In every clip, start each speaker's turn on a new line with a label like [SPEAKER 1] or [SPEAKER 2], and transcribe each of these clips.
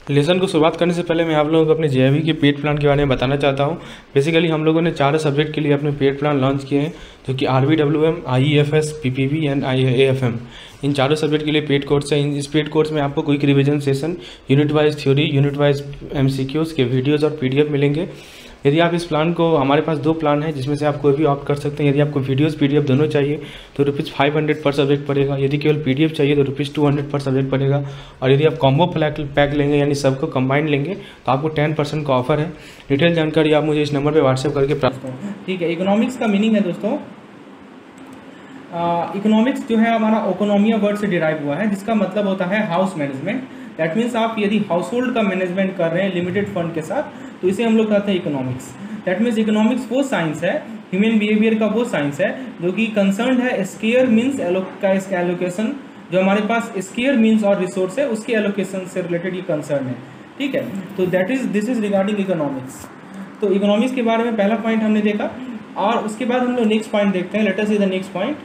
[SPEAKER 1] Lesson को शुरुआत करने से पहले मैं आप लोगों को अपने जेईई के पेड प्लान के बारे में बताना चाहता हूं। बेसिकली हम लोगों ने 4 सब्जेक्ट के लिए अपने पेड प्लान लॉन्च किए हैं, जो कि RBWM, IEFS, PPB and AFM। इन चारों सब्जेक्ट के लिए पेड कोर्स है। इस पेड कोर्स में आपको quick revision session, unit wise theory, unit wise MCQs के वीडियोज़ और PDF मिलेंगे। यदि आप इस प्लान को, हमारे पास 2 प्लान है जिसमें से आप कोई भी ऑप्ट कर सकते हैं। यदि आपको वीडियोस PDF दोनों चाहिए तो ₹500 पर सब्जेक्ट पड़ेगा। यदि केवल PDF चाहिए तो ₹200 पर सब्जेक्ट पड़ेगा। और यदि आप कॉम्बो पैक लेंगे यानी सबको कंबाइन लेंगे तो आपको 10% का ऑफर है। डिटेल जानकारी आप मुझे इस नंबर पर व्हाट्सएप करके प्राप्त करें।
[SPEAKER 2] ठीक है, इकोनॉमिक्स का मीनिंग है दोस्तों, इकोनॉमिक्स जो है हमारा ओकोनोमिया वर्ड से डिराइव हुआ है, जिसका मतलब होता है हाउस मैनेजमेंट। दैट मीन्स आप यदि हाउस होल्ड का मैनेजमेंट कर रहे हैं लिमिटेड फंड के साथ, तो इसे हम लोग कहते हैं इकोनॉमिक्स। दैट मीन्स इकोनॉमिक्स वो साइंस है, ह्यूमन बिहेवियर का वो साइंस है जो कि कंसर्न है स्केयर मीन्स का इसका एलोकेशन, जो हमारे पास स्केयर मीन्स और रिसोर्स है उसके एलोकेशन से रिलेटेड ये कंसर्न है। ठीक है, तो दिस इज रिगार्डिंग इकोनॉमिक्स। तो इकोनॉमिक्स के बारे में पहला पॉइंट हमने देखा, और उसके बाद हम लोग नेक्स्ट पॉइंट देखते हैं। Let us see the next point.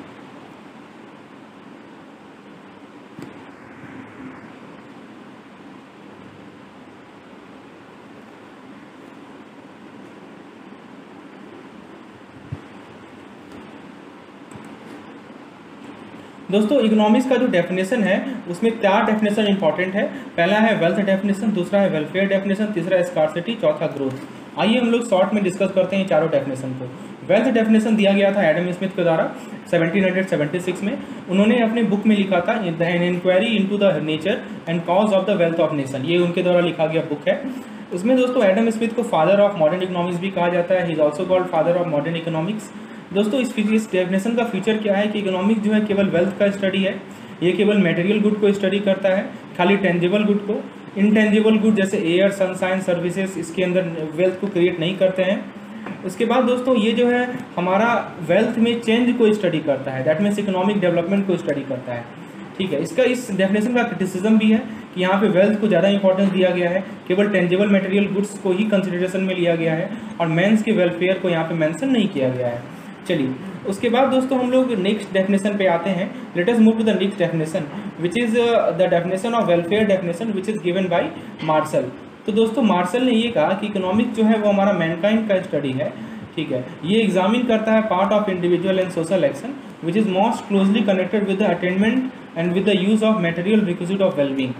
[SPEAKER 2] दोस्तों इकोनॉमिक्स का जो डेफिनेशन है उसमें 4 डेफिनेशन इंपॉर्टेंट है। पहला है वेल्थ डेफिनेशन, दूसरा है वेलफेयर डेफिनेशन, तीसरा है स्कार्सिटी, चौथा ग्रोथ। आइए हम लोग शॉर्ट में डिस्कस करते हैं चारों डेफिनेशन को। वेल्थ डेफिनेशन दिया गया था एडम स्मिथ के द्वारा 1776 में। उन्होंने अपने बुक में लिखा था an inquiry into the nature and cause of the wealth of nation. ये उनके द्वारा लिखा गया बुक है। उसमें दोस्तों एडम स्मिथ को फादर ऑफ मॉडर्न इकोनॉमिक्स भी कहा जाता है। He is also called father of modern economics. दोस्तों इस डेफिनेशन का फीचर क्या है कि इकोनॉमिक्स जो है केवल वेल्थ का स्टडी है। ये केवल मटेरियल गुड को स्टडी करता है, खाली टेंजिबल गुड को। इनटेंजिबल गुड जैसे एयर, सनशाइन, सर्विसेज इसके अंदर वेल्थ को क्रिएट नहीं करते हैं। उसके बाद दोस्तों ये जो है हमारा वेल्थ में चेंज को स्टडी करता है। दैट मीन्स इकोनॉमिक डेवलपमेंट को स्टडी करता है। ठीक है, इसका इस डेफिनेशन का क्रिटिसिज्म भी है कि यहाँ पे वेल्थ को ज़्यादा इंपॉर्टेंस दिया गया है, केवल टेंजिबल मटेरियल गुड्स को ही कंसिडरेशन में लिया गया है और मेंस के वेलफेयर को यहाँ पे मेंशन नहीं किया गया है। चलिए उसके बाद दोस्तों हम लोग नेक्स्ट डेफिनेशन पे आते हैं। Let us move to the next definition which is the definition of welfare definition which is given by Marshall. तो दोस्तों मार्शल ने ये कहा कि इकोनॉमिक्स जो है वो हमारा मैनकाइंड का स्टडी है। ठीक है, ये एग्जामिन करता है part of individual and social action which is most closely connected with the attainment and with the use of material requisite of wellbeing.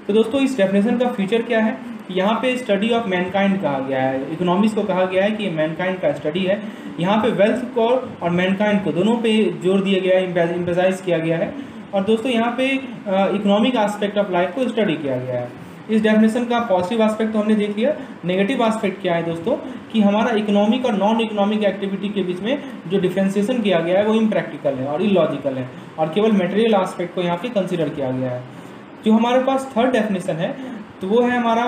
[SPEAKER 2] तो दोस्तों इस डेफिनेशन का फीचर क्या है कि यहाँ पे स्टडी ऑफ मैनकाइंड कहा गया है। इकोनॉमिक्स को कहा गया है कि ये मैनकाइंड का स्टडी है। यहाँ पे वेल्थ को और मैनकाइंड को दोनों पे जोर दिया गया है, एम्फेसाइज किया गया है। और दोस्तों यहाँ पे इकोनॉमिक एस्पेक्ट ऑफ लाइफ को स्टडी किया गया है। इस डेफिनेशन का पॉजिटिव एस्पेक्ट तो हमने देख लिया। नेगेटिव एस्पेक्ट क्या है दोस्तों कि हमारा इकोनॉमिक और नॉन इकोनॉमिक एक्टिविटी के बीच में जो डिफ्रेंसिएशन किया गया है वो इम्प्रैक्टिकल है और इलॉजिकल है, और केवल मटेरियल एस्पेक्ट को यहाँ पे कंसिडर किया गया है। जो हमारे पास थर्ड डेफिनेशन है तो वो है हमारा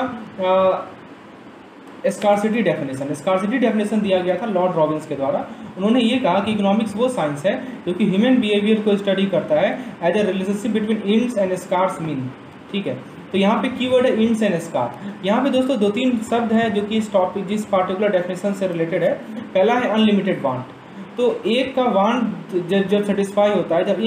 [SPEAKER 2] स्कार्सिटी डेफिनेशन। स्कार्सिटी डेफिनेशन दिया गया था लॉर्ड रॉबिन्स के द्वारा। उन्होंने ये कहा कि इकोनॉमिक्स वो साइंस है जो कि ह्यूमन बिहेवियर को स्टडी करता है as a relationship between ends and scarce mean. ठीक है, तो यहाँ पे कीवर्ड है इंड्स एंड स्कार। यहाँ पे दोस्तों 2-3 शब्द हैं जो कि इस टॉपिक जिस पार्टिकुलर डेफिनेशन से रिलेटेड है। पहला है अनलिमिटेड वांट। तो एक का वांट जब सेटिस्फाई होता है, जब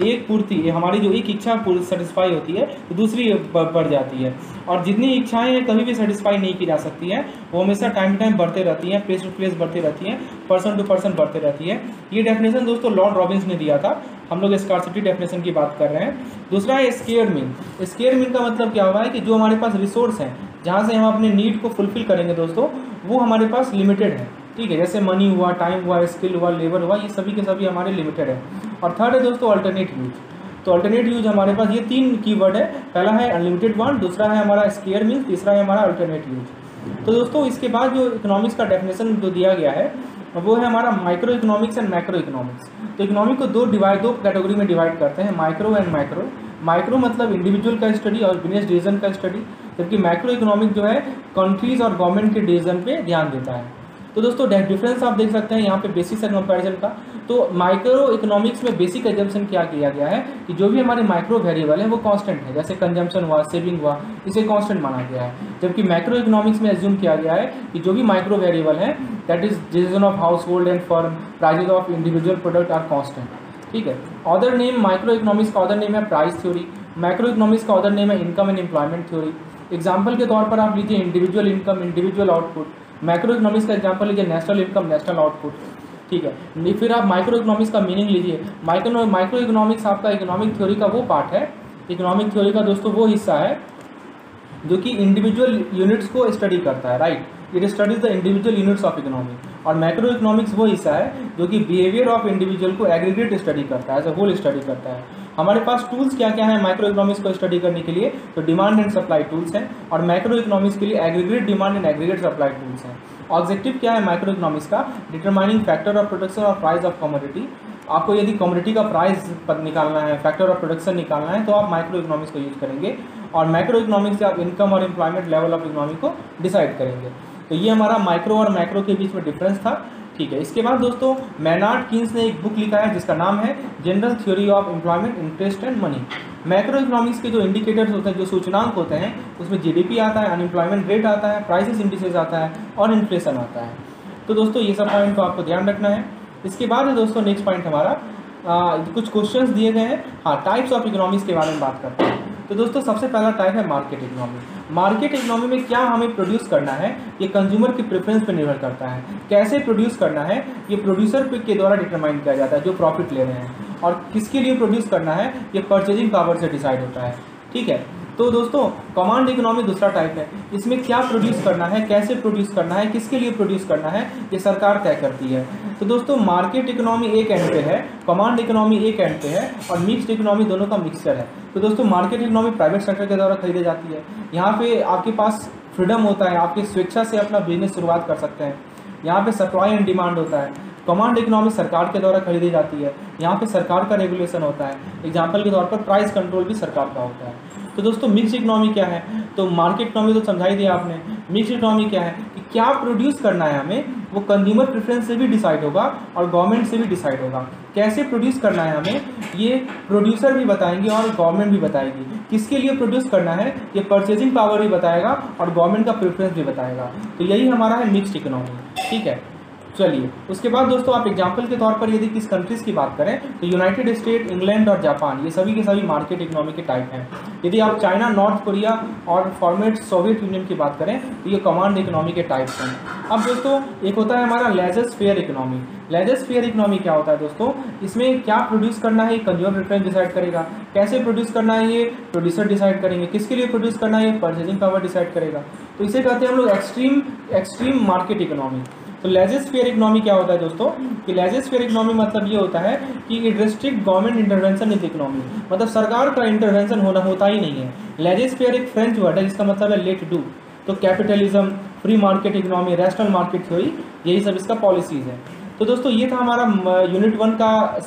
[SPEAKER 2] एक पूर्ति हमारी जो एक इच्छा सेटिस्फाई होती है तो दूसरी बढ़ जाती है, और जितनी इच्छाएं हैं कभी भी सेटिस्फाई नहीं की जा सकती हैं, वो हमेशा टाइम टू टाइम बढ़ते रहती हैं, प्लेस टू प्लेस बढ़ती रहती हैं, पर्सन टू पर्सन बढ़ते रहती है। ये डेफिनेशन दोस्तों लॉर्ड रॉबिन्स ने दिया था। हम लोग स्कार्सिटी डेफिनेशन की बात कर रहे हैं। दूसरा है स्केयर मीन। स्केयर मीन का मतलब क्या हुआ है कि जो हमारे पास रिसोर्स हैं जहाँ से हम अपने नीड को फुलफिल करेंगे दोस्तों, वो हमारे पास लिमिटेड है। ठीक है, जैसे मनी हुआ, टाइम हुआ, स्किल हुआ, लेबर हुआ, ये सभी के सभी हमारे लिमिटेड है। और थर्ड है दोस्तों अल्टरनेट यूज। तो अल्टरनेट यूज हमारे पास ये 3 कीवर्ड है। पहला है अनलिमिटेड वांट, दूसरा है हमारा स्केयर मीन, तीसरा है हमारा अल्टरनेट यूज। तो दोस्तों इसके बाद जो इकोनॉमिक्स का डेफिनेशन जो दिया गया है वो है हमारा micro economics and macro economics. तो इकोनॉमिक को दो कैटेगरी में डिवाइड करते हैं, माइक्रो एंड मैक्रो। माइक्रो मतलब इंडिविजुअल का स्टडी और बिजनेस डिसीजन का स्टडी, जबकि मैक्रो इकोनॉमिक जो है कंट्रीज और गवर्नमेंट के डिसीजन पे ध्यान देता है। तो दोस्तों डिफरेंस आप देख सकते हैं यहाँ पे बेसिक्स एंड कंपैरिजन का। तो माइक्रो इकोनॉमिक्स में बेसिक एजम्पशन क्या किया गया है कि जो भी हमारे माइक्रो वेरिएबल है वो कांस्टेंट है, जैसे कंजम्पशन हुआ, सेविंग हुआ, इसे कांस्टेंट माना गया है। जबकि मैक्रो इकोनॉमिक्स में एज्यूम किया गया है कि जो भी माइक्रो वेरिएबल है that is decision of household and firm, prices of individual product are constant. ठीक है, अदर नेम माइक्रो इकोनॉमिक्स का अदर नेम है प्राइस थ्योरी, मैक्रो इकोनॉमिक्स का अदर नेम है income and employment theory. Example के तौर पर आप लीजिए individual income, individual output. Macro economics का एग्जाम्पल लीजिए नेशनल इनकम, नेशनल आउटपुट, ठीक है। फिर आप माइक्रो इकोनॉमिक्स का मीनिंग लीजिए। माइक्रो इकोनॉमिक्स आपका इकोनॉमिक थ्योरी का वो पार्ट है, इकोनॉमिक थ्योरी का दोस्तों वो हिस्सा है जो कि इंडिविजुअल यूनिट्स को स्टडी करता है, right. It studies the individual units of economy. और मैक्रो इकोनॉमिक्स वो हिस्सा है जो कि बिहेवियर ऑफ इंडिविजुअल को एग्रीगेट स्टडी करता है, एज अ होल स्टडी करता है। हमारे पास टूल्स क्या क्या हैं माइक्रो इकोनॉमिक्स को स्टडी करने के लिए? तो डिमांड एंड सप्लाई टूल्स हैं, और मैक्रो इकोनॉमिक्स के लिए aggregate demand and aggregate supply tools हैं। ऑब्जेक्टिव क्या है माइक्रो इकोनॉमिक्स का? डिटरमाइनिंग फैक्टर ऑफ प्रोडक्शन और प्राइस ऑफ कमोडिटी। आपको यदि कमोडिटी का प्राइस निकालना है, फैक्टर ऑफ प्रोडक्शन निकालना है, तो आप माइक्रो इकोनॉमिक्स को यूज करेंगे। और मैक्रो इकोनॉमिक्स से आप इनकम और एम्प्लॉयमेंट लेवल ऑफ इकोनॉमी को डिसाइड करेंगे। तो ये हमारा माइक्रो और मैक्रो के बीच में डिफरेंस था, ठीक है। इसके बाद दोस्तों मैनार्ड कीन्स ने एक बुक लिखा है जिसका नाम है general theory of employment, interest and money. Macro economics के जो इंडिकेटर्स होते हैं, जो सूचनांक होते हैं, उसमें जीडीपी आता है, अनएम्प्लॉयमेंट रेट आता है, प्राइसेस इंडिसेस आता है और इन्फ्लेशन आता है। तो दोस्तों ये सब पॉइंट को आपको ध्यान रखना है। इसके बाद दोस्तों नेक्स्ट पॉइंट हमारा कुछ क्वेश्चंस दिए गए हैं। हाँ, टाइप्स ऑफ इकोनॉमिक्स के बारे में बात करते हैं। तो दोस्तों सबसे पहला टाइप है मार्केट इकोनॉमी। मार्केट इकोनॉमी में क्या हमें प्रोड्यूस करना है, ये कंज्यूमर के प्रेफरेंस पर निर्भर करता है। कैसे प्रोड्यूस करना है, ये प्रोड्यूसर के द्वारा डिटरमाइन किया जाता है, जो प्रॉफिट ले रहे हैं। और किसके लिए प्रोड्यूस करना है, ये परचेजिंग पावर से डिसाइड होता है, ठीक है। तो दोस्तों कमांड इकोनॉमी दूसरा टाइप है। इसमें क्या प्रोड्यूस करना है, कैसे प्रोड्यूस करना है, किसके लिए प्रोड्यूस करना है, ये सरकार तय करती है। तो दोस्तों मार्केट इकोनॉमी एक एंड पे है, कमांड इकोनॉमी एक एंड पे है, और मिक्स्ड इकोनॉमी दोनों का मिक्सचर है। तो दोस्तों मार्केट इकोनॉमी प्राइवेट सेक्टर के द्वारा खरीदी जाती है। यहाँ पे आपके पास फ्रीडम होता है, आपकी स्वेच्छा से अपना बिजनेस शुरुआत कर सकते हैं। यहाँ पे सप्लाई एंड डिमांड होता है। कमांड इकोनॉमी सरकार के द्वारा खरीदी जाती है, यहाँ पे सरकार का रेगुलेशन होता है। एग्जाम्पल के तौर पर प्राइस कंट्रोल भी सरकार का होता है। तो दोस्तों मिक्स इकोनॉमी क्या है? तो मार्केट इकोनॉमी तो समझा ही दिया आपने। मिक्स इकोनॉमी क्या है कि क्या प्रोड्यूस करना है हमें, वो कंज्यूमर प्रेफरेंस से भी डिसाइड होगा और गवर्नमेंट से भी डिसाइड होगा। कैसे प्रोड्यूस करना है हमें, ये प्रोड्यूसर भी बताएंगे और गवर्नमेंट भी बताएगी। किसके लिए प्रोड्यूस करना है, ये परचेजिंग पावर भी बताएगा और गवर्नमेंट का प्रेफरेंस भी बताएगा। तो यही हमारा है मिक्स्ड इकोनॉमी, ठीक है। चलिए उसके बाद दोस्तों आप एग्जाम्पल के तौर पर यदि किस कंट्रीज़ की बात करें तो यूनाइटेड स्टेट, इंग्लैंड और जापान, ये सभी के सभी मार्केट इकोनॉमी के टाइप हैं। यदि आप चाइना, नॉर्थ कोरिया और फॉर्मेट सोवियत यूनियन की बात करें तो ये कमांड इकोनॉमी के टाइप्स हैं। अब दोस्तों एक होता है हमारा laissez faire economy. Laissez faire economy क्या होता है दोस्तों? इसमें क्या प्रोड्यूस करना है, कंज्यूमर प्रेफरेंस डिसाइड करेगा। कैसे प्रोड्यूस करना है, ये प्रोड्यूसर डिसाइड करेंगे। किसके लिए प्रोड्यूस करना है, ये परचेजिंग पावर डिसाइड करेगा। तो इसे कहते हैं हम लोग एक्सट्रीम मार्केट इकोनॉमी। तो लेजिस्फेयर इकोनॉमी क्या होता है दोस्तों? कि लेजिस्फेयर इकोनॉमी मतलब ये होता है कि it restrict government intervention in economy, मतलब सरकार का इंटरवेंशन होता ही नहीं है। लेजिस्फेयर एक फ्रेंच वर्ड है जिसका मतलब है लेट डू। तो capitalism, free market economy, rational market theory, यही सब इसका पॉलिसीज है। तो दोस्तों ये था हमारा यूनिट 1 का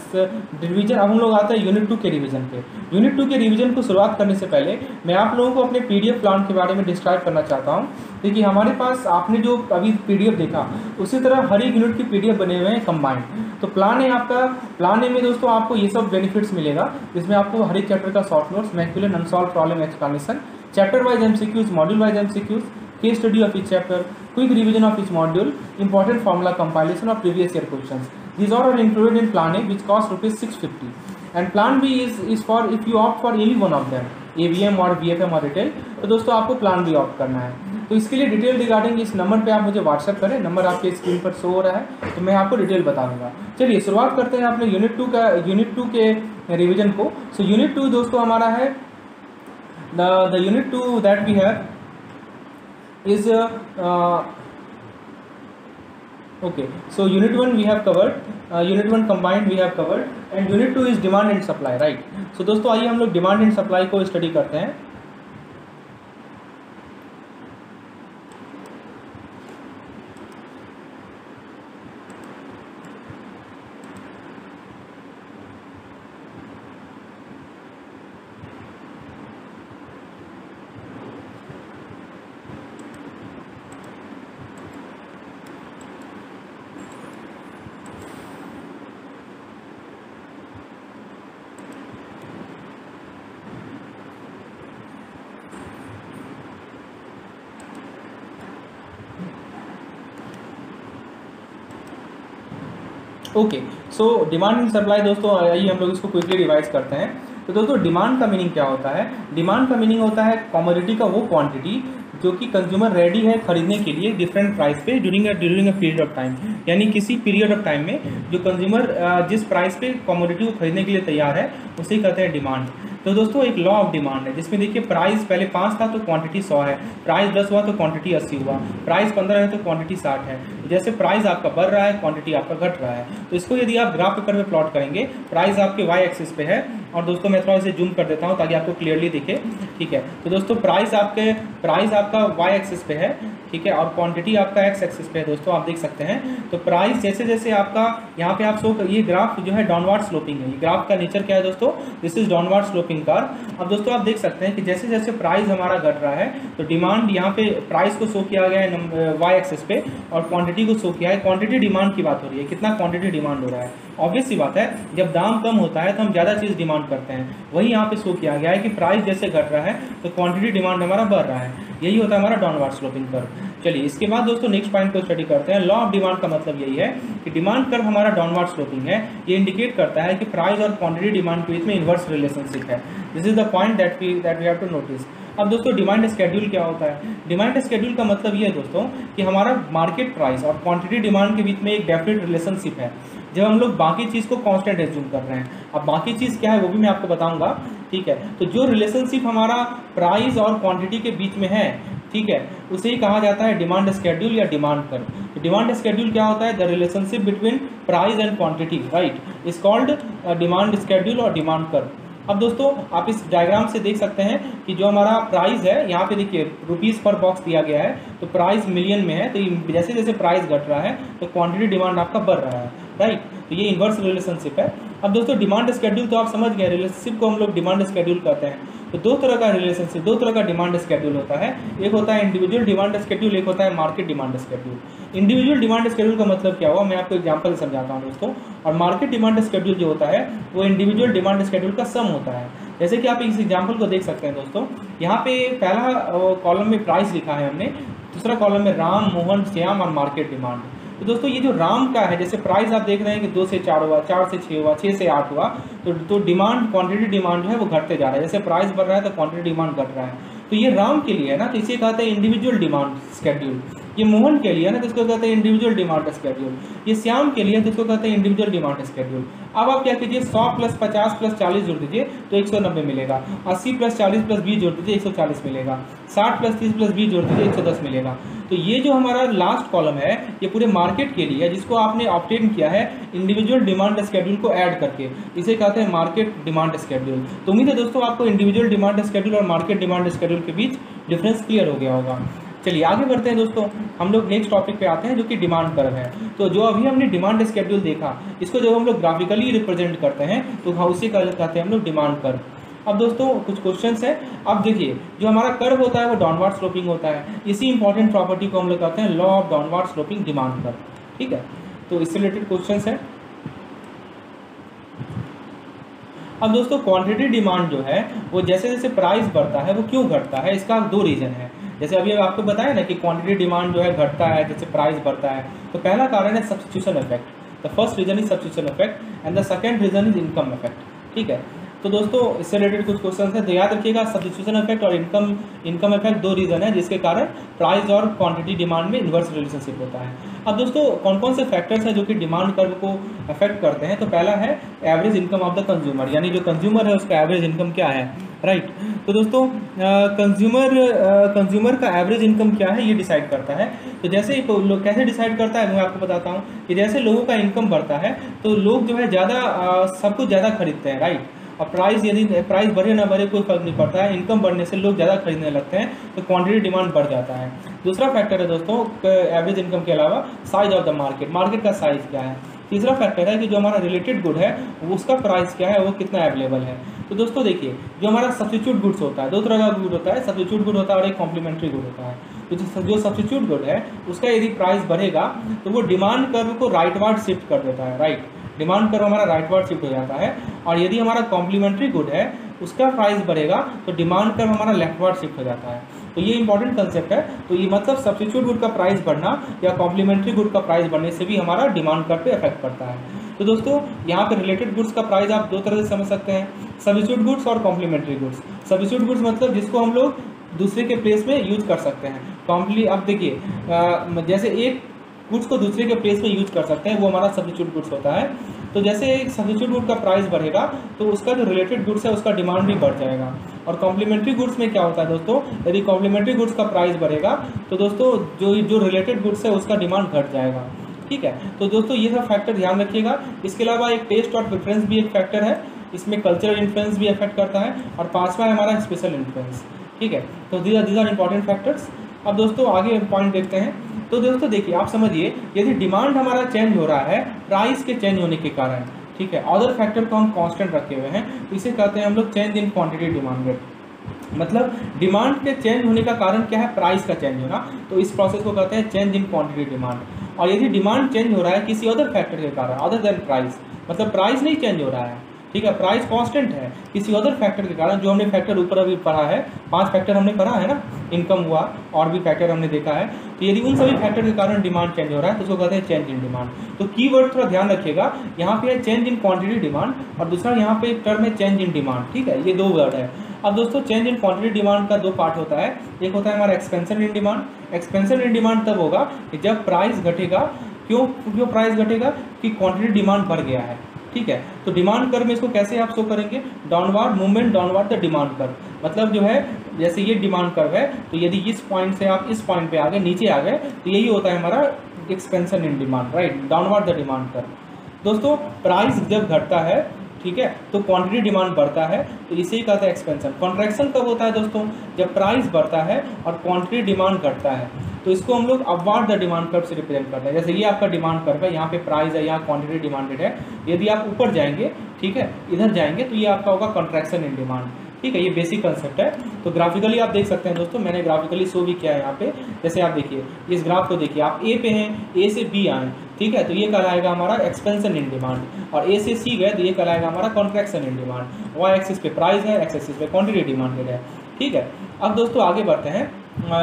[SPEAKER 2] रिवीजन। अब हम लोग आते हैं यूनिट 2 के रिवीजन पे। यूनिट 2 के रिवीजन को शुरुआत करने से पहले मैं आप लोगों को अपने पीडीएफ प्लान के बारे में डिस्क्राइब करना चाहता हूँ। देखिए हमारे पास आपने जो अभी पीडीएफ देखा उसी तरह हर एक यूनिट की पीडीएफ बने हुए हैं कंबाइंड। तो प्लान है आपका, प्लान ए में दोस्तों आपको ये सब बेनिफिट्स मिलेगा, जिसमें आपको हर एक चैप्टर का शॉर्ट नोट्स, मैक्यूलन unsolved problem explanation, chapter wise MCQs, module wise MCQs, case study of each chapter, quick revision of each module, important formula compilation of previous year questions. These all are included in Plan A, which costs ₹650. And Plan B is for if you opt for any one of them, AVM और VFM और retail. तो दोस्तों आपको plan B opt करना है। तो इसके लिए डिटेल रिगार्डिंग इस नंबर पे आप मुझे व्हाट्सएप करें, नंबर आपके स्क्रीन पर शो हो रहा है, तो मैं आपको डिटेल बता दूंगा। चलिए शुरुआत करते हैं अपने यूनिट 2 के रिविजन को। सो यूनिट 2 दोस्तों हमारा है the unit 2 that we have is okay, so unit 1 we have covered, unit 1 combined we have covered, and unit 2 is demand and supply, right? So दोस्तों आइए हम लोग डिमांड एंड सप्लाई को study करते हैं। Okay, so demand and supply दोस्तों आइए हम लोग इसको क्विकली रिवाइज करते हैं। तो दोस्तों डिमांड का मीनिंग क्या होता है? डिमांड का मीनिंग होता है कमोडिटी का वो क्वांटिटी जो कि कंज्यूमर रेडी है खरीदने के लिए डिफरेंट प्राइस पे during a period of time, यानी किसी पीरियड ऑफ टाइम में जो कंज्यूमर जिस प्राइस पे कमोडिटी को खरीदने के लिए तैयार है उसे कहते हैं डिमांड। तो दोस्तों एक लॉ ऑफ डिमांड है जिसमें देखिए प्राइस पहले 5 था तो क्वांटिटी 100 है, प्राइस 10 हुआ तो क्वांटिटी 80 हुआ, प्राइस 15 है तो क्वांटिटी 60 है। जैसे प्राइस आपका बढ़ रहा है क्वांटिटी आपका घट रहा है। तो इसको यदि आप ग्राफ पेपर में प्लॉट करेंगे, प्राइस आपके वाई एक्सिस पे है, और दोस्तों मैं थोड़ा इसे जूम कर देता हूँ ताकि आपको क्लियरली दिखे, ठीक है। तो दोस्तों प्राइस आपका वाई एक्सिस पे है, ठीक है, और क्वांटिटी आपका एक्स एक्सिस पे है। दोस्तों आप देख सकते हैं तो प्राइस जैसे जैसे आपका यहाँ पे आप ये ग्राफ जो है डाउनवर्ड स्लोपिंग है। ये ग्राफ का नेचर क्या है दोस्तों? This is downward sloping curve. अब दोस्तों आप देख सकते हैं कि जैसे जैसे प्राइस हमारा घट रहा है तो डिमांड यहाँ पे प्राइस को शो किया गया है वाई एक्सिस पे और क्वांटिटी को शो किया है। क्वांटिटी डिमांड की बात हो रही है, कितना क्वांटिटी डिमांड हो रहा है। ऑब्वियस सी बात है, जब दाम कम होता है तो हम ज़्यादा चीज़ डिमांड करते हैं। वही यहाँ पे शो किया गया है कि प्राइस जैसे घट रहा है तो क्वांटिटी डिमांड हमारा बढ़ रहा है। यही होता है हमारा डाउनवर्ड स्लोपिंग कर्व। चलिए इसके बाद दोस्तों नेक्स्ट पॉइंट को स्टडी करते हैं। लॉ ऑफ डिमांड का मतलब यही है कि डिमांड कर्व हमारा डाउनवर्ड स्लोपिंग है। ये इंडिकेट करता है कि प्राइस और क्वांटिटी डिमांड के बीच में इन्वर्स रिलेशनशिप है। This is the point that we have to notice. अब दोस्तों डिमांड स्केड्यूल क्या होता है? डिमांड स्केड्यूल का मतलब ये है दोस्तों कि हमारा मार्केट प्राइस और क्वांटिटी डिमांड के बीच में एक डेफिनेट रिलेशनशिप है। जब हम लोग बाकी चीज़ को कांस्टेंट एज्यूम कर रहे हैं, अब बाकी चीज़ क्या है वो भी मैं आपको बताऊंगा, ठीक है। तो जो रिलेशनशिप हमारा प्राइस और क्वांटिटी के बीच में है, ठीक है, उसे ही कहा जाता है डिमांड स्केड्यूल या डिमांड कर्व। तो डिमांड स्केड्यूल क्या होता है? The relationship between price and quantity, right, is called demand schedule और डिमांड कर्व। अब दोस्तों आप इस डायग्राम से देख सकते हैं कि जो हमारा प्राइस है, यहाँ पे देखिए रुपीज़ पर बॉक्स दिया गया है, तो प्राइस मिलियन में है। तो जैसे जैसे प्राइस घट रहा है तो क्वांटिटी डिमांड आपका बढ़ रहा है, राइट। तो ये इन्वर्स रिलेशनशिप है। अब दोस्तों डिमांड स्केड्यूल तो आप समझ गए, रिलेशनशिप को हम लोग डिमांड स्केड्यूल कहते हैं। तो दो तरह का रिलेशनशिप, दो तरह का डिमांड स्केड्यूल होता है। एक होता है इंडिविजुअल डिमांड स्केड्यूल, एक होता है market demand schedule. Individual demand schedule का मतलब क्या हुआ, मैं आपको एग्जांपल से समझाता हूं दोस्तों। और मार्केट डिमांड स्केड्यूल जो होता है वो इंडिविजुअल डिमांड स्केड्यूल का सम होता है। जैसे कि आप इस एग्जाम्पल को देख सकते हैं दोस्तों, यहाँ पे पहला कॉलम में प्राइस लिखा है हमने, दूसरा कॉलम में राम, मोहन, श्याम और मार्केट डिमांड। तो दोस्तों ये जो राम का है, जैसे प्राइस आप देख रहे हैं कि 2 से 4 हुआ, 4 से 6 हुआ, 6 से 8 हुआ, तो डिमांड क्वांटिटी डिमांड जो है वो घटते जा रहा है। जैसे प्राइस बढ़ रहा है तो क्वांटिटी डिमांड घट रहा है। तो ये राम के लिए है ना, तो इसे कहते हैं इंडिविजुअल डिमांड स्केड्यूल। ये मोहन के लिए है ना, तो इसको कहते हैं इंडिविजुअल डिमांड स्केड्यूल। ये श्याम के लिए है तो इसको कहते हैं इंडिविजुअल डिमांड स्केड्यूल। अब आप क्या कीजिए, 100 + 50 + 40 जोड़ दीजिए तो 190 मिलेगा। 80 + 40 + 20 जोड़ दीजिए 140 मिलेगा। 60 + 30 + 20 जोड़ दीजिए 110 मिलेगा। तो ये जो हमारा लास्ट कॉलम है ये पूरे मार्केट के लिए है, जिसको आपने ऑब्टेन किया है इंडिविजुअल डिमांड स्केड्यूल को ऐड करके, इसे कहते हैं मार्केट डिमांड स्केड्यूल। तो उम्मीद है दोस्तों आपको इंडिविजुअल डिमांड स्केड्यूल और मार्केट डिमांड स्केड्यूल के बीच डिफरेंस क्लियर हो गया होगा। चलिए आगे बढ़ते हैं दोस्तों, हम लोग नेक्स्ट टॉपिक पे आते हैं जो कि डिमांड कर्व है। तो जो अभी हमने डिमांड स्केड्यूल देखा, इसको जब हम लोग ग्राफिकली रिप्रेजेंट करते हैं तो उसी का कहते हैं हम लोग डिमांड कर्व। अब दोस्तों कुछ क्वेश्चंस हैं। अब देखिए जो हमारा कर्व होता है वो डाउनवर्ड स्लोपिंग होता है। इसी इंपॉर्टेंट प्रॉपर्टी को हम लोग कहते हैं law of downward sloping demand curve, ठीक है। तो इससे रिलेटेड क्वेश्चंस है। अब दोस्तों क्वांटिटी डिमांड जो है वो जैसे जैसे प्राइस बढ़ता है वो क्यों घटता है, इसका 2 रीजन है। जैसे अभी आपको बताया ना कि क्वांटिटी डिमांड जो है घटता है जैसे प्राइस बढ़ता है। तो पहला कारण है substitution effect. The first reason is substitution effect and the second reason is income effect, ठीक है। तो दोस्तों इससे रिलेटेड कुछ क्वेश्चन है, तो याद रखिएगा सब्स्टिट्यूशन इफेक्ट और इनकम इफेक्ट 2 रीजन है जिसके कारण प्राइस और क्वांटिटी डिमांड में इन्वर्स रिलेशनशिप होता है। अब दोस्तों कौन कौन से फैक्टर्स हैं जो कि डिमांड कर्व को अफेक्ट करते हैं। तो पहला है average income of the consumer, यानी जो कंज्यूमर है उसका एवरेज इनकम क्या है, राइट। तो दोस्तों कंज्यूमर का एवरेज इनकम क्या है ये डिसाइड करता है। तो जैसे लोग कैसे डिसाइड करता है मैं आपको बताता हूँ कि जैसे लोगों का इनकम बढ़ता है तो लोग जो है ज़्यादा सब कुछ ज़्यादा खरीदते हैं, राइट। और प्राइस यदि प्राइस बढ़े ना बढ़े कोई फर्क नहीं पड़ता है, इनकम बढ़ने से लोग ज़्यादा खरीदने लगते हैं तो क्वांटिटी डिमांड बढ़ जाता है। दूसरा फैक्टर है दोस्तों एवरेज इनकम के अलावा साइज ऑफ द मार्केट का साइज़ क्या है। तीसरा फैक्टर है कि जो हमारा रिलेटेड गुड है उसका प्राइस क्या है, वो कितना अवेलेबल है। तो दोस्तों देखिए जो हमारा सब्स्टिट्यूट गुड्स होता है, 2 तरह का गुड होता है, सब्स्टिट्यूट गुड होता है और एक कॉम्प्लीमेंट्री गुड होता है। तो जो सब्स्टिट्यूट गुड है उसका यदि प्राइस बढ़ेगा तो वो डिमांड कर्व को राइटवर्ड शिफ्ट कर देता है, राइट। डिमांड कर्व हमारा राइटवर्ड शिफ्ट हो जाता है। और यदि हमारा कॉम्प्लीमेंट्री गुड है उसका प्राइस बढ़ेगा तो डिमांड कर्व हमारा लेफ्टवर्ड शिफ्ट हो जाता है। तो ये इंपॉर्टेंट कंसेप्ट है। तो ये मतलब सब्स्टिट्यूट गुड का प्राइस बढ़ना या कॉम्प्लीमेंट्री गुड का प्राइस बढ़ने से भी हमारा डिमांड कर्व पे इफेक्ट पड़ता है। तो दोस्तों यहाँ पे रिलेटेड गुड्स का प्राइस आप दो तरह से समझ सकते हैं, सब्स्टिट्यूट गुड्स और कॉम्प्लीमेंट्री गुड्स। सब्स्टिट्यूट गुड्स मतलब जिसको हम लोग दूसरे के प्लेस में यूज कर सकते हैं। अब देखिए जैसे एक गुड्स को दूसरे के प्लेस में यूज कर सकते हैं, वो हमारा सब्स्टिट्यूट गुड्स होता है। तो जैसे एक सब्स्टिट्यूट गुड का प्राइस बढ़ेगा तो उसका जो रिलेटेड गुड्स है उसका डिमांड भी बढ़ जाएगा। और कॉम्प्लीमेंट्री गुड्स में क्या होता है दोस्तों, यदि कॉम्प्लीमेंट्री गुड्स का प्राइस बढ़ेगा तो दोस्तों जो रिलेटेड गुड्स है उसका डिमांड घट जाएगा। ठीक है, तो दोस्तों ये सब फैक्टर ध्यान रखिएगा। इसके अलावा एक टेस्ट और प्रेफरेंस भी एक फैक्टर है, इसमें कल्चरल इन्फ्लुएंस भी अफेक्ट करता है, और पांचवा है हमारा स्पेशल इन्फ्लुएंस। ठीक है, तो दीज आर इंपॉर्टेंट फैक्टर्स। अब दोस्तों आगे पॉइंट देखते हैं। तो दोस्तों देखिए, आप समझिए यदि डिमांड हमारा चेंज हो रहा है प्राइस के चेंज होने के कारण, ठीक है, अदर फैक्टर को हम कांस्टेंट रखे हुए हैं, तो इसे कहते हैं हम लोग चेंज इन क्वांटिटी डिमांडेड। मतलब डिमांड के चेंज होने का कारण क्या है, प्राइस का चेंज होना, तो इस प्रोसेस को कहते हैं चेंज इन क्वांटिटी डिमांड। और यदि डिमांड चेंज हो रहा है किसी अदर फैक्टर के कारण अदर देन प्राइस, मतलब प्राइस नहीं चेंज हो रहा है, ठीक है, प्राइस कांस्टेंट है, किसी अदर फैक्टर के कारण, जो हमने फैक्टर ऊपर अभी पढ़ा है, 5 फैक्टर हमने पढ़ा है ना, इनकम हुआ और भी फैक्टर हमने देखा है। तो यदि उन सभी फैक्टर के कारण डिमांड चेंज हो रहा है तो उसको कहते हैं चेंज इन डिमांड। तो कीवर्ड थोड़ा ध्यान रखिएगा, यहाँ पे है चेंज इन क्वांटिटी डिमांड और दूसरा यहाँ पे एक टर्म है चेंज इन डिमांड। ठीक है, ये 2 वर्ड है। अब दोस्तों चेंज इन क्वांटिटी डिमांड का 2 पार्ट होता है। एक होता है हमारा expansion in demand. Expansion in demand तब होगा कि जब प्राइस घटेगा। क्यों प्राइस घटेगा, कि क्वांटिटी डिमांड बढ़ गया है। ठीक है, तो डिमांड कर्व में इसको कैसे आप शो करेंगे, downward movement downward the demand curve. मतलब जो है जैसे ये डिमांड कर्व है, तो यदि इस पॉइंट से आप इस पॉइंट पे आ गए, नीचे आ गए, तो यही होता है हमारा expansion in demand, right, downward the demand curve. दोस्तों प्राइस जब घटता है, ठीक है, तो क्वांटिटी डिमांड बढ़ता है, तो इसे ही कहते हैं एक्सपेंशन। कॉन्ट्रैक्शन कब होता है दोस्तों, जब प्राइस बढ़ता है और क्वांटिटी डिमांड घटता है, तो इसको हम लोग अपवार्ड द डिमांड कर्व से रिप्रेजेंट करते हैं। जैसे ये आपका डिमांड कर्व है, यहाँ पे प्राइस है, यहाँ क्वांटिटी डिमांडेड है। यदि आप ऊपर जाएंगे, ठीक है, इधर जाएंगे, तो ये आपका होगा कॉन्ट्रैक्शन इन डिमांड। ठीक है, ये बेसिक कंसेप्ट है। तो ग्राफिकली आप देख सकते हैं दोस्तों, मैंने ग्राफिकली शो भी किया है यहाँ पे। जैसे आप देखिए इस ग्राफ को देखिए, आप ए पे हैं, ए से बी आए, ठीक है, तो ये कहलाएगा हमारा एक्सपेंशन इन डिमांड, और ए से सी गए तो ये कहलाएगा हमारा contraction in demand. Y axis पे प्राइस है, एक्स एक्सिस पे क्वांटिटी डिमांडेड है। ठीक है, अब दोस्तों आगे बढ़ते हैं,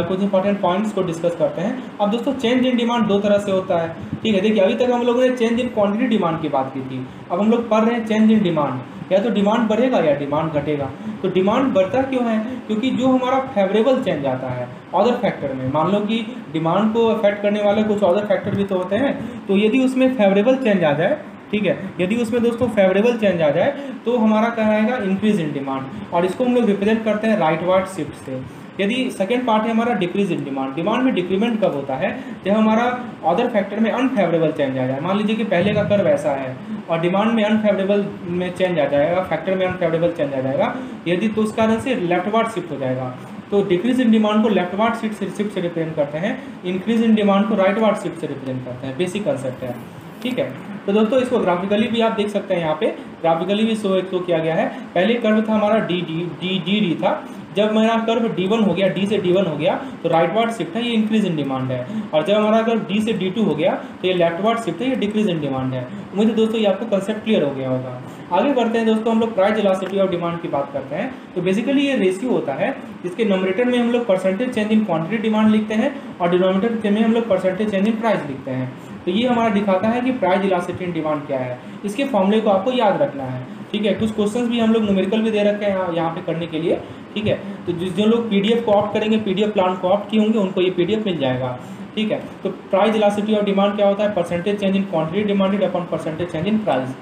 [SPEAKER 2] कुछ इंपॉर्टेंट पॉइंट्स को डिस्कस करते हैं। अब दोस्तों चेंज इन डिमांड 2 तरह से होता है। ठीक है, देखिए अभी तक हम लोगों ने चेंज इन क्वांटिटी डिमांड की बात की थी, अब हम लोग पढ़ रहे हैं चेंज इन डिमांड। या तो डिमांड बढ़ेगा या डिमांड घटेगा। तो डिमांड बढ़ता क्यों है, क्योंकि जो हमारा फेवरेबल चेंज आता है अदर फैक्टर में, मान लो कि डिमांड को अफेक्ट करने वाले कुछ अदर फैक्टर भी तो होते हैं, तो यदि उसमें फेवरेबल चेंज आ जाए, ठीक है, यदि उसमें दोस्तों फेवरेबल चेंज आ जाए तो हमारा क्या रहेगा, इंक्रीज इन डिमांड, और इसको हम लोग रिप्रेजेंट करते हैं राइटवर्ड शिफ्ट से। यदि सेकेंड पार्ट है हमारा डिक्रीज इन डिमांड। डिमांड में डिक्रीमेंट कब होता है, जब हमारा अदर फैक्टर में अनफेवरेबल चेंज आ जाए। मान लीजिए कि पहले का कर्व ऐसा है और डिमांड में अनफेवरेबल में चेंज आ जाएगा, फैक्टर में अनफेवरेबल चेंज आ जाएगा, यदि तो उस कारण से लेफ्टवर्ड शिफ्ट हो जाएगा। तो डिक्रीज इन डिमांड को लेफ्टवर्ड शिफ्ट से रिप्रेजेंट करते हैं, इंक्रीज इन डिमांड को राइटवर्ड शिफ्ट से रिप्रेजेंट करते हैं। बेसिक कंसेप्ट है। ठीक है, तो दोस्तों इसको ग्राफिकली भी आप देख सकते हैं, यहाँ पे ग्राफिकली भी शो किया गया है। पहले कर्व था हमारा डी था, जब मेरा कर्व D1 हो गया, D से D1 हो गया तो राइटवर्ड शिफ्ट है, ये इंक्रीज इन डिमांड है। और जब हमारा कर्व D से D2 हो गया तो ये लेफ्टवर्ड शिफ्ट है, ये डिक्रीज इन डिमांड है। उम्मीद है दोस्तों ये आपको कंसेप्ट क्लियर हो गया होगा। आगे बढ़ते हैं दोस्तों, हम लोग प्राइस इलास्टिसिटी ऑफ डिमांड की बात करते हैं। तो बेसिकली ये रेशियो होता है, जिसके नंबरेटर में हम लोग percentage change in quantity demand लिखते हैं और डिनोमिनेटर में हम लोग परसेंटेज चेंज इन प्राइस लिखते हैं। तो ये हमारा दिखाता है कि प्राइस इलास्टिसिटी इन डिमांड क्या है। इसके फॉर्मूले को आपको याद रखना है। ठीक है, कुछ क्वेश्चंस भी हम लोग न्यूमेरिकल भी दे रखे हैं यहाँ पे करने के लिए। ठीक है, तो जो लोग PDF को ऑप्ट करेंगे, PDF प्लान को ऑप्ट किए होंगे, उनको ये PDF मिल जाएगा। ठीक है, तो प्राइस इलास्टिसिटी ऑफ डिमांड क्या होता है, percentage change in quantity demanded upon percentage change in price.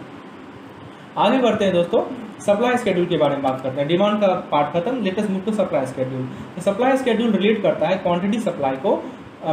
[SPEAKER 2] आगे बढ़ते हैं दोस्तों, सप्लाई स्केड्यूल के बारे में बात करते हैं। डिमांड का पार्ट खत्म, let us move to supply schedule. Supply schedule relate करता है क्वांटिटी सप्लाई को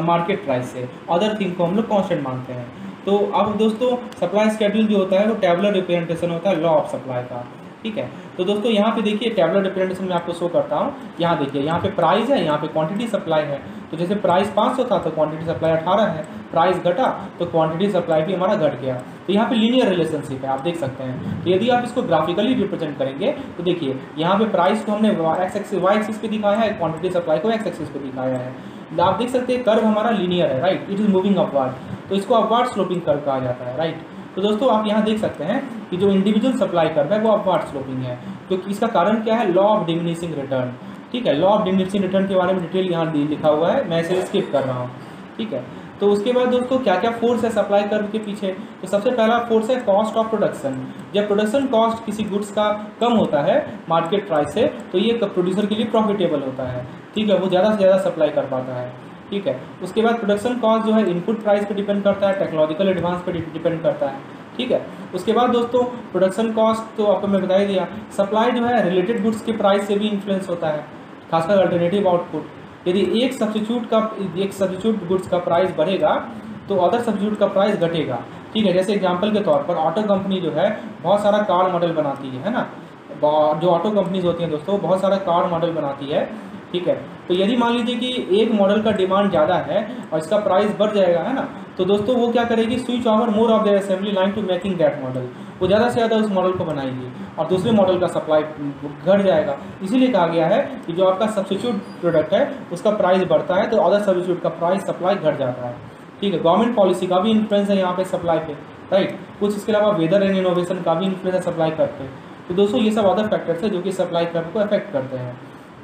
[SPEAKER 2] मार्केट प्राइस से, अदर थिंग को हम लोग कांस्टेंट मानते हैं। तो अब दोस्तों सप्लाई स्केड्यूल जो होता है वो टेबुलर रिप्रेजेंटेशन होता है लॉ ऑफ सप्लाई का। ठीक है, तो दोस्तों यहाँ पे देखिए टेबुलर रिप्रेजेंटेशन में आपको शो करता हूँ। यहाँ देखिए, यहाँ पे प्राइस है, यहाँ पे क्वांटिटी सप्लाई है। तो जैसे प्राइस 500 था तो क्वांटिटी सप्लाई 18 है, प्राइस घटा तो क्वांटिटी सप्लाई भी हमारा घट गया। तो यहाँ पे लीनियर रिलेशनशिप है, आप देख सकते हैं। तो यदि आप इसको ग्राफिकली रिप्रेजेंट करेंगे तो देखिए यहाँ पे प्राइस को हमने वाई एक्सिस पे दिखाया है, क्वांटिटी सप्लाई को एक्स एक्सिस पे दिखाया है। आप देख सकते हैं कर्व हमारा लीनियर है, right, it is moving upward, तो इसको अपवर्ड स्लोपिंग कर्व कहा जाता है, राइट। तो दोस्तों आप यहाँ देख सकते हैं कि जो इंडिविजुअल सप्लाई कर्व है वो अपवार्ड स्लोपिंग है, क्योंकि इसका कारण क्या है, लॉ ऑफ डिमिनिशिंग रिटर्न। ठीक है, लॉ ऑफ डिमिनिशिंग रिटर्न के बारे में डिटेल यहाँ लिखा हुआ है, मैं इसे स्किप कर रहा हूँ। ठीक है, तो उसके बाद दोस्तों क्या क्या फोर्स है सप्लाई कर्व के पीछे, तो सबसे पहला फोर्स है कॉस्ट ऑफ प्रोडक्शन। जब प्रोडक्शन कॉस्ट किसी गुड्स का कम होता है मार्केट प्राइस से, तो ये प्रोड्यूसर के लिए प्रॉफिटेबल होता है। ठीक है, वो ज़्यादा से ज़्यादा सप्लाई कर पाता है। ठीक है, उसके बाद प्रोडक्शन कॉस्ट जो है इनपुट प्राइस पे डिपेंड करता है, टेक्नोलॉजिकल एडवांस पे डिपेंड करता है। ठीक है, उसके बाद दोस्तों प्रोडक्शन कॉस्ट तो आपको मैं बता ही दिया। सप्लाई जो है रिलेटेड गुड्स के प्राइस से भी इन्फ्लुएंस होता है, खासकर अल्टरनेटिव आउटपुट। यदि एक सब्स्टिट्यूट गुड्स का प्राइस बढ़ेगा तो अदर सब्स्टिट्यूट का प्राइस घटेगा। ठीक है, जैसे एग्जांपल के तौर पर ऑटो कंपनी जो है बहुत सारा कार मॉडल बनाती है ना, जो ऑटो कंपनीज होती हैं दोस्तों बहुत सारा कार मॉडल बनाती है। ठीक है, तो यदि मान लीजिए कि एक मॉडल का डिमांड ज़्यादा है और इसका प्राइस बढ़ जाएगा, है ना, तो दोस्तों वो क्या करेगी, switch over more of the assembly line to making that model. वो ज़्यादा से ज़्यादा उस मॉडल को बनाएगी और दूसरे मॉडल का सप्लाई घट जाएगा। इसीलिए कहा गया है कि जो आपका सब्स्टिट्यूट प्रोडक्ट है उसका प्राइस बढ़ता है तो अदर सब्स्टिट्यूट का प्राइस सप्लाई घट जाता है। ठीक है, गवर्नमेंट पॉलिसी का भी इन्फ्लुएंस है यहाँ पे सप्लाई पे, राइट। कुछ इसके अलावा वेदर एंड इनोवेशन का भी इन्फ्लुएंस है सप्लाई कर्व पे। तो दोस्तों ये सब अदर फैक्टर्स है जो कि सप्लाई कर्व को अफेक्ट करते हैं।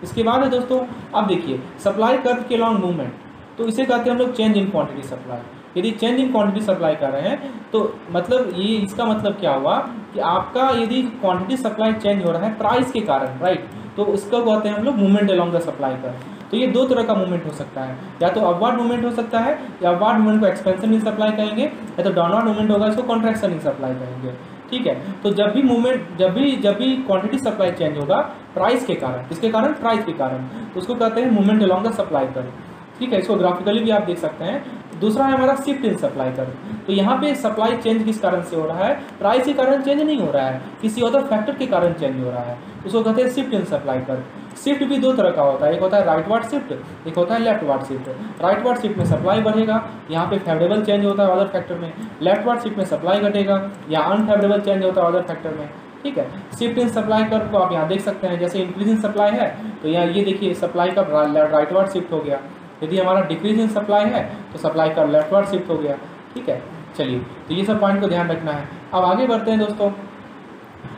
[SPEAKER 2] इसके बाद है दोस्तों, अब देखिए सप्लाई कर्व के लॉन्ग मूवमेंट, तो इसे कहते हैं हम लोग चेंज इन क्वांटिटी सप्लाई। यदि चेंज इन क्वांटिटी सप्लाई कर रहे हैं तो मतलब ये इसका मतलब क्या हुआ कि आपका यदि क्वांटिटी सप्लाई चेंज हो रहा है प्राइस के कारण, राइट, तो इसको कहते हैं हम लोग movement along the supply curve. तो ये दो तरह का मूवमेंट हो सकता है, या तो अपवर्ड मूवमेंट हो सकता है, या अपवर्ड मूवमेंट को एक्सपेंशन इन सप्लाई कहेंगे, या तो डाउनवर्ड मूवमेंट होगा इसको कॉन्ट्रैक्शन इन सप्लाई कहेंगे। ठीक है, तो जब भी क्वांटिटी सप्लाई चेंज होगा प्राइस के कारण, किसके कारण, प्राइस के कारण, तो उसको कहते हैं movement along the supply curve. ठीक है, इसको ग्राफिकली भी आप देख सकते हैं। दूसरा है हमारा शिफ्ट इन सप्लाई कर्व। तो यहाँ पे सप्लाई चेंज किस कारण से हो रहा है, प्राइस के कारण चेंज नहीं हो रहा है, किसी अदर फैक्टर के कारण चेंज हो रहा है, उसको कहते हैं shift in supply curve. Shift भी दो तरह का होता है, एक होता है राइटवर्ड शिफ्ट, एक होता है लेफ्टवर्ड शिफ्ट। राइटवर्ड शिफ्ट में सप्लाई बढ़ेगा, यहाँ पे फेवरेबल चेंज होता है अदर फैक्टर में। लेफ्टवर्ड शिफ्ट में सप्लाई घटेगा या अनफेवरेबल चेंज होता है अदर फैक्टर में। ठीक है, शिफ्ट इन सप्लाई कर्व को आप यहाँ देख सकते हैं, जैसे इंक्रीज इन सप्लाई है तो यहाँ ये देखिए सप्लाई का राइटवर्ड शिफ्ट हो गया। यदि हमारा डिक्रीज इन सप्लाई है तो सप्लाई का लेफ्टवर्ड शिफ्ट हो गया। ठीक है, चलिए तो ये सब पॉइंट को ध्यान रखना है। अब आगे बढ़ते हैं दोस्तों।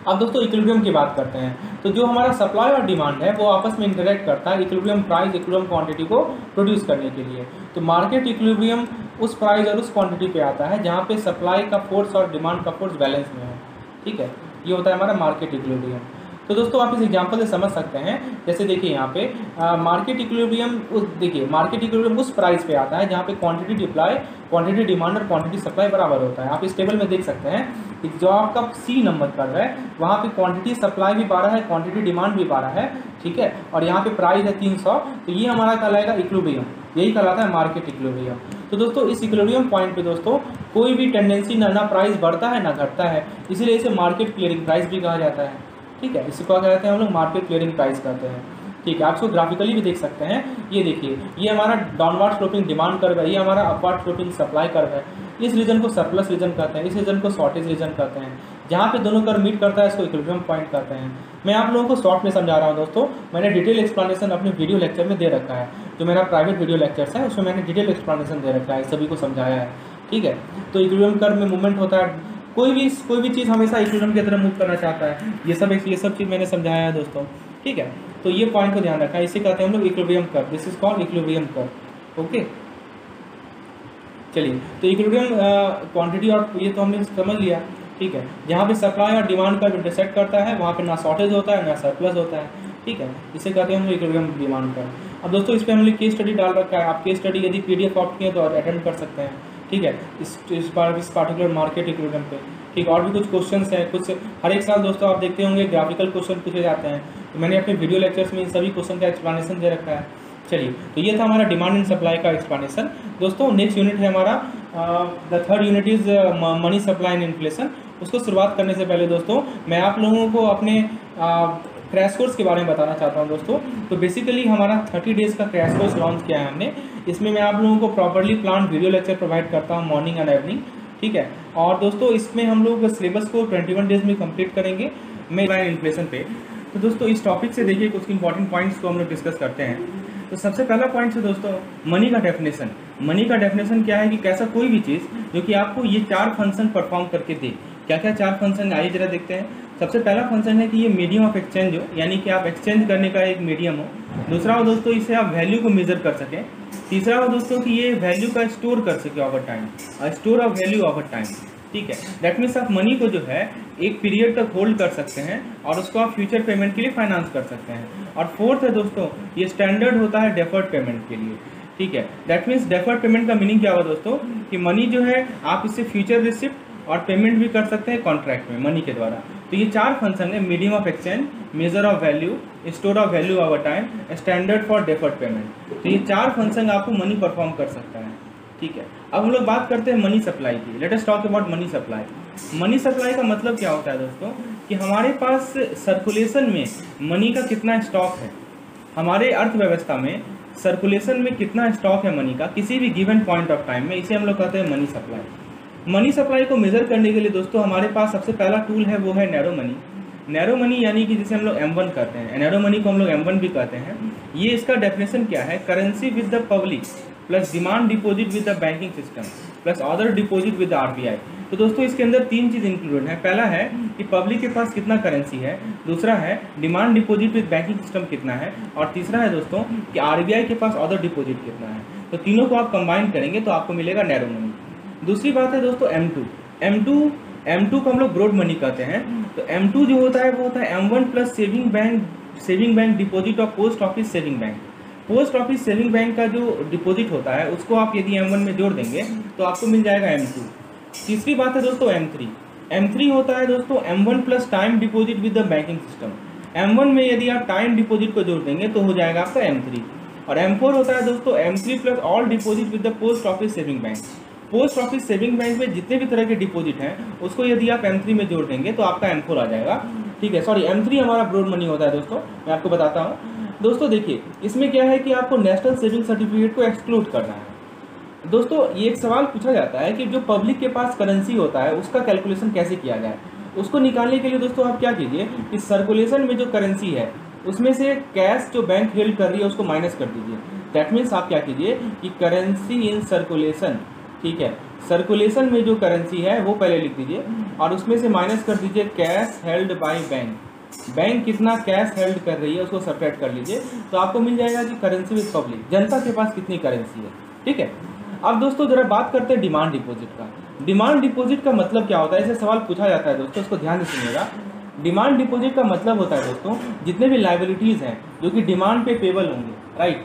[SPEAKER 2] अब दोस्तों इक्विलिब्रियम की बात करते हैं। तो जो हमारा सप्लाई और डिमांड है वो आपस में इंटरेक्ट करता है इक्विलिब्रियम प्राइस, इक्विलिब्रियम क्वांटिटी को प्रोड्यूस करने के लिए। तो मार्केट इक्विलिब्रियम उस प्राइस और उस क्वांटिटी पे आता है जहाँ पे सप्लाई का फोर्स और डिमांड का फोर्स बैलेंस में है। ठीक है, ये होता है हमारा मार्केट इक्विलिब्रियम। तो दोस्तों आप इस एग्जांपल से समझ सकते हैं, जैसे देखिए यहाँ पे मार्केट इक्विलिब्रियम, देखिए मार्केट इक्विलिब्रियम उस प्राइस पे आता है जहाँ पे क्वांटिटी डिमांड और क्वांटिटी सप्लाई बराबर होता है। आप इस टेबल में देख सकते हैं कि जो आपका सी नंबर कर्व है वहाँ पे क्वांटिटी सप्लाई भी 12 है, क्वांटिटी डिमांड भी 12 है। ठीक है, और यहाँ पे प्राइस है 300, तो ये हमारा कहलाएगा इक्विलिब्रियम, यही कहलाता है मार्केट इक्विलिब्रियम। तो दोस्तों इस इक्विलिब्रियम पॉइंट पे दोस्तों कोई भी टेंडेंसी ना प्राइस बढ़ता है ना घटता है, इसीलिए इसे मार्केट क्लियरिंग प्राइस भी कहा जाता है। ठीक है, इसको क्या कहते हैं हम लोग, मार्केट क्लियरिंग प्राइस कहते हैं। ठीक है, आप इसको ग्राफिकली भी देख सकते हैं। ये देखिए ये हमारा डाउनवर्ड स्लोपिंग डिमांड कर्व है, ये हमारा अपवर्ड स्लोपिंग सप्लाई कर्व है। इस रीजन को सरप्लस रीजन कहते हैं, इस रीजन को शॉर्टेज रीजन कहते हैं। जहाँ पे दोनों कर्व मीट करता है इसको इक्विलिब्रियम पॉइंट कहते हैं। मैं आप लोगों को शॉर्ट में समझा रहा हूँ दोस्तों, मैंने डिटेल एक्सप्लेनेशन अपने वीडियो लेक्चर में दे रखा है, जो मेरा प्राइवेट वीडियो लेक्चर्स है उसमें मैंने डिटेल एक्सप्लेनेशन दे रखा है, सभी को समझाया है। ठीक है, तो इक्विलिब्रियम कर्व में मूवमेंट होता है, कोई भी चीज़ हमेशा इक्विलिब्रियम की तरफ मूव करना चाहता है। ये सब चीज़ मैंने समझाया है दोस्तों। ठीक है, तो ये पॉइंट को ध्यान रखना है, इसे कहते हैं हम लोग equilibrium curve, this is called equilibrium curve. Okay, चलिए तो इक्विलिब्रियम क्वांटिटी और ये तो हमने समझ लिया। ठीक है, जहाँ पे सप्लाई और डिमांड कर्व इंटरसेक्ट करता है वहाँ पे ना शॉर्टेज होता है ना सरप्लस होता है। ठीक है, इसे कहते हैं हम लोग इक्विलिब्रियम डिमांड कर्व। अब दोस्तों इस पर हमने केस स्टडी डाल रखा है, आप केस स्टडी यदि PDF ऑप्ट किए तो अटेंड कर सकते हैं। ठीक है, इस पार्टिकुलर मार्केट इक्विलिब्रियम पे। ठीक, और भी कुछ क्वेश्चंस हैं, कुछ हर एक साल दोस्तों आप देखते होंगे ग्राफिकल क्वेश्चन पूछे जाते हैं, तो मैंने अपने वीडियो लेक्चर्स में इन सभी क्वेश्चन का एक्सप्लेनेशन दे रखा है। चलिए तो ये था हमारा डिमांड एंड सप्लाई का एक्सप्लेनेशन। दोस्तों नेक्स्ट यूनिट है हमारा the third unit is money supply and inflation. उसको शुरुआत करने से पहले दोस्तों मैं आप लोगों को अपने क्रैश कोर्स के बारे में बताना चाहता हूं दोस्तों। तो बेसिकली हमारा 30 डेज़ का क्रैश कोर्स लॉन्च किया है हमने। इसमें मैं आप लोगों को properly plan video lecture provide करता हूं मॉर्निंग एंड इवनिंग। ठीक है, और दोस्तों इसमें हम लोग सिलेबस को 21 डेज़ में कंप्लीट करेंगे मैं इन्फ्लेशन पे। तो दोस्तों इस टॉपिक से देखिए कुछ इंपॉर्टेंट पॉइंट्स को हम लोग डिस्कस करते हैं। तो सबसे पहला पॉइंट है दोस्तों मनी का डेफिनेशन। मनी का डेफिनेशन क्या है कि कैसा कोई भी चीज़ जो कि आपको ये 4 फंक्शन परफॉर्म करके दे। क्या क्या 4 फंक्शन, आइए जरा देखते हैं। सबसे पहला फंक्शन है कि ये मीडियम ऑफ एक्सचेंज हो, यानी कि आप एक्सचेंज करने का एक मीडियम हो। दूसरा हो दोस्तों, इसे आप वैल्यू को मेजर कर सकें। तीसरा हो दोस्तों कि ये वैल्यू का स्टोर कर सके over time, store of value over time, ठीक है। दैट मीन्स आप मनी को जो है एक पीरियड तक होल्ड कर सकते हैं और उसको आप फ्यूचर पेमेंट के लिए फाइनेंस कर सकते हैं। और फोर्थ है दोस्तों, ये स्टैंडर्ड होता है डेफर्ड पेमेंट के लिए, ठीक है। दैट मीन्स डेफर्ड पेमेंट का मीनिंग क्या हुआ दोस्तों, कि मनी जो है आप इससे फ्यूचर रिसिप्ट और पेमेंट भी कर सकते हैं कॉन्ट्रैक्ट में मनी के द्वारा। तो ये 4 फंक्शन है, medium of exchange, measure of value, store of value over time, standard for deferred payment. तो ये 4 फंक्शन आपको मनी परफॉर्म कर सकता है, ठीक है। अब हम लोग बात करते हैं मनी सप्लाई की। Let us talk about money supply. Money supply का मतलब क्या होता है दोस्तों, कि हमारे पास सर्कुलेशन में मनी का कितना स्टॉक है, हमारे अर्थव्यवस्था में सर्कुलेशन में कितना स्टॉक है मनी का किसी भी गिवन पॉइंट ऑफ टाइम में, इसे हम लोग कहते हैं मनी सप्लाई। मनी सप्लाई को मेजर करने के लिए दोस्तों हमारे पास सबसे पहला टूल है, वो है नैरो मनी। नैरो मनी यानी कि जिसे हम लोग M1 कहते हैं, नैरो मनी को हम लोग M1 भी कहते हैं। ये इसका डेफिनेशन क्या है, currency with the public plus demand deposit with the banking system plus other deposit with the RBI। तो दोस्तों इसके अंदर 3 चीज़ इंक्लूडेड है। पहला है कि पब्लिक के पास कितना करेंसी है, दूसरा है demand deposit with banking system कितना है, और तीसरा है दोस्तों कि RBI के पास अदर डिपॉजिट कितना है। तो तीनों को आप कंबाइन करेंगे तो आपको मिलेगा नैरो मनी। दूसरी बात है दोस्तों M2 को हम लोग ब्रॉड मनी कहते हैं। तो M2 जो होता है वो होता है M1 plus saving bank deposit और post office saving bank. Post office saving bank का जो डिपॉजिट होता है उसको आप यदि M1 में जोड़ देंगे तो आपको मिल जाएगा M2। तीसरी बात है दोस्तों M3 होता है दोस्तों M1 plus time deposit with the banking system. M1 में यदि आप टाइम डिपॉजिट को जोड़ देंगे तो हो जाएगा आपका M3। और M4 होता है दोस्तों M3 plus all deposit with the post office saving bank. Post office saving bank में जितने भी तरह के डिपॉजिट हैं उसको यदि आप M3 में जोड़ देंगे तो आपका M4 आ जाएगा, ठीक है। सॉरी, M3 हमारा ब्रॉड मनी होता है दोस्तों, मैं आपको बताता हूँ। दोस्तों देखिए इसमें क्या है कि आपको नेशनल सेविंग सर्टिफिकेट को एक्सक्लूड करना है। दोस्तों ये एक सवाल पूछा जाता है कि जो पब्लिक के पास करेंसी होता है उसका कैलकुलेशन कैसे किया जाए। उसको निकालने के लिए दोस्तों आप क्या कीजिए कि सर्कुलेशन में जो करेंसी है उसमें से कैश जो बैंक होल्ड कर रही है उसको माइनस कर दीजिए। दैट मीन्स आप क्या कीजिए कि करेंसी इन सर्कुलेशन, ठीक है, सर्कुलेशन में जो करेंसी है वो पहले लिख दीजिए और उसमें से माइनस कर दीजिए cash held by bank. Bank कितना कैश हेल्ड कर रही है उसको सब्ट्रैक्ट कर लीजिए तो आपको मिल जाएगा कि करेंसी विद पब्लिक, जनता के पास कितनी करेंसी है, ठीक है। अब दोस्तों जरा बात करते हैं डिमांड डिपॉजिट का। डिमांड डिपॉजिट का मतलब क्या होता है, ऐसे सवाल पूछा जाता है दोस्तों, इसको ध्यान से सुनिएगा। डिमांड डिपॉजिट का मतलब होता है दोस्तों जितने भी लायबिलिटीज़ हैं जो कि डिमांड पे पेबल होंगे, राइट,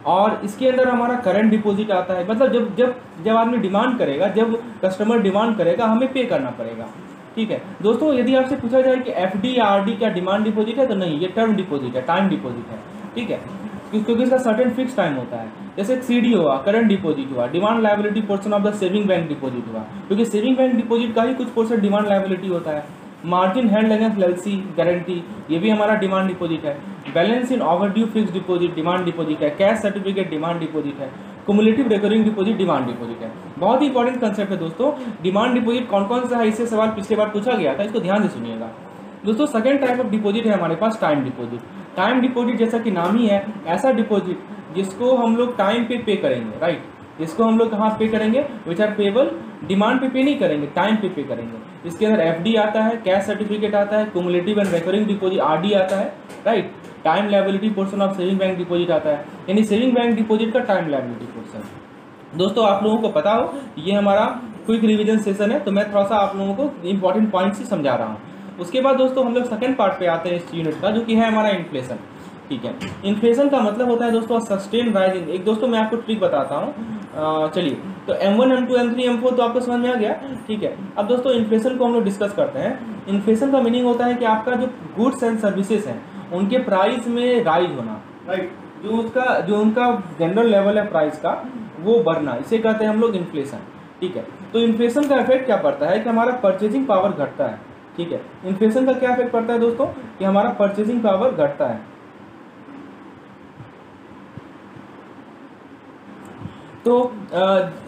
[SPEAKER 2] और इसके अंदर हमारा करंट डिपॉजिट आता है। मतलब जब जब जब आदमी डिमांड करेगा, जब कस्टमर डिमांड करेगा हमें पे करना पड़ेगा, ठीक है। दोस्तों यदि आपसे पूछा जाए कि FD या RD क्या डिमांड डिपॉजिट है तो नहीं, ये टर्म डिपॉजिट है, टाइम डिपॉजिट है, ठीक है, क्योंकि इसका सर्टेन फिक्स टाइम होता है। जैसे CD हुआ, करंट डिपॉजिट हुआ, demand liability portion of the saving bank deposit हुआ, क्योंकि सेविंग बैंक डिपॉजिट का ही कुछ पोर्शन डिमांड लायबिलिटी होता है। Margin held against LC guarantee, ये भी हमारा डिमांड डिपॉजिट है। बैलेंस इन overdue fix deposit demand deposit है। कैश सर्टिफिकेट डिमांड डिपॉजिट है। Cumulative recurring deposit demand deposit है। बहुत ही इंपॉर्टेंट कंसेप्ट है दोस्तों। डिमांड डिपॉजिट कौन कौन सा है, इससे सवाल पिछले बार पूछा गया था, इसको ध्यान से सुनिएगा दोस्तों। सेकंड टाइप ऑफ डिपॉजिट है हमारे पास टाइम डिपॉजिट। टाइम डिपॉजिट जैसा कि नाम ही है, ऐसा डिपॉजिट जिसको हम लोग टाइम पे करेंगे, राइट, जिसको हम लोग कहाँ पे करेंगे, विच आर पेबल, डिमांड पे नहीं करेंगे, टाइम पे करेंगे। इसके अंदर FD आता है, कैश सर्टिफिकेट आता है, cumulative and recurring deposit RD आता है, right, time liability portion of saving bank deposit आता है, यानी सेविंग बैंक डिपॉजिट का टाइम लायबिलिटी पोर्शन। दोस्तों आप लोगों को पता हो ये हमारा क्विक रिवीजन सेशन है, तो मैं थोड़ा सा आप लोगों को इंपॉर्टेंट पॉइंट्स ही समझा रहा हूँ। उसके बाद दोस्तों हम लोग सेकंड पार्ट पे आते हैं इस यूनिट का, जो कि है हमारा इन्फ्लेशन, ठीक है। इन्फ्लेशन का मतलब होता है दोस्तों सस्टेन राइजिंग। एक दोस्तों मैं आपको ट्रिक बताता हूँ, चलिए। तो M1 M2 M3 M4 तो आपको समझ में आ गया, ठीक है। अब दोस्तों इन्फ्लेशन को हम लोग डिस्कस करते हैं। इन्फ्लेशन का मीनिंग होता है कि आपका जो गुड्स एंड सर्विसेज हैं उनके प्राइस में राइज होना, राइट, जो उनका जनरल लेवल है प्राइस का वो बढ़ना, इसे कहते हैं हम लोग इन्फ्लेशन, ठीक है। तो इन्फ्लेशन का इफेक्ट क्या पड़ता है कि हमारा परचेजिंग पावर घटता है, ठीक है। इन्फ्लेशन का क्या इफेक्ट पड़ता है दोस्तों कि हमारा परचेजिंग पावर घटता है। तो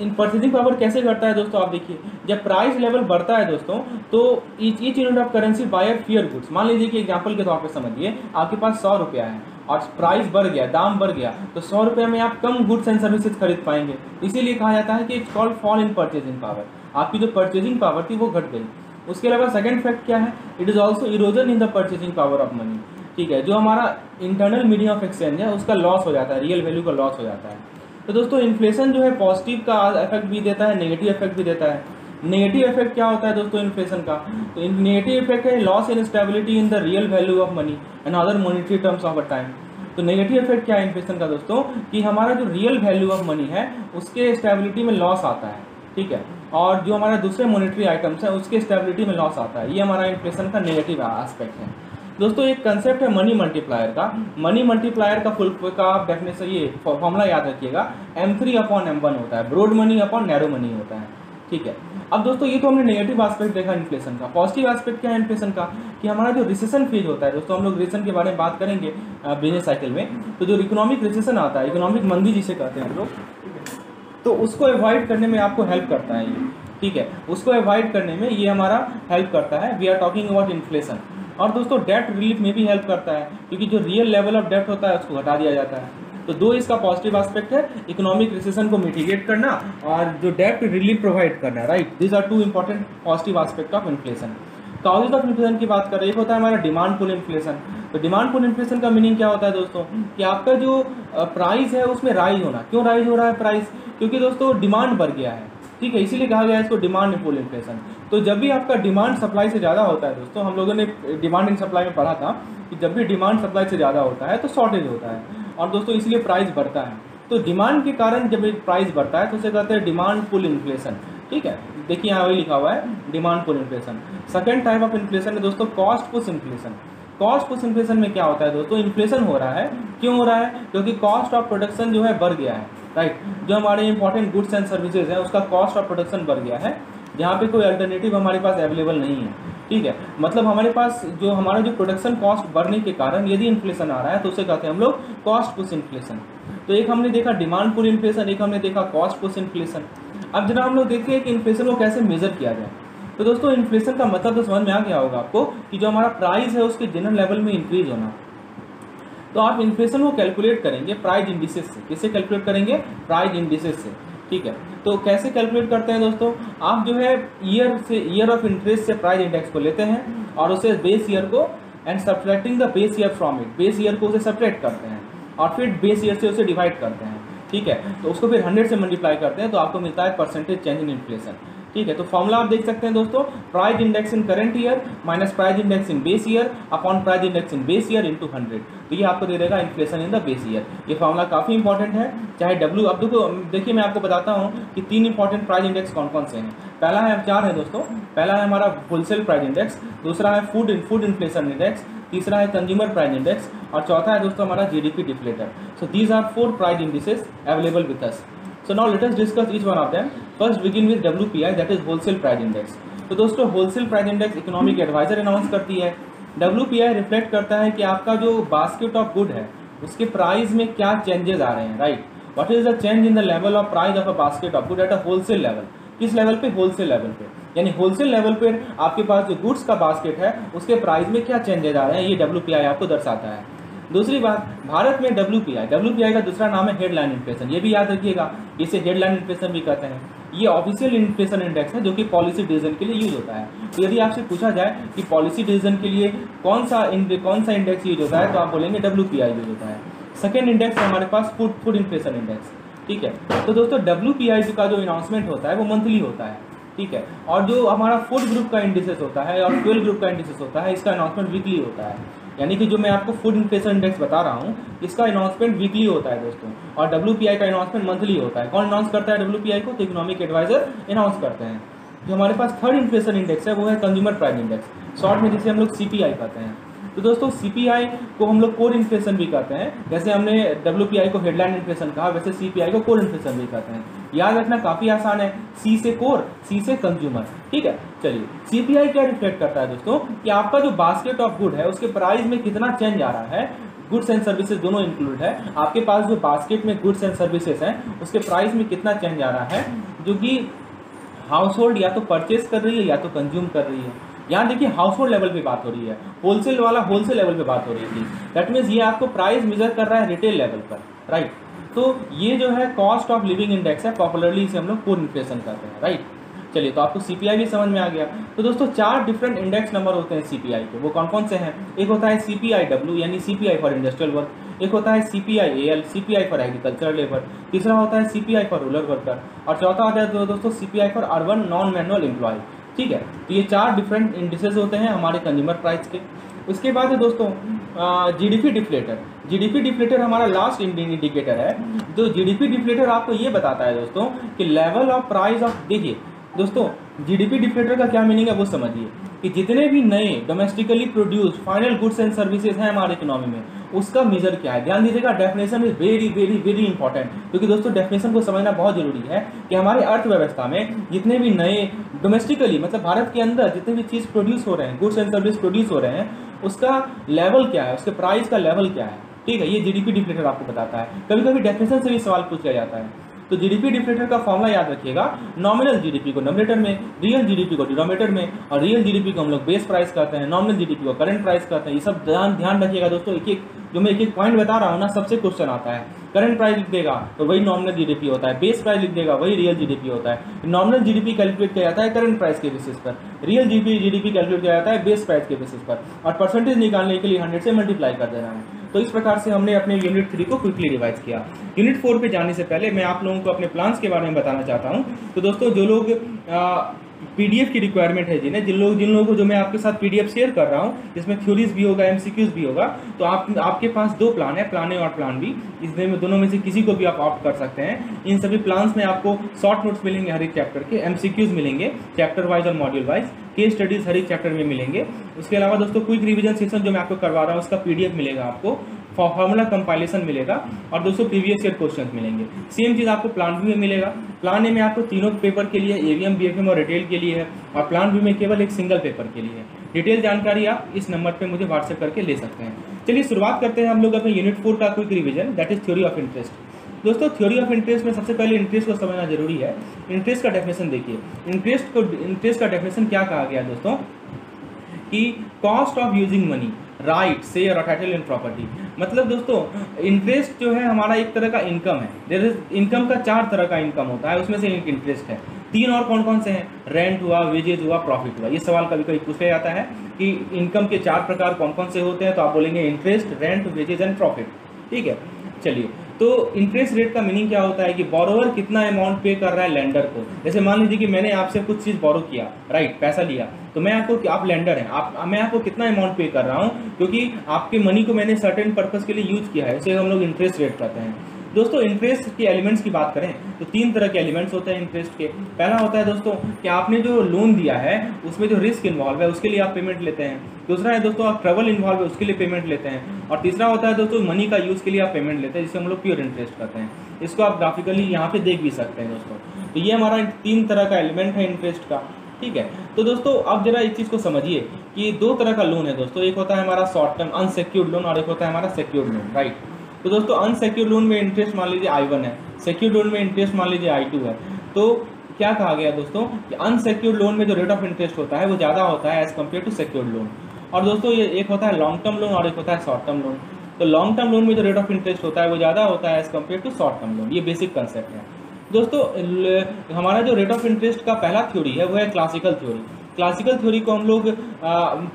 [SPEAKER 2] इन परचेजिंग पावर कैसे घटता है दोस्तों, आप देखिए जब प्राइस लेवल बढ़ता है दोस्तों तो each unit of currency buys fewer goods. मान लीजिए कि एग्जांपल के तौर पे समझिए आपके पास 100 रुपया है और प्राइस बढ़ गया, दाम बढ़ गया, तो 100 रुपये में आप कम गुड्स एंड सर्विसेज खरीद पाएंगे। इसीलिए कहा जाता है कि it's called fall in purchasing power. आपकी जो परचेजिंग पावर थी वो घट गई। उसके अलावा सेकंड फैक्ट क्या है, it is also erosion in the purchasing power of money. ठीक है, जो हमारा इंटरनल मीडियम ऑफ एक्सचेंज है उसका लॉस हो जाता है, रियल वैल्यू का लॉस हो जाता है। तो दोस्तों इन्फ्लेशन जो है पॉजिटिव का इफेक्ट भी देता है, नेगेटिव इफेक्ट भी देता है। नेगेटिव इफेक्ट क्या होता है दोस्तों इन्फ्लेशन का, तो नेगेटिव इफेक्ट है loss in stability in the real value of money and other monetary terms of a time. तो नेगेटिव इफेक्ट क्या है इन्फ्लेशन का दोस्तों, कि हमारा जो रियल वैल्यू ऑफ मनी है उसके स्टेबिलिटी में लॉस आता है। ठीक है, और जो हमारा दूसरे मॉनेटरी आइटम्स हैं उसके स्टेबिलिटी में लॉस आता है। ये हमारा इन्फ्लेशन का नेगेटिव एस्पेक्ट है। दोस्तों एक कंसेप्ट है मनी मल्टीप्लायर का। मनी मल्टीप्लायर का फुल का आप डेफिनेशन ये फॉर्मूला याद रखिएगा, M3/M1 होता है, broad money upon narrow money होता है। ठीक है, अब दोस्तों ये तो हमने नेगेटिव एस्पेक्ट देखा इन्फ्लेशन का। पॉजिटिव एस्पेक्ट क्या है इन्फ्लेशन का, कि हमारा जो रिसेशन फेज होता है दोस्तों, हम लोग रिसेशन के बारे में बात करेंगे बिजनेस साइकिल में। तो जो इकोनॉमिक रिसेशन आता है, इकोनॉमिक मंदी जिसे कहते हैं हम लोग, तो उसको अवॉइड करने में आपको हेल्प करता है ये। ठीक है, उसको अवॉइड करने में ये हमारा हेल्प करता है। We are talking about inflation. और दोस्तों डेट रिलीफ में भी हेल्प करता है, क्योंकि जो रियल लेवल ऑफ डेट होता है उसको घटा दिया जाता है। तो दो इसका पॉजिटिव एस्पेक्ट है, इकोनॉमिक रिसेशन को मिटिगेट करना और जो डेट रिलीफ प्रोवाइड करना। Right, this are two important positive aspect of inflation. Causes of inflation की बात करें, एक होता है हमारा डिमांड पुल इन्फ्लेशन। तो डिमांड पुल इन्फ्लेशन का मीनिंग क्या होता है दोस्तों, कि आपका जो प्राइस है उसमें राइज होना। क्यों राइज हो रहा है प्राइस, क्योंकि दोस्तों डिमांड बढ़ गया है। ठीक है, इसीलिए कहा गया है इसको डिमांड पुल इन्फ्लेशन। तो जब भी आपका डिमांड सप्लाई से ज़्यादा होता है दोस्तों, हम लोगों ने डिमांड इन सप्लाई में पढ़ा था कि जब भी डिमांड सप्लाई से ज़्यादा होता है तो शॉर्टेज होता है, और दोस्तों इसलिए प्राइस बढ़ता है। तो डिमांड के कारण जब प्राइस बढ़ता है तो उसे कहते हैं डिमांड पुल इन्फ्लेशन। ठीक है, देखिए यहाँ वही लिखा हुआ है demand pull inflation. Second type of inflation है दोस्तों cost push inflation. Cost push inflation में क्या होता है दोस्तों, इन्फ्लेशन हो रहा है, क्यों हो रहा है, क्योंकि कॉस्ट ऑफ प्रोडक्शन जो है बढ़ गया है। राइट, जो हमारे इंपॉर्टेंट गुड्स एंड सर्विसेज हैं उसका कॉस्ट ऑफ प्रोडक्शन बढ़ गया है, जहाँ पे कोई अल्टरनेटिव हमारे पास अवेलेबल नहीं है। ठीक है, मतलब हमारे पास जो हमारा जो प्रोडक्शन कॉस्ट बढ़ने के कारण यदि इन्फ्लेशन आ रहा है तो उसे कहते हैं हम लोग कॉस्ट पुश इन्फ्लेशन। तो एक हमने देखा डिमांड पुल इन्फ्लेशन, एक हमने देखा कॉस्ट पुश इन्फ्लेशन। अब जरा हम लोग देखते हैं कि इन्फ्लेशन को कैसे मेजर किया जाए। तो दोस्तों इन्फ्लेशन का मतलब तो समझ में आ गया होगा आपको, कि जो हमारा प्राइस है उसके जनरल लेवल में इंक्रीज होना। तो आप इन्फ्लेशन को कैलकुलेट करेंगे प्राइस इंडिसेस से। किससे कैलकुलेट करेंगे, प्राइस इंडिसेस से। ठीक है, तो कैसे कैलकुलेट करते हैं दोस्तों, आप जो है ईयर ऑफ इंटरेस्ट से प्राइस इंडेक्स को लेते हैं और उसे बेस ईयर को and subtracting the base year from it, base year को उसे सब्ट्रैक्ट करते हैं और फिर बेस ईयर से उसे डिवाइड करते हैं। ठीक है, तो उसको फिर 100 से मल्टीप्लाई करते हैं तो आपको मिलता है परसेंटेज चेंज इन इन्फ्लेशन। ठीक है, तो फॉर्मूला आप देख सकते हैं दोस्तों, price index in current year minus price index in base year upon price index in base year into 100। तो ये आपको दे देगा inflation in the base year. ये फॉर्मूला काफ़ी इंपॉर्टेंट है, चाहे डब्ल्यू। अब देखिए मैं आपको बताता हूँ कि 3 इंपॉर्टेंट प्राइस इंडेक्स कौन कौन से हैं। पहला है, 4 है दोस्तों। पहला है हमारा होलसेल प्राइस इंडेक्स, दूसरा है फूड इन्फ्लेशन इंडेक्स, तीसरा है कंज्यूमर प्राइस इंडेक्स और चौथा है दोस्तों हमारा GDP deflator. So these are 4 price indices available with us. So now let us discuss each one of them. First begin with WPI, that is wholesale price index. तो दोस्तों wholesale price index economic advisor announce करती है। WPI reflect करता है कि आपका जो basket of good है उसके प्राइस में क्या चेंजेस आ रहे हैं। Right, what is the change in the level of price of a basket of good at a wholesale level. किस लेवल पे, होलसेल लेवल पे। यानी होलसेल लेवल पे आपके पास जो गुड्स का बास्केट है उसके प्राइस में क्या चेंजेस आ रहे हैं, ये WPI आपको दर्शाता है। दूसरी बात, भारत में WPI का दूसरा नाम है हेडलाइन इन्फ्लेशन। ये भी याद रखिएगा, इसे हेडलाइन इन्फ्लेशन भी कहते हैं। ये ऑफिशियल इन्फ्लेशन इंडेक्स है जो कि पॉलिसी डिसीजन के लिए यूज होता है। तो यदि आपसे पूछा जाए कि पॉलिसी डिसीजन के लिए कौन सा इंडेक्स यूज होता है तो आप बोलेंगे WPI यूज होता है। सेकेंड इंडेक्स है हमारे पास फूड इन्फ्लेशन इंडेक्स। ठीक है, तो दोस्तों WPI का जो अनाउंसमेंट होता है वो मंथली होता है। ठीक है, और जो हमारा फूड ग्रुप का इंडिसेस होता है और फ्यूल ग्रुप का इंडिसेस होता है इसका अनाउंसमेंट वीकली होता है। यानी कि जो मैं आपको फूड इन्फ्लेशन इंडेक्स बता रहा हूँ इसका अनाउंसमेंट वीकली होता है दोस्तों, और WPI का अनाउंसमेंट मंथली होता है। कौन अनाउंस करता है WPI को, तो इकोनॉमिक एडवाइजर अनाउंस करते हैं। जो हमारे पास थर्ड इन्फ्लेशन इंडेक्स है वो है कंज्यूमर प्राइस इंडेक्स, शॉर्ट में जिसे हम लोग CPI कहते हैं। तो दोस्तों CPI को हम लोग कोर इन्फ्लेशन भी कहते हैं। जैसे हमने WPI को हेडलाइन इन्फ्लेशन कहा, वैसे CPI को कोर इन्फ्लेशन भी कहते हैं। याद रखना काफ़ी आसान है, C से कोर, C से कंज्यूमर। ठीक है, चलिए CPI क्या रिफ्लेक्ट करता है दोस्तों, कि आपका जो बास्केट ऑफ गुड है उसके प्राइस में कितना चेंज आ रहा है। गुड्स एंड सर्विसेज दोनों इंक्लूड है। आपके पास जो बास्केट में गुड्स एंड सर्विसेज हैं उसके प्राइस में कितना चेंज आ रहा है, जो कि हाउस होल्ड या तो परचेज कर रही है या तो कंज्यूम कर रही है। यहाँ देखिए हाउस होल्ड लेवल पे बात हो रही है, होलसेल वाला होलसेल लेवल पे बात हो रही थी। दैट मीन्स ये आपको प्राइस मेजर कर रहा है रिटेल लेवल पर, राइट। तो ये जो है कॉस्ट ऑफ लिविंग इंडेक्स है, पॉपुलरली इसे हम लोग कोर इन्फ्लेशन कहते हैं, राइट। चलिए, तो आपको सीपीआई भी समझ में आ गया। तो दोस्तों 4 डिफरेंट इंडेक्स नंबर होते हैं सीपीआई के, वो कौन कौन से हैं? एक होता है CPI-W यानी सीपीआई फॉर इंडस्ट्रियल वर्क, एक होता है CPI-AL CPI for agricultural labour, तीसरा होता है CPI फॉर रूरल वर्कर, और चौथा होता है दोस्तों CPI for urban non manual employ, ठीक है। तो ये 4 डिफरेंट इंडिसेस होते हैं हमारे कंज्यूमर प्राइस के। उसके बाद है दोस्तों जीडीपी डिफ्लेटर। जीडीपी डिफ्लेटर हमारा लास्ट इंडिकेटर है। तो जीडीपी डिफ्लेटर आपको ये बताता है दोस्तों कि लेवल ऑफ प्राइस ऑफ, देखिए दोस्तों जीडीपी डिफ्लेटर का क्या मीनिंग है वो समझिए, कि जितने भी नए domestically produce final goods and services हैं हमारे इकोनॉमी में, उसका मेजर क्या है। ध्यान दीजिएगा, definition is very very very important, क्योंकि दोस्तों डेफिनेशन को समझना बहुत जरूरी है कि हमारे अर्थव्यवस्था में जितने भी नए डोमेस्टिकली मतलब भारत के अंदर जितने भी चीज़ प्रोड्यूस हो रहे हैं, गुड्स एंड सर्विस प्रोड्यूस हो रहे हैं, उसका लेवल क्या है, उसके प्राइस का लेवल क्या है, ठीक है। ये जीडीपी डिफ्लेटर आपको बताता है। कभी कभी डेफिनेशन से भी सवाल पूछ लिया जाता है। तो जीडीपी डिफ्लेटर का फॉर्मूला याद रखिएगा, नॉमिनल जीडीपी को नॉमिनेटर में, रियल जीडीपी को डिनोमिनेटर में, और रियल जीडीपी को हम लोग बेस प्राइस कहते हैं, नॉमिनल जीडीपी को करंट प्राइस कहते हैं। ये सब ध्यान रखिएगा दोस्तों, एक एक जो मैं एक एक पॉइंट बता रहा हूँ ना, सबसे क्वेश्चन आता है। करंट प्राइस लिख देगा तो वही नॉमिनल जीडीपी होता है, बेस प्राइस लिख देगा वही रियल जीडीपी होता है। नॉमिनल जीडीपी कैलकुलेट किया जाता है करंट प्राइस के बेसिस पर, रियल जीडीपी कैलकुलेट किया जाता है बेस प्राइस के बेसिस पर, और परसेंटेज निकालने के लिए 100 से मल्टीप्लाई कर देना है। तो इस प्रकार से हमने अपने यूनिट 3 को क्विकली रिवाइज किया। यूनिट 4 पे जाने से पहले मैं आप लोगों को अपने प्लान्स के बारे में बताना चाहता हूँ। तो दोस्तों जो लोग पीडीएफ की रिक्वायरमेंट है जिन लोगों को जो मैं आपके साथ पीडीएफ शेयर कर रहा हूँ, जिसमें थ्योरीज भी होगा, एमसीक्यूज भी होगा, तो आपके पास 2 प्लान है, प्लान ए और प्लान बी। इसमें दोनों में से किसी को भी आप ऑप्ट कर सकते हैं। इन सभी प्लान्स में आपको शॉर्ट नोट्स मिलेंगे हर एक चैप्टर के, एमसीक्यूज मिलेंगे चैप्टर वाइज और मॉड्यूल वाइज, केस स्टडीज हर एक चैप्टर में मिलेंगे। उसके अलावा दोस्तों क्विक रिवीजन सेशन जो मैं आपको करवा रहा हूँ उसका पीडीएफ मिलेगा आपको, फॉर्मूला कंपाइलेशन मिलेगा, और दोस्तों प्रीवियस ईयर क्वेश्चंस मिलेंगे। सेम चीज़ आपको प्लान बी में मिलेगा। प्लान ए में आपको तीनों पेपर के लिए, एवीएम, बीएफएम और रिटेल के लिए है, और प्लान बी में केवल एक सिंगल पेपर के लिए है। डिटेल जानकारी आप इस नंबर पे मुझे व्हाट्सएप करके ले सकते हैं। चलिए शुरुआत करते हैं हम लोग अपने यूनिट 4 का quick revision, that is theory of interest. दोस्तों थ्योरी ऑफ इंटरेस्ट में सबसे पहले इंटरेस्ट को समझना जरूरी है। इंटरेस्ट का डेफिनेशन देखिए, इंटरेस्ट का डेफिनेशन क्या कहा गया दोस्तों, कि cost of using money, right, share और टाइटल इन प्रॉपर्टी। मतलब दोस्तों इंटरेस्ट जो है हमारा एक तरह का इनकम है। देयर इज इनकम का 4 तरह का इनकम होता है, उसमें से एक इंटरेस्ट है। 3 और कौन कौन से हैं? रेंट हुआ, वेजेज हुआ, प्रॉफिट हुआ। ये सवाल कभी कभी पूछा जाता है कि इनकम के 4 प्रकार कौन कौन से होते हैं, तो आप बोलेंगे interest, rent, wages and profit, ठीक है। चलिए, तो इंटरेस्ट रेट का मीनिंग क्या होता है कि बोरोवर कितना अमाउंट पे कर रहा है लेंडर को। जैसे मान लीजिए कि मैंने आपसे कुछ चीज़ बोरो किया, राइट, पैसा लिया, तो मैं आपको, आप लेंडर हैं, मैं आपको कितना अमाउंट पे कर रहा हूँ, क्योंकि आपके मनी को मैंने सर्टेन पर्पस के लिए यूज किया है, उसे हम लोग इंटरेस्ट रेट कहते हैं। दोस्तों इंटरेस्ट के एलिमेंट्स की बात करें तो 3 तरह के एलिमेंट्स होते हैं इंटरेस्ट के। पहला होता है दोस्तों कि आपने जो लोन दिया है उसमें जो रिस्क इन्वॉल्व है उसके लिए आप पेमेंट लेते हैं। दूसरा है दोस्तों आप ट्रबल इन्वॉल्व है उसके लिए पेमेंट लेते हैं। और तीसरा होता है दोस्तों मनी का यूज़ के लिए आप पेमेंट लेते हैं, जिसे हम लोग प्योर इंटरेस्ट करते हैं। इसको आप ग्राफिकली यहाँ पे देख भी सकते हैं दोस्तों। तो ये हमारा 3 तरह का एलिमेंट है इंटरेस्ट का, ठीक है। तो दोस्तों अब जरा एक चीज़ को समझिए कि 2 तरह का लोन है दोस्तों, एक होता है हमारा शॉर्ट टर्म अनसिक्योर्ड लोन और एक होता है हमारा सिक्योर्ड लोन, राइट। तो दोस्तों अनसिक्योर्ड लोन में इंटरेस्ट मान लीजिए I1 है, सिक्योर्ड लोन में इंटरेस्ट मान लीजिए I2 है। तो क्या कहा गया दोस्तों कि अनसिक्योर्ड लोन में जो रेट ऑफ इंटरेस्ट होता है वो ज़्यादा होता है as compare to secured loan. और दोस्तों ये एक होता है लॉन्ग टर्म लोन और एक होता है शॉर्ट टर्म लोन। तो लॉन्ग टर्म लोन में जो रेट ऑफ इंटरेस्ट होता है वो ज़्यादा होता है as compare to short term loan. ये बेसिक कंसेप्ट है दोस्तों। हमारा जो रेट ऑफ इंटरेस्ट का पहला थ्योरी है वो है क्लासिकल थ्योरी। क्लासिकल थ्योरी को हम लोग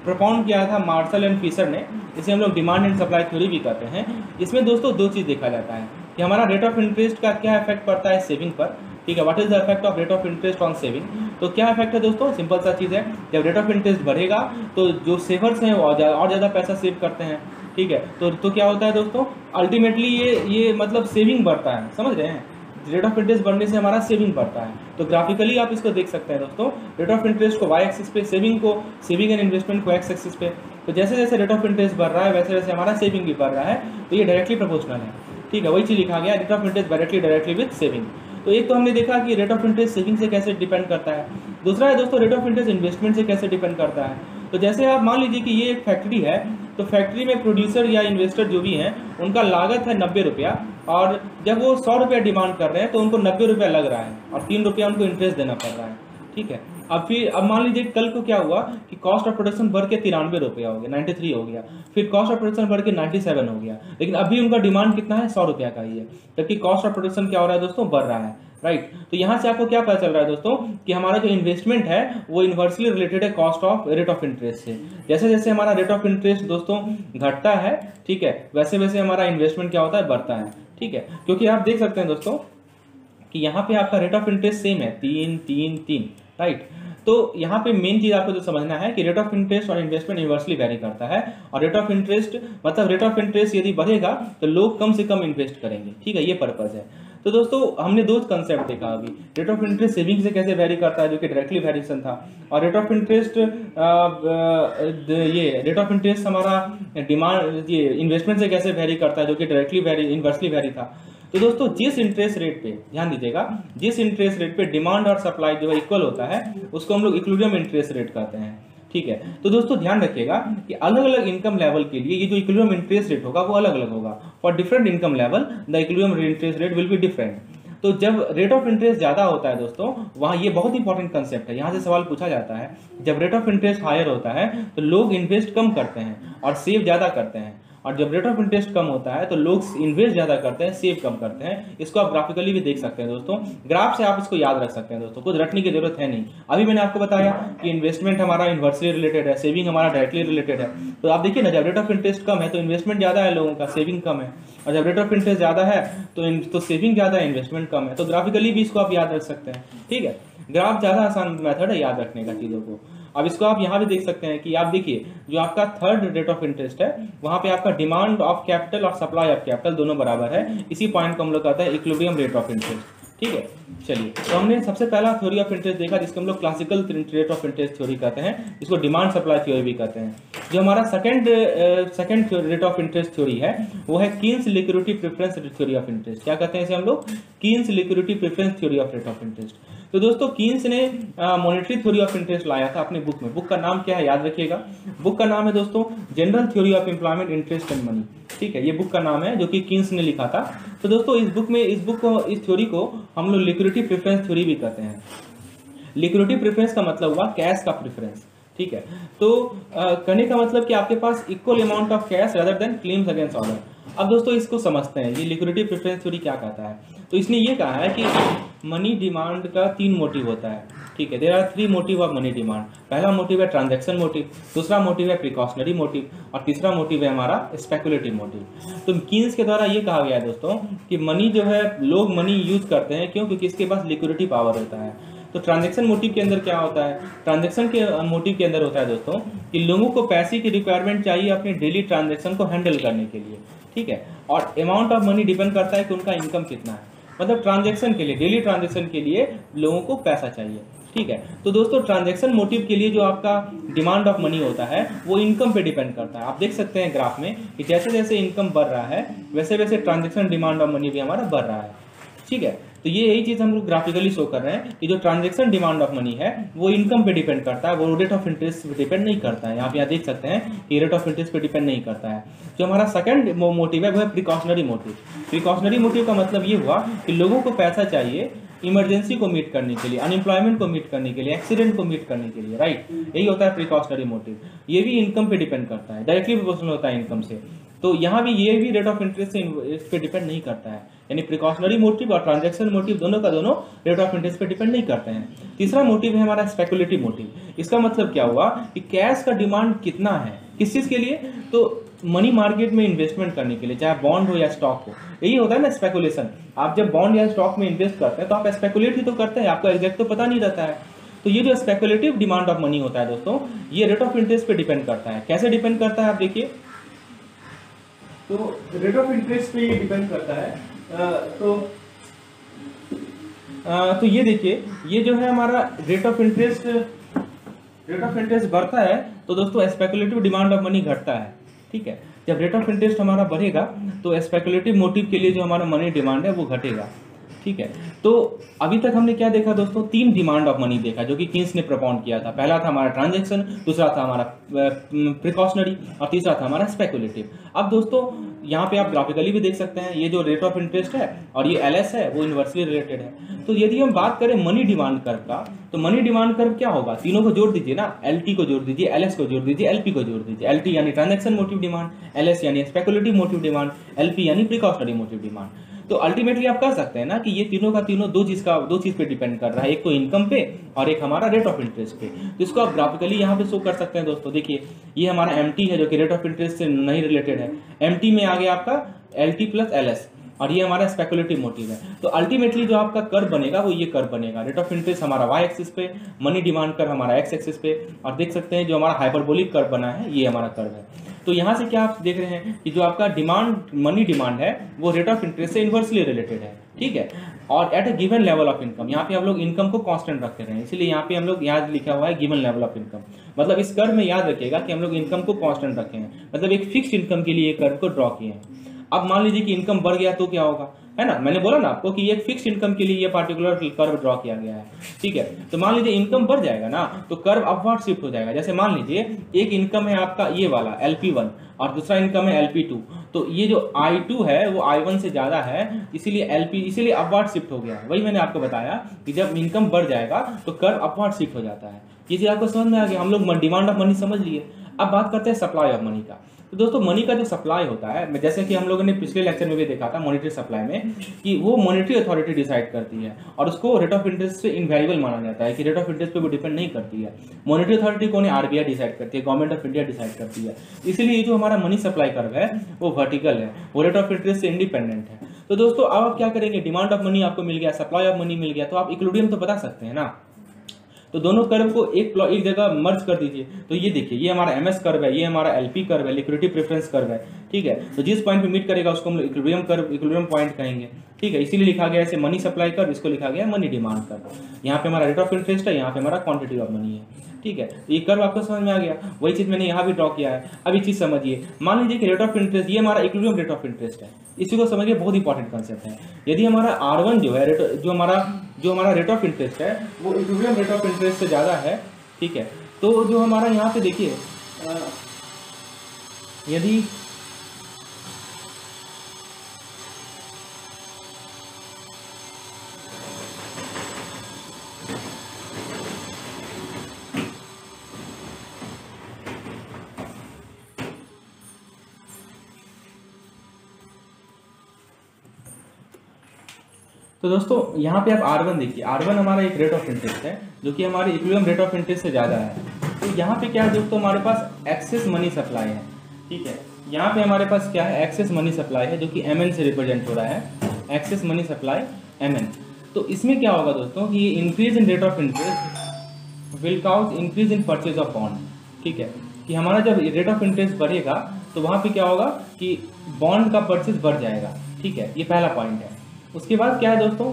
[SPEAKER 2] प्रपोन किया था मार्शल एंड फिशर ने, इसे हम लोग डिमांड एंड सप्लाई थ्योरी भी कहते हैं। इसमें दोस्तों 2 चीज़ देखा जाता है कि हमारा रेट ऑफ इंटरेस्ट का क्या इफेक्ट पड़ता है सेविंग पर, ठीक है। What is the effect of rate of interest on saving. तो क्या इफेक्ट है दोस्तों, सिंपल सा चीज़ है, जब रेट ऑफ इंटरेस्ट बढ़ेगा तो जो सेवर्स हैं और ज़्यादा पैसा सेव करते हैं, ठीक है। तो क्या होता है दोस्तों, अल्टीमेटली ये मतलब सेविंग बढ़ता है, समझ रहे हैं। रेट ऑफ इंटरेस्ट बढ़ने से हमारा सेविंग बढ़ता है। तो ग्राफिकली आप इसको देख सकते हैं दोस्तों, रेट ऑफ इंटरेस्ट को वाई एक्सिस पे, सेविंग एंड इन्वेस्टमेंट को एक्स एक्सिस पे। तो जैसे जैसे रेट ऑफ इंटरेस्ट बढ़ रहा है वैसे वैसे हमारा सेविंग भी बढ़ रहा है। तो ये डायरेक्टली प्रोपोर्शनल है, ठीक है। वही चीज़ लिखा गया, rate of interest directly with saving. तो एक तो हमने देखा कि रेट ऑफ इंटरेस्ट सेविंग से कैसे डिपेंड करता है। दूसरा है दोस्तों रेट ऑफ इंटरेस्ट इन्वेस्टमेंट से कैसे डिपेंड करता है। तो जैसे आप मान लीजिए कि ये एक फैक्ट्री है, तो फैक्ट्री में प्रोड्यूसर या इन्वेस्टर जो भी हैं उनका लागत है 90 रुपया, और जब वो 100 रुपया डिमांड कर रहे हैं तो उनको 90 रुपया लग रहा है और 3 रुपया उनको इंटरेस्ट देना पड़ रहा है, ठीक है। अब मान लीजिए कल को क्या हुआ कि कॉस्ट ऑफ प्रोडक्शन बढ़ के 93 रुपया हो गया, 93 हो गया, फिर कॉस्ट ऑफ प्रोडक्शन बढ़ के 97 हो गया, लेकिन अभी उनका डिमांड कितना है, 100 रुपया का ही है, जबकि कॉस्ट ऑफ प्रोडक्शन क्या हो रहा है दोस्तों, बढ़ रहा है, राइट। तो यहाँ से आपको क्या पता चल रहा है दोस्तों कि हमारा जो इन्वेस्टमेंट है वो इन्वर्सली रिलेटेड है cost of rate of interest से। जैसे जैसे हमारा रेट ऑफ इंटरेस्ट दोस्तों घटता है, ठीक है, वैसे वैसे हमारा इन्वेस्टमेंट क्या होता है, बढ़ता है, ठीक है। क्योंकि आप देख सकते हैं दोस्तों कि यहाँ पे आपका रेट ऑफ इंटरेस्ट सेम है, 3 राइट। तो यहाँ पे मेन चीज आपको जो समझना है कि रेट ऑफ इंटरेस्ट और इन्वेस्टमेंट इन्वर्सली वेरी करता है, और रेट ऑफ इंटरेस्ट मतलब रेट ऑफ इंटरेस्ट यदि बढ़ेगा तो लोग कम से कम इन्वेस्ट करेंगे, ठीक है, ये पर्पज है। तो दोस्तों हमने दो कंसेप्ट देखा अभी, रेट ऑफ इंटरेस्ट सेविंग से कैसे वेरी करता है जो कि डायरेक्टली वेरिएशन था, और रेट ऑफ इंटरेस्ट ये रेट ऑफ इंटरेस्ट हमारा डिमांड ये इन्वेस्टमेंट से कैसे वेरी करता है जो कि डायरेक्टली वेरी इन्वर्सली वेरी था। तो दोस्तों जिस इंटरेस्ट रेट पे ध्यान दीजिएगा, जिस इंटरेस्ट रेट पे डिमांड और सप्लाई जो है इक्वल होता है उसको हम लोग इक्विलिब्रियम इंटरेस्ट रेट कहते हैं, ठीक है। तो दोस्तों ध्यान रखिएगा कि अलग अलग इनकम लेवल के लिए ये जो इक्विलिब्रियम इंटरेस्ट रेट होगा वो अलग अलग होगा। For different income level the equilibrium interest rate will be different. तो जब रेट ऑफ इंटरेस्ट ज्यादा होता है दोस्तों, वहां ये बहुत इंपॉर्टेंट कंसेप्ट है, यहां से सवाल पूछा जाता है, जब रेट ऑफ इंटरेस्ट हायर होता है तो लोग इन्वेस्ट कम करते हैं और सेव ज्यादा करते हैं, और जब रेट ऑफ इंटरेस्ट कम होता है तो लोग इन्वेस्ट ज्यादा करते हैं, सेव कम करते हैं। इसको आप ग्राफिकली भी देख सकते हैं दोस्तों, ग्राफ से आप इसको याद रख सकते हैं दोस्तों, कुछ रटने की जरूरत है नहीं। अभी मैंने आपको बताया कि इन्वेस्टमेंट हमारा इन्वर्सली रिलेटेड है, सेविंग हमारा डायरेक्टली रिलेटेड है। तो आप देखिए ना, जब रेट ऑफ इंटरेस्ट कम है तो इन्वेस्टमेंट ज्यादा है लोगों का, सेविंग कम है, और जब रेट ऑफ इंटरेस्ट ज्यादा है तो सेविंग ज्यादा है, इन्वेस्टमेंट कम है। तो ग्राफिकली भी इसको आप याद रख सकते हैं, ठीक है। ग्राफ ज्यादा आसान मेथड है याद रखने का चीजों को। अब इसको आप यहाँ भी देख सकते हैं कि आप देखिए जो आपका थर्ड रेट ऑफ इंटरेस्ट है वहां पे आपका डिमांड ऑफ कैपिटल और सप्लाई ऑफ कैपिटल दोनों बराबर है। इसी पॉइंट को हम लोग कहते हैं इक्विलिब्रियम रेट ऑफ इंटरेस्ट, ठीक है। चलिए, तो हमने सबसे पहला थ्योरी ऑफ इंटरेस्ट देखा जिसको हम लोग classical rate of interest theory कहते हैं, इसको डिमांड सप्लाई थ्योरी भी कहते हैं। जो हमारा second rate of interest theory है वो है Keynes liquidity preference theory of interest. क्या कहते हैं इसे हम लोग, Keynes liquidity preference theory of rate of interest. तो दोस्तों कीन्स ने मॉनेटरी थ्योरी ऑफ इंटरेस्ट लाया था अपनी बुक में। बुक का नाम क्या है याद रखिएगा, बुक का नाम है दोस्तों general theory of employment interest and money, ठीक है, ये बुक का नाम है जो कि कीन्स ने लिखा था। तो दोस्तों इस थ्योरी को हम लोग लिक्विडिटी प्रेफरेंस थ्योरी भी कहते हैं। लिक्विडिटी प्रेफरेंस का मतलब हुआ कैश का प्रेफरेंस, ठीक है। तो कहने का मतलब कि आपके पास equal amount of cash rather than claims against order. अब दोस्तों इसको समझते हैं, ये लिक्विडिटी प्रेफरेंस थ्योरी क्या कहता है। तो इसने ये कहा है कि मनी डिमांड का 3 मोटिव होता है, ठीक है। There are 3 motive of money demand. पहला मोटिव है ट्रांजैक्शन मोटिव, दूसरा मोटिव है प्रिकॉशनरी मोटिव, और तीसरा मोटिव है हमारा स्पेकुलेटिव मोटिव। तो कीन्स के द्वारा ये कहा गया है दोस्तों कि मनी जो है लोग मनी यूज करते हैं क्यों, क्योंकि इसके पास लिक्विडिटी पावर होता है। तो ट्रांजैक्शन मोटिव के अंदर क्या होता है, ट्रांजैक्शन के मोटिव के अंदर होता है दोस्तों कि लोगों को पैसे की रिक्वायरमेंट चाहिए अपने डेली ट्रांजैक्शन को हैंडल करने के लिए, ठीक है। और अमाउंट ऑफ मनी डिपेंड करता है कि उनका इनकम कितना है, मतलब ट्रांजैक्शन के लिए, डेली ट्रांजैक्शन के लिए लोगों को पैसा चाहिए, ठीक है। तो दोस्तों ट्रांजैक्शन मोटिव के लिए जो आपका डिमांड ऑफ मनी होता है वो इनकम पे डिपेंड करता है। आप देख सकते हैं ग्राफ में कि जैसे जैसे इनकम बढ़ रहा है वैसे वैसे ट्रांजैक्शन डिमांड ऑफ मनी भी हमारा बढ़ रहा है, ठीक है। तो ये यही चीज हम लोग ग्राफिकली शो कर रहे हैं कि जो ट्रांजैक्शन डिमांड ऑफ मनी है वो इनकम पे डिपेंड करता है, वो रेट ऑफ इंटरेस्ट पे डिपेंड नहीं करता है। यहाँ पे देख सकते हैं कि रेट ऑफ इंटरेस्ट पे डिपेंड नहीं करता है। जो हमारा सेकंड मोटिव है वो है प्रिकॉशनरी मोटिव। प्रिकॉशनरी मोटिव का मतलब ये हुआ कि लोगों को पैसा चाहिए इमरजेंसी को मीट करने के लिए, अनएम्प्लॉयमेंट को मीट करने के लिए, एक्सीडेंट को मीट करने के लिए, राइट। यही होता है प्रिकॉशनरी मोटिव। ये भी इनकम पे डिपेंड करता है, डायरेक्टली प्रोपोर्शनल होता है इनकम से। तो यहाँ भी ये भी रेट ऑफ इंटरेस्ट से इस पे डिपेंड नहीं करता है, यानी प्रिकॉशनरी मोटिव और ट्रांजैक्शन मोटिव दोनों का दोनों रेट ऑफ इंटरेस्ट पे डिपेंड नहीं करते हैं। तीसरा मोटिव है हमारा स्पेकुलेटिव मोटिव। इसका मतलब क्या हुआ कि कैश का डिमांड कितना है, किस चीज के लिए, तो मनी मार्केट में इन्वेस्टमेंट करने के लिए, चाहे बॉन्ड हो या स्टॉक हो। यही होता है ना स्पेकुलेशन। आप जब बॉन्ड या स्टॉक में इन्वेस्ट करते हैं तो आप स्पेकुलेट ही तो करते हैं, आपको एग्जैक्ट तो पता नहीं रहता है। तो ये जो स्पेकुलेटिव डिमांड ऑफ मनी होता है दोस्तों, ये रेट ऑफ इंटरेस्ट पे डिपेंड करता है। कैसे डिपेंड करता है आप देखिए, तो रेट ऑफ इंटरेस्ट पे ये डिपेंड करता है। तो ये देखिए, ये जो है हमारा रेट ऑफ इंटरेस्ट बढ़ता है तो दोस्तों स्पेकुलेटिव डिमांड ऑफ मनी घटता है, ठीक है। जब रेट ऑफ इंटरेस्ट हमारा बढ़ेगा तो स्पेकुलेटिव मोटिव के लिए जो हमारा मनी डिमांड है वो घटेगा, ठीक है। तो अभी तक हमने क्या देखा दोस्तों, 3 डिमांड ऑफ मनी देखा जो कि कीन्स ने प्रपोन किया था। पहला था हमारा ट्रांजैक्शन, दूसरा था हमारा प्रिकॉशनरी और तीसरा था हमारा स्पेकुलेटिव। अब दोस्तों यहाँ पे आप ग्राफिकली भी देख सकते हैं, ये जो रेट ऑफ इंटरेस्ट है और ये LS है वो इन्वर्सली रिलेटेड है। तो यदि हम बात करें मनी डिमांड कर्व का, तो मनी डिमांड कर्व क्या होगा, तीनों को जोड़ दीजिए ना, LT को जोड़ दीजिए, LS को जोड़ दीजिए, LP को जोड़ दीजिए। LT यानी ट्रांजैक्शन मोटिव डिमांड, LS यानी स्पेकुलेटिव मोटिव डिमांड, LP यानी प्रिकॉशनरी मोटिव डिमांड। तो अल्टीमेटली आप कह सकते हैं ना कि ये तीनों का तीनों दो चीज पे डिपेंड कर रहा है, एक तो इनकम पे और एक हमारा रेट ऑफ इंटरेस्ट पे। तो इसको आप ग्राफिकली यहाँ पे शो कर सकते हैं दोस्तों। देखिए ये हमारा MT है जो कि रेट ऑफ इंटरेस्ट से नहीं रिलेटेड है, MT में आ गया आपका LT प्लस LS और ये हमारा स्पेकुलेटिव मोटिव है। तो अल्टीमेटली जो आपका कर्व बनेगा वो ये कर्व बनेगा, रेट ऑफ इंटरेस्ट हमारा y एक्सिस पे, मनी डिमांड कर्व हमारा x एक्सिस पे, और देख सकते हैं जो हमारा हाइपरबोलिक कर्व बना है ये हमारा कर्व है। तो यहाँ से क्या आप देख रहे हैं कि जो आपका मनी डिमांड है वो रेट ऑफ इंटरेस्ट से इन्वर्सली रिलेटेड है, ठीक है। और at a given level of income, यहाँ पे हम लोग इनकम को कांस्टेंट रखते रहे, इसलिए यहाँ पे हम लोग याद लिखा हुआ है गिवन लेवल ऑफ इनकम। मतलब इस कर्व में याद रखिएगा कि हम लोग इनकम को कांस्टेंट रखे हैं, मतलब एक फिक्स्ड इनकम के लिए कर्व को ड्रॉ किए हैं। अब मान लीजिए कि इनकम बढ़ गया तो क्या होगा, है ना, मैंने बोला ना आपको कि ये फिक्स्ड इनकम के लिए ये पार्टिकुलर कर्व ड्रॉ किया गया है, ठीक है। तो मान लीजिए इनकम बढ़ जाएगा ना तो कर्व अपवर्ड शिफ्ट हो जाएगा। जैसे मान लीजिए एक इनकम है आपका ये वाला LP1 और दूसरा इनकम है LP2, तो ये जो I2 है वो I1 से ज्यादा है, इसीलिए अपवर्ड शिफ्ट हो गया। वही मैंने आपको बताया कि जब इनकम बढ़ जाएगा तो कर्व अपवर्ड शिफ्ट हो जाता है। ये चीज आपको समझ में आ गया, हम लोग डिमांड ऑफ मनी समझ लिए। अब बात करते हैं सप्लाई ऑफ मनी का। तो दोस्तों मनी का जो सप्लाई होता है, जैसे कि हम लोगों ने पिछले लेक्चर में भी देखा था मॉनेटरी सप्लाई में, कि वो मॉनेटरी अथॉरिटी डिसाइड करती है और उसको रेट ऑफ इंटरेस्ट से इनवेरिएबल माना जाता है कि रेट ऑफ इंटरेस्ट पे वो डिपेंड नहीं करती है। मॉनेटरी अथॉरिटी कौन है, RBI डिसाइड करती है, गवर्नमेंट ऑफ इंडिया डिसाइड करती है। इसीलिए जो हमारा मनी सप्लाई कर्व है वो वर्टिकल है, वो रेट ऑफ इंटरेस्ट से इंडिपेंडेंट है। तो दोस्तों अब आप क्या करेंगे, डिमांड ऑफ मनी आपको मिल गया, सप्लाई ऑफ मनी मिल गया, तो आप इक्विलिब्रियम तो बता सकते हैं ना। तो दोनों कर्व को एक जगह मर्ज कर दीजिए। तो ये देखिए ये हमारा MS कर्व है, ये हमारा LP कर्व है, लिक्विडिटी प्रेफरेंस कर्व है, ठीक है। तो जिस पॉइंट पे मीट करेगा उसको हम इक्विलिब्रियम कर्व, इक्विलिब्रियम पॉइंट कहेंगे, ठीक है। इसीलिए लिखा गया ऐसे मनी सप्लाई कर्व, इसको लिखा गया मनी डिमांड कर्व। यहाँ पे हमारा रेट ऑफ इंटरेस्ट है, यहाँ पे हमारा क्वांटिटी ऑफ मनी है, ठीक है। ये कर्व आपको समझ में आ गया, वही चीज मैंने यहाँ भी ड्रॉ किया है। अब ये चीज समझिए, मान लीजिए कि रेट ऑफ इंटरेस्ट ये हमारा इक्विलिब्रियम रेट ऑफ इंटरेस्ट है, इसी को समझिए, बहुत इंपॉर्टेंट कंसेप्ट है। यदि हमारा R1 जो है जो हमारा रेट ऑफ इंटरेस्ट है वो इक्विलिब्रियम रेट ऑफ इंटरेस्ट से ज्यादा है, ठीक है। तो जो हमारा यहाँ पे देखिए यदि तो दोस्तों यहाँ पे आप R1 देखिए, R1 हमारा एक रेट ऑफ इंटरेस्ट है जो कि हमारे इक्विलिब्रियम रेट ऑफ इंटरेस्ट से ज़्यादा है। तो यहाँ पे क्या है दोस्तों, हमारे पास एक्सेस मनी सप्लाई है, ठीक है। यहाँ पे हमारे पास क्या है, एक्सेस मनी सप्लाई है जो कि MN से रिप्रेजेंट हो रहा है, एक्सेस मनी सप्लाई MN। तो इसमें क्या होगा दोस्तों कि increase in rate of interest will cause increase in purchase of bond, ठीक है। कि हमारा जब रेट ऑफ इंटरेस्ट बढ़ेगा तो वहाँ पे क्या होगा कि बॉन्ड का परचेज बढ़ जाएगा, ठीक है। ये पहला पॉइंट है। उसके बाद क्या है दोस्तों,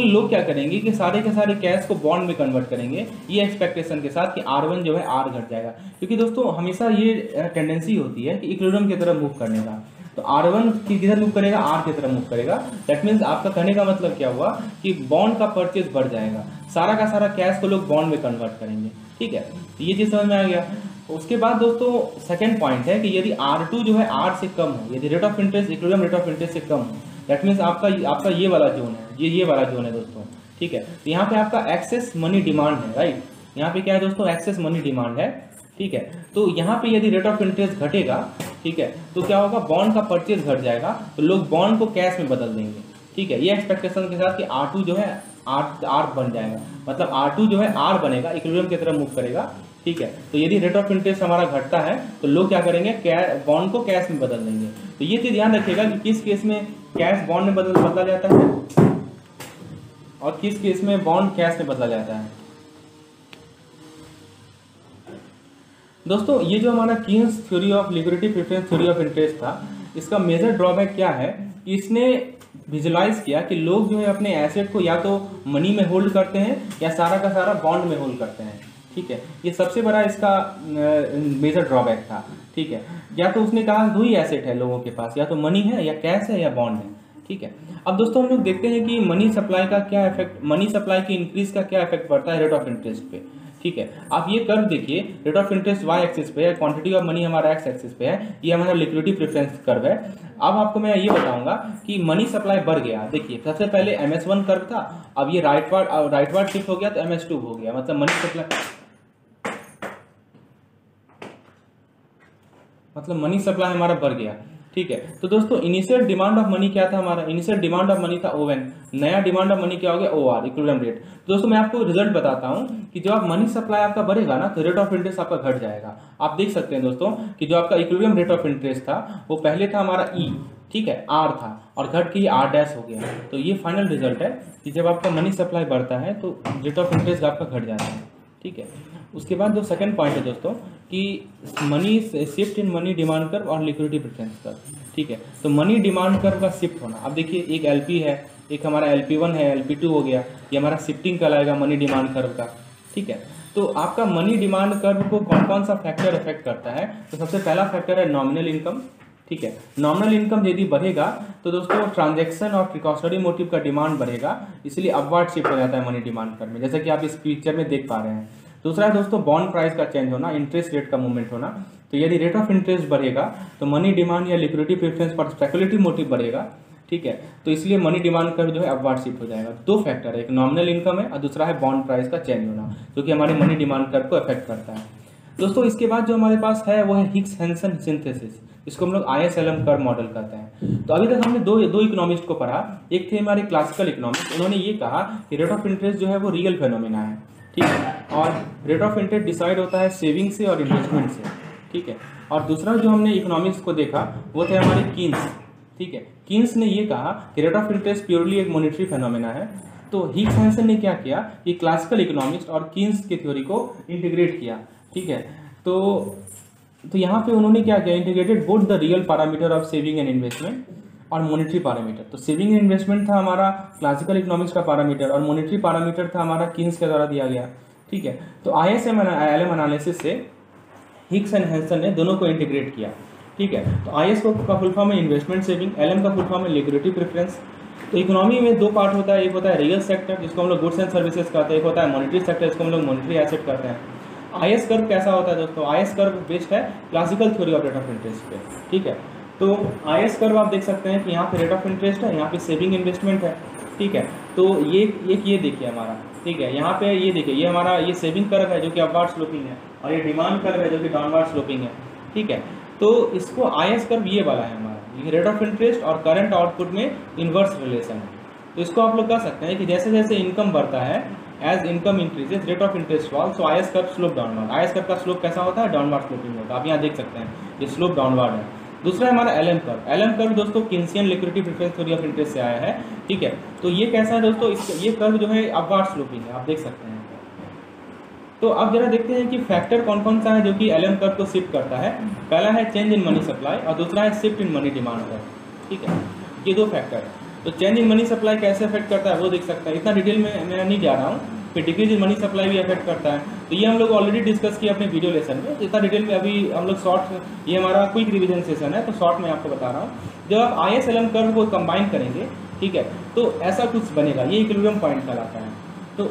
[SPEAKER 2] लोग क्या करेंगे कि सारे के सारे कैश को बॉन्ड में कन्वर्ट करेंगे, ये एक्सपेक्टेशन के साथ कि R1 जो है R घट जाएगा। क्योंकि दोस्तों हमेशा ये टेंडेंसी होती है कि इक्विलिब्रियम की तरफ मूव करने का। तो R1 किधर मूव करेगा, R की तरफ मूव करेगा। दैट मीन्स आपका कहने का मतलब क्या हुआ कि बॉन्ड का परचेज बढ़ जाएगा, सारा का सारा कैश को लोग बॉन्ड में कन्वर्ट करेंगे, ठीक है। तो ये चीज़ समझ में आ गया। उसके बाद दोस्तों सेकेंड पॉइंट है कि यदि R2 जो है R से कम हो, यदि rate of interest equilibrium rate of interest से कम हो, दैट मीन्स आपका ये वाला जोन है, ये वाला जोन है दोस्तों, ठीक है। तो यहाँ पे आपका एक्सेस मनी डिमांड है, राइट। यहाँ पे क्या है दोस्तों, एक्सेस मनी डिमांड है, ठीक है। तो यहाँ पे यदि रेट ऑफ इंटरेस्ट घटेगा, ठीक है, तो क्या होगा, बॉन्ड का परचेज घट जाएगा, तो लोग बॉन्ड को कैश में बदल देंगे, ठीक है। ये एक्सपेक्टेशन के साथ कि R2 जो है R बन जाएगा, मतलब R2 जो है R बनेगा, इक्विलिब्रियम की तरफ मूव करेगा, ठीक है। तो यदि रेट ऑफ इंटरेस्ट हमारा घटता है तो लोग क्या करेंगे, बॉन्ड को कैश में बदल देंगे। तो ये चीज ध्यान रखिएगा कि किस केस में कैश बॉन्ड में बदला जाता है और किस केस में बॉन्ड कैश में बदला जाता है। दोस्तों ये जो हमारा Keynes theory of liquidity preference theory of interest था, इसका मेजर ड्रॉबैक क्या है कि इसने विजुलाइज किया कि लोग जो है अपने एसेट को या तो मनी में होल्ड करते हैं या सारा का सारा बॉन्ड में होल्ड करते हैं, ठीक है। ये सबसे बड़ा इसका मेजर ड्रॉबैक था, ठीक है। या तो उसने कहा दो ही एसेट है लोगों के पास, या तो मनी है या कैश है या बॉन्ड है, ठीक ठीक है। अब दोस्तों हम लोग देखते हैं कि मनी सप्लाई का क्या इफेक्ट, मनी सप्लाई की इंक्रीज का क्या इफेक्ट पड़ता है रेट ऑफ इंटरेस्ट पे। ठीक है, आप ये कर्व देखिए, rate of interest Y axis पे है, क्वांटिटी ऑफ मनी हमारा एक्स एक्सिस पे है, ये हमारा लिक्विडिटी प्रेफरेंस कर्व है। अब आपको मैं ये बताऊंगा कि मनी सप्लाई बढ़ गया। देखिए सबसे पहले MS1 कर्व था, अब ये राइटवर्ड शिफ्ट हो गया तो MS2 हो गया, मतलब मनी सप्लाई हमारा बढ़ गया। ठीक है, तो दोस्तों इनिशियल डिमांड ऑफ मनी क्या था हमारा, इनिशियल डिमांड ऑफ मनी था ON, नया डिमांड ऑफ मनी क्या हो गया OR, इक्विलिब्रियम रेट। दोस्तों मैं आपको रिजल्ट बताता हूं कि जब आप मनी सप्लाई आपका बढ़ेगा ना तो रेट ऑफ इंटरेस्ट आपका घट जाएगा। आप देख सकते हैं दोस्तों कि जो आपका इक्विलिब्रियम रेट ऑफ इंटरेस्ट था वो पहले था हमारा E, ठीक है, R था, और घट के R' हो गया। तो ये फाइनल रिजल्ट है कि जब आपका मनी सप्लाई बढ़ता है तो रेट ऑफ इंटरेस्ट आपका घट जाता है। ठीक है, उसके बाद जो सेकंड पॉइंट है दोस्तों कि money shift in money demand curve और लिक्विडिटी प्रेफरेंस कर्व। ठीक है, तो मनी डिमांड कर्व का शिफ्ट होना, अब देखिए एक LP है, एक हमारा LP1 है, LP2 हो गया, ये हमारा शिफ्टिंग कहलाएगा मनी डिमांड कर्व का। ठीक है, तो आपका मनी डिमांड कर्व को कौन कौन सा फैक्टर इफेक्ट करता है, तो सबसे पहला फैक्टर है नॉमिनल इनकम। ठीक है, नॉमिनल इनकम यदि बढ़ेगा तो दोस्तों ट्रांजैक्शन और प्रिकॉशनरी मोटिव का डिमांड बढ़ेगा, इसलिए अपवर्ड शिफ्ट हो जाता है मनी डिमांड कर्व में, जैसा कि आप इस पिक्चर में देख पा रहे हैं। दूसरा है दोस्तों बॉन्ड प्राइस का चेंज होना, इंटरेस्ट रेट का मूवमेंट होना। तो यदि रेट ऑफ इंटरेस्ट बढ़ेगा तो मनी डिमांड या लिक्विडिटी प्रेफरेंस पर स्पेकुलेटिव मोटिव बढ़ेगा। ठीक है, तो इसलिए मनी डिमांड कर्व जो है अपवर्ड शिफ्ट हो जाएगा। दो फैक्टर है, एक नॉमिनल इनकम है और दूसरा है बॉन्ड प्राइस का चेंज होना, जो कि हमारे मनी डिमांड कर्व को अफेक्ट करता है। दोस्तों इसके बाद जो हमारे पास है वो है हिग्स हैंसन सिंथेसिस, इसको हम लोग ISLM कर्व मॉडल कहते हैं। तो अभी तक हमने दो इकोनॉमिस्ट को पढ़ा, एक थे हमारे क्लासिकल इकोनॉमिस्ट, उन्होंने ये कहा कि रेट ऑफ इंटरेस्ट जो है वो रियल फेनोमेना है। ठीक है, और रेट ऑफ इंटरेस्ट डिसाइड होता है सेविंग से और इन्वेस्टमेंट से। ठीक है, और दूसरा जो हमने इकोनॉमिक्स को देखा वो थे हमारे कीन्स। ठीक है, कीन्स ने ये कहा कि रेट ऑफ इंटरेस्ट प्योरली एक मॉनेटरी फेनोमेना है। तो हिग्स हैंसन ने क्या किया कि क्लासिकल इकोनॉमिक्स और कीन्स की थ्योरी को इंटीग्रेट किया। ठीक है, तो यहाँ पे उन्होंने क्या किया, integrated both the real parameter of saving and investment और मॉनेटरी पैरामीटर। तो सेविंग एंड इन्वेस्टमेंट था हमारा क्लासिकल इकोनॉमिक्स का पैरामीटर और मॉनेटरी पैरामीटर था हमारा कीन्स के द्वारा दिया गया। ठीक है, तो ISLM एनालिसिस से हिग्स एंड हैंसन ने दोनों को इंटीग्रेट किया। ठीक है, तो IS का फुल फॉर्म है इन्वेस्टमेंट सेविंग, LM का फुल फॉर्म है लिक्विडिटी प्रेफरेंस। तो इकोनॉमी में दो पार्ट होता है, एक होता है रियल सेक्टर जिसको हम लोग गुड्स एंड सर्विसेज कहते हैं, एक होता है मॉनेटरी सेक्टर जिसको हम लोग मॉनेटरी एसेट कहते हैं। IS कर्व कैसा होता है दोस्तों, IS कर्व बेस्ड है classical theory of rate of interest पे। ठीक है, तो IS कर्व आप देख सकते हैं कि यहाँ पे रेट ऑफ इंटरेस्ट है, यहाँ पे सेविंग इन्वेस्टमेंट है। ठीक है, तो ये देखिए हमारा, ठीक है, यहाँ पे ये देखिए ये हमारा ये सेविंग कर्व है जो कि अपवर्ड स्लोपिंग है, और ये डिमांड कर्व है जो कि डाउनवर्ड स्लोपिंग है। ठीक है, तो इसको IS कर्व ये वाला है हमारा, ये रेट ऑफ इंटरेस्ट और करंट आउटपुट में इन्वर्स रिलेशन है। तो इसको आप लोग कह सकते हैं कि जैसे जैसे इनकम बढ़ता है, as income increases rate of interest fall, so IS curve slope downward. IS curve का स्लोप कैसा होता है, डाउनवर्ड स्लोपिंग होता है। आप यहाँ देख सकते हैं ये स्लोप डाउनवर्ड है। दूसरा है हमारा LM कर्व। LM कर्व दोस्तों Keynesian liquidity preference theory of interest से आया है। ठीक है, तो ये कैसा है दोस्तों, ये कर्व जो है अपवर्ड स्लोपिंग है, आप देख सकते हैं। तो अब जरा देखते हैं कि फैक्टर कौन कौन सा है जो कि LM कर्व को शिफ्ट करता है। पहला है चेंज इन मनी सप्लाई और दूसरा है shift in money demand curve. ठीक है, ये दो फैक्टर है। तो चेंज इन मनी सप्लाई कैसे अफेक्ट करता है वो देख सकते हैं, इतना डिटेल में मैं नहीं जा रहा हूँ। फिर डिक्रीज इन मनी सप्लाई भी अफेक्ट करता है, तो ये हम लोग ऑलरेडी डिस्कस किया अपने वीडियो लेसन में। इतना डिटेल में अभी हम लोग शॉर्ट, ये हमारा क्विक रिवीजन सेशन है तो शॉर्ट में आपको बता रहा हूँ। जब आप ISLM कर्व को कंबाइन करेंगे, ठीक है, तो ऐसा कुछ बनेगा, ये इक्विलिब्रियम पॉइंट कहलाता है। तो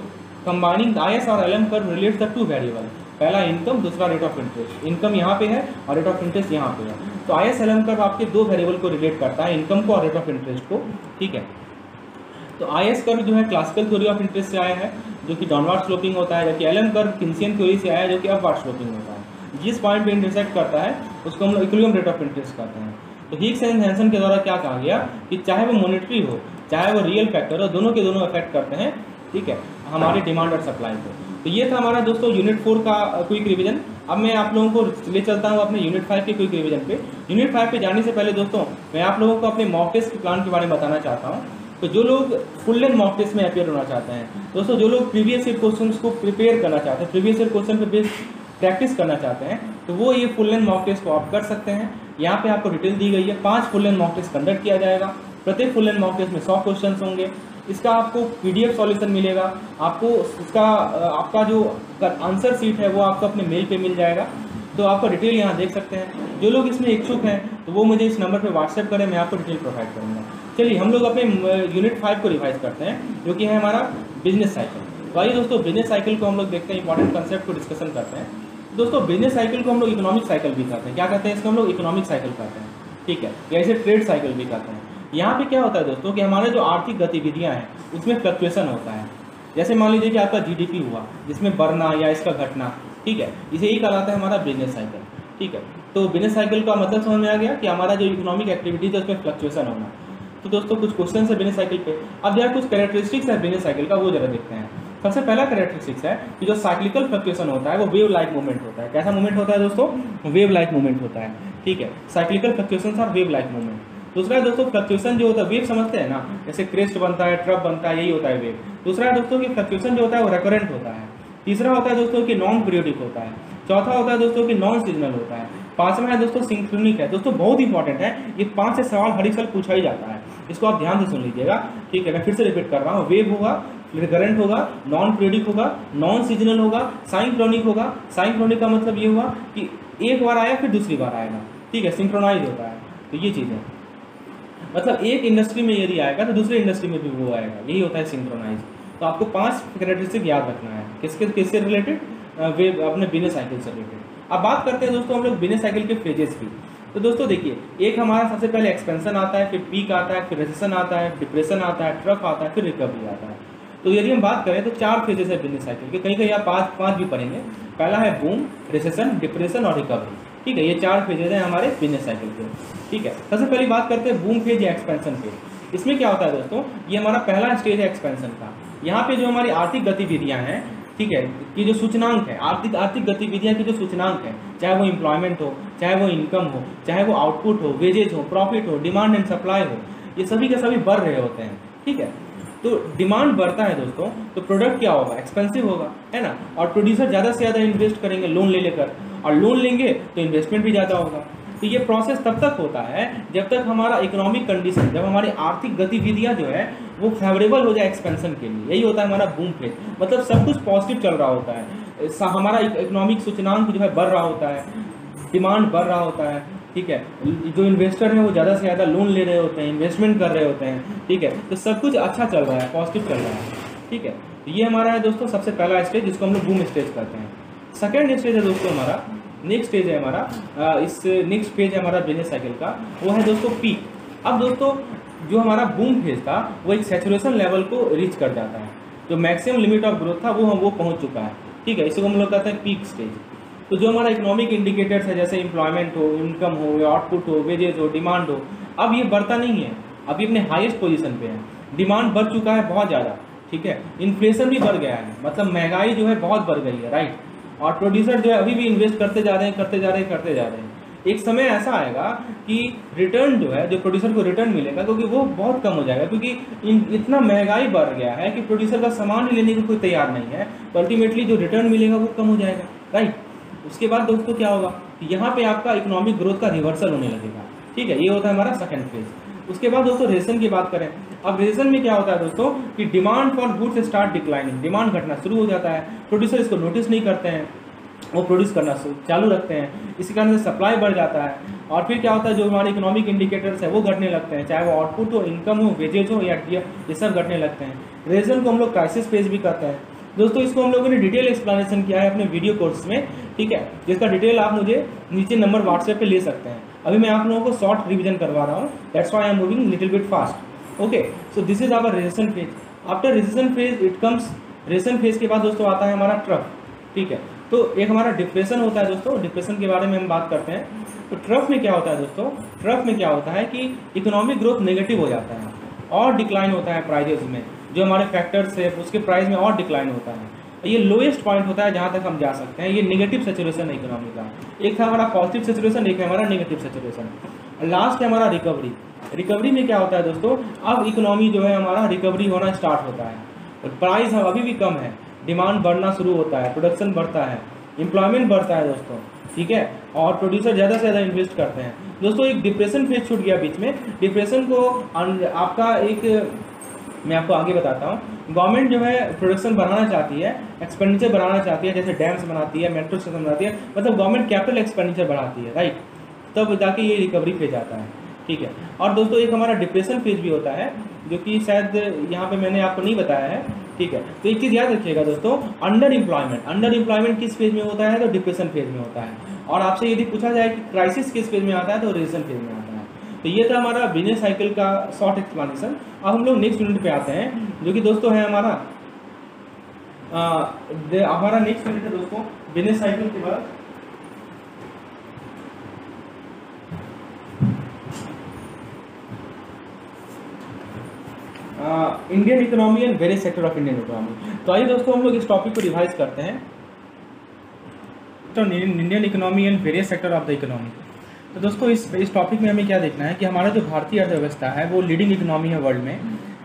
[SPEAKER 2] कंबाइनिंग IS और LM curve relates the two variable, पहला इनकम, दूसरा रेट ऑफ इंटरेस्ट। इनकम यहाँ पे है और रेट ऑफ इंटरेस्ट यहाँ पे है। तो ISLM कर्व आपके दो वेरिएबल को रिलेट करता है, इनकम को और रेट ऑफ इंटरेस्ट को। ठीक है, तो IS कर्व जो है क्लासिकल थ्योरी ऑफ इंटरेस्ट से आया है जो कि डाउनवर्ड स्लोपिंग होता है, जबकि LM कर्व किन्सियन थ्योरी से आया है जो कि अपवर्ड स्लोपिंग होता है। जिस पॉइंट पे इंटरसेक्ट करता है उसको हम लोग इक्विलिब्रियम रेट ऑफ इंटरेस्ट कहते हैं। तो हिग्स एंड हैंसन के द्वारा क्या कहा गया कि चाहे वो मॉनेटरी हो चाहे वो रियल फैक्टर हो, दोनों के दोनों अफेक्ट करते हैं। ठीक है, हमारे डिमांड और सप्लाई को। तो ये था हमारा दोस्तों यूनिट 4 का क्विक रिवीजन। अब मैं आप लोगों को ले चलता हूँ अपने यूनिट 5 के क्विक रिवीजन पे। यूनिट 5 पे जाने से पहले दोस्तों मैं आप लोगों को अपने मॉक टेस्ट के प्लान के बारे में बताना चाहता हूँ। तो जो लोग फुल लेंथ मॉक टेस्ट में अपियर होना चाहते हैं, दोस्तों जो लोग प्रीवियस ईयर क्वेश्चंस को प्रिपेयर करना चाहते हैं, प्रीवियस ईयर क्वेश्चन पे बेस्ड प्रैक्टिस करना चाहते हैं, तो वो ये फुल लेंथ मॉक टेस्ट को आप कर सकते हैं। यहाँ पे आपको डिटेल दी गई है, 5 full length mock test conduct किया जाएगा। प्रत्येक फुल लेंथ मॉक टेस्ट में 100 क्वेश्चन होंगे। इसका आपको PDF सॉल्यूशन मिलेगा, आपको इसका आपका जो आंसर सीट है वो आपको अपने मेल पे मिल जाएगा। तो आपका डिटेल यहाँ देख सकते हैं। जो लोग इसमें इच्छुक हैं तो वो मुझे इस नंबर पे व्हाट्सएप करें, मैं आपको डिटेल प्रोवाइड करूँगा। चलिए हम लोग अपने यूनिट 5 को रिवाइज करते हैं, जो कि है हमारा बिजनेस साइकिल। तो आइए दोस्तों बिजनेस साइकिल को हम लोग देखते हैं, इंपॉर्टेंट कंसेप्ट को डिस्कशन करते हैं। दोस्तों बिजनेस साइकिल को हम लोग इकोनॉमिक साइकिल भी कहते हैं। क्या कहते हैं इसको हम लोग? इकोनॉमिक साइकिल कहते हैं, ठीक है, या इसे ट्रेड साइकिल भी कहते हैं। यहाँ पे क्या होता है दोस्तों कि हमारे जो आर्थिक गतिविधियाँ हैं उसमें फ्लक्चुएसन होता है। जैसे मान लीजिए कि आपका जीडीपी हुआ, जिसमें बढ़ना या इसका घटना, ठीक है, इसे ही कहलाता है हमारा बिजनेस साइकिल, ठीक है। तो बिजनेस साइकिल का मतलब समझ में आ गया कि हमारा जो इकोनॉमिक एक्टिविटीज है उसमें फ्लक्चुएसन होना। तो दोस्तों कुछ क्वेश्चन है बिजनेस साइकिल पे। अब जरा कुछ कैरेक्टरिस्टिक्स है बिजनेस साइकिल का, वो जरा देखते हैं। सबसे पहला कैरेक्टरिस्टिक्स है कि जो साइक्लिकल फ्लक्चुएशन होता है वो वेव लाइक मूवमेंट होता है। कैसा मूवमेंट होता है दोस्तों? वेव लाइक मूवमेंट होता है, ठीक है। साइक्लिकल फ्लक्चुएशन और वेव लाइक मूवमेंट। दूसरा है दोस्तों फ्लक्चुएशन जो होता है, वेव समझते हैं ना, जैसे क्रेस्ट बनता है, ट्रफ बनता है, यही होता है वेव। दूसरा है दोस्तों कि फ्लक्चुएशन जो होता है वो रेकरेंट होता है। तीसरा होता है दोस्तों कि नॉन पीरियोडिक होता है। चौथा होता है दोस्तों कि नॉन सीजनल होता है। पांचवा है दोस्तों सिंक्रोनिक है। दोस्तों बहुत इंपॉर्टेंट है, ये 5 से सवाल हर एक साल पूछा ही जाता है, इसको आप ध्यान से सुन लीजिएगा, ठीक है। मैं फिर से रिपीट कर रहा हूँ, वेव होगा, रिकरेंट होगा, नॉन पीरियोडिक होगा, नॉन सीजनल होगा, सिंक्रोनिक होगा। सिंक्रोनिक का मतलब ये हुआ कि एक बार आया फिर दूसरी बार आएगा, ठीक है, सिंक्रोनाइज होता है। तो ये चीज़ है, मतलब एक इंडस्ट्री में यदि आएगा तो दूसरे इंडस्ट्री में भी वो आएगा, यही होता है सिंक्रोनाइज। तो आपको 5 कैरेक्टरिस्टिक याद रखना है, किससे रिलेटेड? वेव, अपने बिजनेस साइकिल से रिलेटेड। अब बात करते हैं दोस्तों हम लोग बिजनेस साइकिल के फेजेस की। तो दोस्तों देखिए, एक हमारा सबसे पहले एक्सपेंशन आता है, फिर पीक आता है, फिर रिसेशन आता है, डिप्रेशन आता है, ट्रफ आता है, फिर रिकवरी आता है। तो यदि हम बात करें तो 4 फेजेस है बिजनेस साइकिल के, कहीं कहीं आप 5 भी पढ़ेंगे। पहला है बूम, रिसेशन, डिप्रेशन और रिकवरी, ठीक है। ये 4 फेजेस हैं हमारे बिजनेस साइकिल के, ठीक है। सबसे पहली बात करते हैं बूम फेज या एक्सपेंशन फेज। इसमें क्या होता है दोस्तों, ये हमारा पहला स्टेज है एक्सपेंशन का। यहाँ पे जो हमारी आर्थिक गतिविधियाँ हैं, ठीक है, कि जो सूचनांक है, आर्थिक गतिविधियाँ की जो सूचनांक है, चाहे वो एम्प्लॉयमेंट हो, चाहे वो इनकम हो, चाहे वो आउटपुट हो, वेजेज हो, प्रॉफिट हो, डिमांड एंड सप्लाई हो, ये सभी के सभी बढ़ रहे होते हैं, ठीक है। तो डिमांड बढ़ता है दोस्तों, तो प्रोडक्ट क्या होगा? एक्सपेंसिव होगा, है ना। और प्रोड्यूसर ज़्यादा से ज़्यादा इन्वेस्ट करेंगे लोन ले लेकर, और लोन लेंगे तो इन्वेस्टमेंट भी ज़्यादा होगा। तो ये प्रोसेस तब तक होता है जब तक हमारा इकोनॉमिक कंडीशन, जब हमारी आर्थिक गतिविधियां जो है वो फेवरेबल हो जाए एक्सपेंशन के लिए। यही होता है हमारा बूम फेज, मतलब सब कुछ पॉजिटिव चल रहा होता है, हमारा इकोनॉमिक सूचकांक जो है बढ़ रहा होता है, डिमांड बढ़ रहा होता है, ठीक है। जो इन्वेस्टर हैं वो ज़्यादा से ज़्यादा लोन ले रहे होते हैं, इन्वेस्टमेंट कर रहे होते हैं, ठीक है। तो सब कुछ अच्छा चल रहा है, पॉजिटिव चल रहा है, ठीक है। ये हमारा है दोस्तों सबसे पहला स्टेज, जिसको हम लोग बूम स्टेज कहते हैं। सेकेंड स्टेज है दोस्तों हमारा, नेक्स्ट स्टेज है हमारा, इस नेक्स्ट पेज है हमारा बिजनेस साइकिल का, वो है दोस्तों पीक। अब दोस्तों जो हमारा बूम फेज था वो एक सैचुरेशन लेवल को रीच कर जाता है, जो मैक्सिमम लिमिट ऑफ ग्रोथ था वो पहुंच चुका है, ठीक है। इसको हम लोग कहते हैं पीक स्टेज। तो जो हमारा इकोनॉमिक इंडिकेटर्स है, जैसे एम्प्लॉयमेंट हो, इनकम हो, या आउटपुट हो, वेजेज हो, डिमांड हो, अब ये बढ़ता नहीं है, अभी अपने हाईएस्ट पोजीशन पे है। डिमांड बढ़ चुका है बहुत ज़्यादा, ठीक है। इन्फ्लेशन भी बढ़ गया है, मतलब महंगाई जो है बहुत बढ़ गई है, राइट। और प्रोड्यूसर जो है अभी भी इन्वेस्ट करते जा रहे हैं। एक समय ऐसा आएगा कि रिटर्न जो है, जो प्रोड्यूसर को रिटर्न मिलेगा, क्योंकि वो बहुत कम हो जाएगा, क्योंकि इतना महंगाई बढ़ गया है कि प्रोड्यूसर का सामान ही लेने को कोई तैयार नहीं है, तो अल्टीमेटली जो रिटर्न मिलेगा वो कम हो जाएगा, राइट। उसके बाद दोस्तों क्या होगा, यहाँ पे आपका इकोनॉमिक ग्रोथ का रिवर्सल होने लगेगा, ठीक है। ये होता है हमारा सेकंड फेज। उसके बाद दोस्तों रेशन की बात करें, अब रेशन में क्या होता है दोस्तों कि demand for goods start declining, demand घटना शुरू हो जाता है, प्रोड्यूसर इसको नोटिस नहीं करते हैं, वो प्रोड्यूस करना चालू रखते हैं, इसी कारण से सप्लाई बढ़ जाता है। और फिर क्या होता है, जो हमारे इकोनॉमिक इंडिकेटर्स है वो घटने लगते हैं, चाहे वो आउटपुट हो, इनकम हो, वेजेज हो, या ये सब घटने लगते हैं। रेशन को हम लोग क्राइसिस फेज भी कहते हैं दोस्तों। इसको हम लोगों ने डिटेल एक्सप्लेनेशन किया है अपने वीडियो कोर्स में, ठीक है, जिसका डिटेल आप मुझे नीचे नंबर व्हाट्सएप पे ले सकते हैं। अभी मैं आप लोगों को शॉर्ट रिवीजन करवा रहा हूँ, that's why I am moving little bit fast, okay. So this is our ration phase. After ration phase it comes, ration phase के बाद दोस्तों आता है हमारा ट्रफ, ठीक है। तो एक हमारा डिप्रेशन होता है दोस्तों, डिप्रेशन के बारे में हम बात करते हैं। तो ट्रफ में क्या होता है दोस्तों, ट्रफ में क्या होता है कि इकोनॉमिक ग्रोथ नेगेटिव हो जाता है और डिक्लाइन होता है प्राइजेस में, जो हमारे फैक्टर्स है उसके प्राइस में और डिक्लाइन होता है। ये लोएस्ट पॉइंट होता है जहाँ तक हम जा सकते हैं, ये नेगेटिव सैचुरेशन है इकोनॉमी का। एक था हमारा पॉजिटिव सैचुरेशन, एक है हमारा नेगेटिव सैचुरेशन। लास्ट है हमारा रिकवरी। रिकवरी में क्या होता है दोस्तों, अब इकोनॉमी जो है हमारा रिकवरी होना स्टार्ट होता है, प्राइस अभी भी कम है, डिमांड बढ़ना शुरू होता है, प्रोडक्शन बढ़ता है, एम्प्लॉयमेंट बढ़ता है दोस्तों, ठीक है। और प्रोड्यूसर ज़्यादा से ज़्यादा इन्वेस्ट करते हैं दोस्तों। एक डिप्रेशन फेज छूट गया बीच में। डिप्रेशन को आपका एक, मैं आपको आगे बताता हूँ। गवर्नमेंट जो है प्रोडक्शन बढ़ाना चाहती है, एक्सपेंडिचर बढ़ाना चाहती है, जैसे डैम्स बनाती है, मेट्रो स्टेशन बनाती है, मतलब गवर्नमेंट कैपिटल एक्सपेंडिचर बढ़ाती है, राइट। तब जाके ये रिकवरी फेज आता है। ठीक है। और दोस्तों एक हमारा डिप्रेशन फेज भी होता है, जो कि शायद यहाँ पे मैंने आपको नहीं बताया है, ठीक है। तो एक चीज़ याद रखिएगा दोस्तों, अंडर एम्प्लॉयमेंट किस फेज में होता है, तो डिप्रेशन फेज में होता है। और आपसे यदि पूछा जाए कि क्राइसिस किस फेज में आता है, तो रिसेशन फेज में आता है। तो ये था हमारा बिजनेस साइकिल का शॉर्ट एक्सप्लेनेशन। अब हम लोग नेक्स्ट यूनिट पे आते हैं, जो कि दोस्तों है हमारा नेक्स्ट यूनिट है दोस्तों बिजनेस साइकिल के बाद Indian economy and various sector of Indian economy. तो आइए दोस्तों हम लोग इस टॉपिक को रिवाइज करते हैं। तो Indian economy and various sector of the economy. तो दोस्तों इस टॉपिक में हमें क्या देखना है कि हमारा जो भारतीय अर्थव्यवस्था है वो लीडिंग इकोनॉमी है वर्ल्ड में,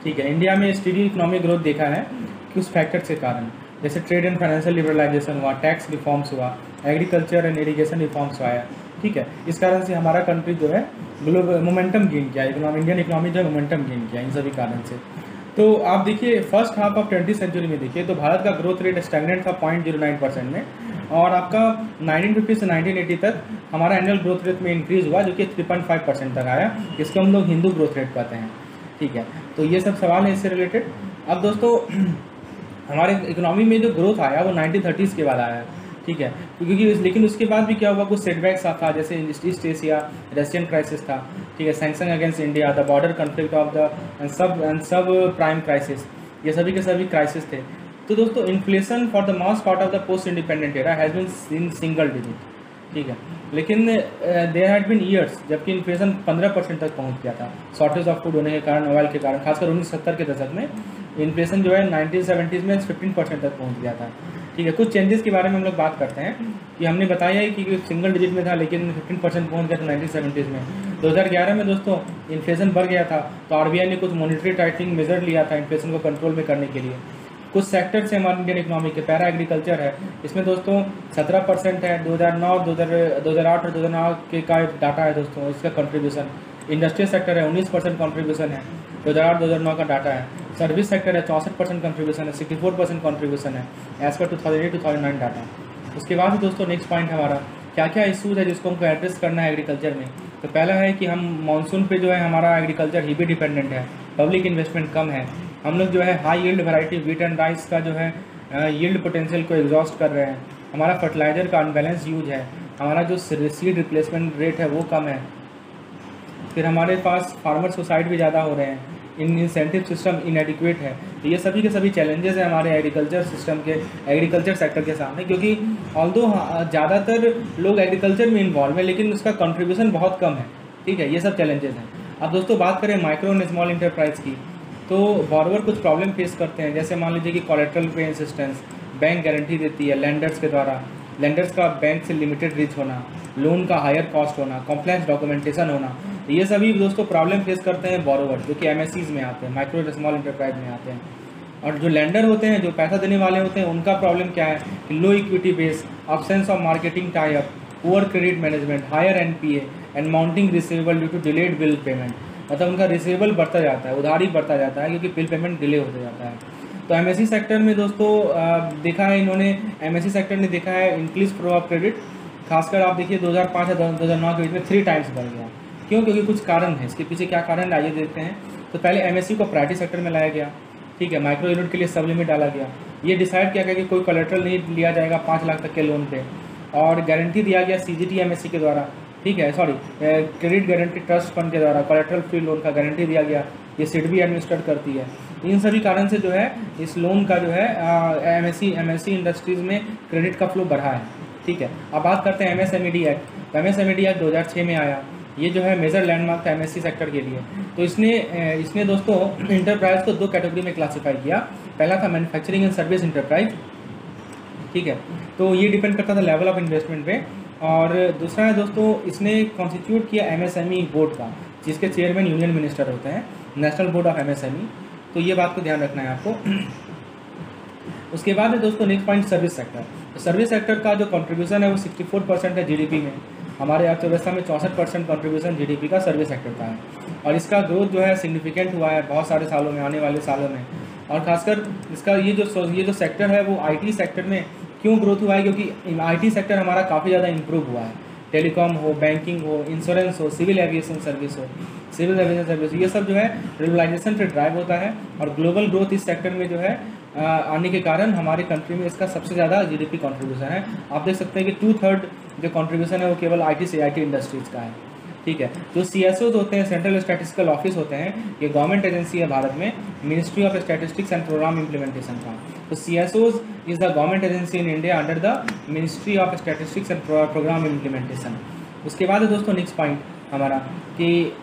[SPEAKER 2] ठीक है। इंडिया में स्टेडी इकोनॉमिक ग्रोथ देखा है कुछ फैक्टर्स के कारण, जैसे ट्रेड एंड फाइनेंशियल लिबरलाइजेशन हुआ, टैक्स रिफॉर्म्स हुआ, एग्रीकल्चर एंड इरीगेशन रिफॉर्म्स हुआ है, ठीक है। इस कारण से हमारा कंट्री जो है ग्लोबल मोमेंटम गेन किया, इंडियन इकोनॉमी जो है मोमेंटम गेन किया इन सभी कारण से। तो आप देखिए first half of 20th century में देखिए तो भारत का ग्रोथ रेट स्टैग्नेंट था 0.09% में, और आपका 1950 से 1980 तक हमारा एनुअल ग्रोथ रेट में इंक्रीज हुआ, जो कि 3.5% तक आया, जिसको हम लोग हिंदू ग्रोथ रेट कहते हैं, ठीक है। तो ये सब सवाल है इससे रिलेटेड। अब दोस्तों हमारे इकोनॉमी में जो ग्रोथ आया वो 1930s के बाद आया, ठीक है, क्योंकि लेकिन उसके बाद भी क्या हुआ, कुछ सेटबैक्स था, जैसे ईस्ट एशिया रशियन क्राइसिस था, ठीक है, sanction against India, the border conflict of the sub prime crisis, ये सभी के सभी क्राइसिस थे। तो दोस्तों inflation for the most part of the post independent era has been in single digit, ठीक है, लेकिन देयर हैड बीन ईयर्स जबकि इन्फ्लेशन 15% तक पहुंच गया था, शॉर्टेज ऑफ फूड होने के कारण, ऑयल के कारण, खासकर 1970 के दशक में इन्फ्लेशन जो है 1970s में 15% तक पहुंच गया था, ठीक है। कुछ चेंजेस के बारे में हम लोग बात करते हैं कि हमने बताया है कि सिंगल डिजिट में था लेकिन 15% पहुंच गया था 1970s में। 2011 में दोस्तों इन्फ्लेशन बढ़ गया था, तो आरबीआई ने कुछ मॉनिटरी टाइटनिंग मेजर लिया था इन्फ्लेशन को कंट्रोल में करने के लिए। कुछ सेक्टर्स हैं हमारे इंडियन इकोनॉमी के, पैरा एग्रीकल्चर है, इसमें दोस्तों 17% है, 2009 2008 और 2009 के का डाटा है दोस्तों इसका कंट्रीब्यूशन। इंडस्ट्रियल सेक्टर है 19% कंट्रीब्यूशन है, 2008-2009 का डाटा है। सर्विस सेक्टर है 64% कंट्रीब्यूशन है, 64% कंट्रीब्यूशन है एज पर 2008-2009 डाटा। उसके बाद दोस्तों नेक्स्ट पॉइंट हमारा क्या क्या इशूज़ है जिसको हमको एड्रेस करना है एग्रीकल्चर में। तो पहला है कि हम मानसून पे जो है हमारा एग्रीकल्चर ही भी डिपेंडेंट है, पब्लिक इन्वेस्टमेंट कम है, हम लोग जो है high yield variety wheat and rice का जो है यील्ड पोटेंशियल को एग्जॉस्ट कर रहे हैं, हमारा फर्टिलाइजर का अनबैलेंस यूज है, हमारा जो सीड रिप्लेसमेंट रेट है वो कम है, फिर हमारे पास फार्मर सुसाइड भी ज़्यादा हो रहे हैं, इंसेंटिव सिस्टम इनएडिक्वेट है। तो ये सभी के सभी चैलेंजेस हैं हमारे एग्रीकल्चर सिस्टम के, एग्रीकल्चर सेक्टर के सामने, क्योंकि ऑल्दो ज़्यादातर लोग एग्रीकल्चर में इन्वॉल्व है लेकिन उसका कंट्रीब्यूशन बहुत कम है, ठीक है, ये सब चैलेंजेस हैं। अब दोस्तों बात करें माइक्रो एंड स्मॉल इंटरप्राइज की, तो बॉर्रोवर कुछ प्रॉब्लम फेस करते हैं, जैसे मान लीजिए कि कोलेटरल पे इंसिस्टेंस, बैंक गारंटी देती है लेंडर्स के द्वारा, लेंडर्स का बैंक से लिमिटेड रीच होना, लोन का हायर कॉस्ट होना, कॉम्प्लेक्स डॉक्यूमेंटेशन होना, ये सभी दोस्तों प्रॉब्लम फेस करते हैं बॉरोवर जो कि एमएससीज में आते हैं, माइक्रो एंड स्मॉल इंटरप्राइज में आते हैं। और जो लेंडर होते हैं, जो पैसा देने वाले होते हैं, उनका प्रॉब्लम क्या है कि low equity base, absence of marketing tie up, poor credit management, higher NPA and mounting receivable due to delayed bill payment, मतलब उनका रिसीवेबल बढ़ता जाता है, उधारी बढ़ता जाता है क्योंकि बिल पेमेंट डिले होता जाता है। तो एमएससी सेक्टर में दोस्तों देखा है इन्होंने, एमएससी सेक्टर ने देखा है इंक्रीज फ्लो ऑफ क्रेडिट, खासकर आप देखिए 2005 से 2009 के बीच में 3 टाइम्स बढ़ गया। क्यों? क्योंकि कुछ कारण है, इसके पीछे क्या कारण आइए देखते हैं। तो पहले एमएससी को प्रायोरिटी सेक्टर में लाया गया, ठीक है, माइक्रो यूनिट के लिए सब लिमिट डाला गया, ये डिसाइड किया गया कि कोई कोलेटरल नहीं लिया जाएगा 5 लाख तक के लोन पे, और गारंटी दिया गया सीजीटी एमएससी के द्वारा, ठीक है, क्रेडिट गारंटी ट्रस्ट फंड के द्वारा कोलेटरल फ्री लोन का गारंटी दिया गया, ये सिडबी एडमिनिस्ट्रेट करती है। इन सभी कारण से जो है इस लोन का जो है एमएससी इंडस्ट्रीज़ में क्रेडिट का फ्लो बढ़ा है, ठीक है। अब बात करते हैं एमएसएमईडी एक्ट। तो एमएसएमईडी एक्ट 2006 में आया, ये जो है मेजर लैंडमार्क था एमएससी सेक्टर के लिए। तो इसने दोस्तों इंटरप्राइज को 2 कैटेगरी में क्लासीफाई किया। पहला था मैन्युफैक्चरिंग एंड सर्विस इंटरप्राइज, ठीक है, तो ये डिपेंड करता था लेवल ऑफ इन्वेस्टमेंट पे। और दूसरा है दोस्तों इसने कॉन्स्टिट्यूट किया एमएसएमई बोर्ड का, जिसके चेयरमैन यूनियन मिनिस्टर होते हैं, नेशनल बोर्ड ऑफ एमएसएमई। तो ये बात को ध्यान रखना है आपको। उसके बाद है दोस्तों नेक्स्ट पॉइंट सर्विस सेक्टर। तो सर्विस सेक्टर का जो कंट्रीब्यूशन है वो 64% है जीडीपी में, हमारे अर्थव्यवस्था में 64% कंट्रीब्यूशन जीडीपी का सर्विस सेक्टर का है, और इसका ग्रोथ जो है सिग्निफिकेंट हुआ है बहुत सारे सालों में, आने वाले सालों में। और खासकर इसका ये जो सेक्टर है वो आईटी सेक्टर में क्यों ग्रोथ हुआ है, क्योंकि आईटी सेक्टर हमारा काफ़ी ज़्यादा इंप्रूव हुआ है, टेलीकॉम हो, बैंकिंग हो, इंश्योरेंस हो, सिविल एविएशन सर्विस हो, ये सब जो है ग्लोबलाइजेशन से ड्राइव होता है। और ग्लोबल ग्रोथ इस सेक्टर में जो है आने के कारण हमारे कंट्री में इसका सबसे ज़्यादा जीडीपी कंट्रीब्यूशन है। आप देख सकते हैं कि 2/3 जो कंट्रीब्यूशन है वो केवल आईटी से आईटी इंडस्ट्रीज़ का है। ठीक है, जो CSOs होते हैं, सेंट्रल स्टैटिस्टिकल ऑफिस होते हैं, ये गवर्नमेंट एजेंसी है भारत में, ministry of statistics and programme implementation का। तो CSOs is the government agency in India under the ministry of statistics and programme implementation. उसके बाद है दोस्तों नेक्स्ट पॉइंट हमारा कि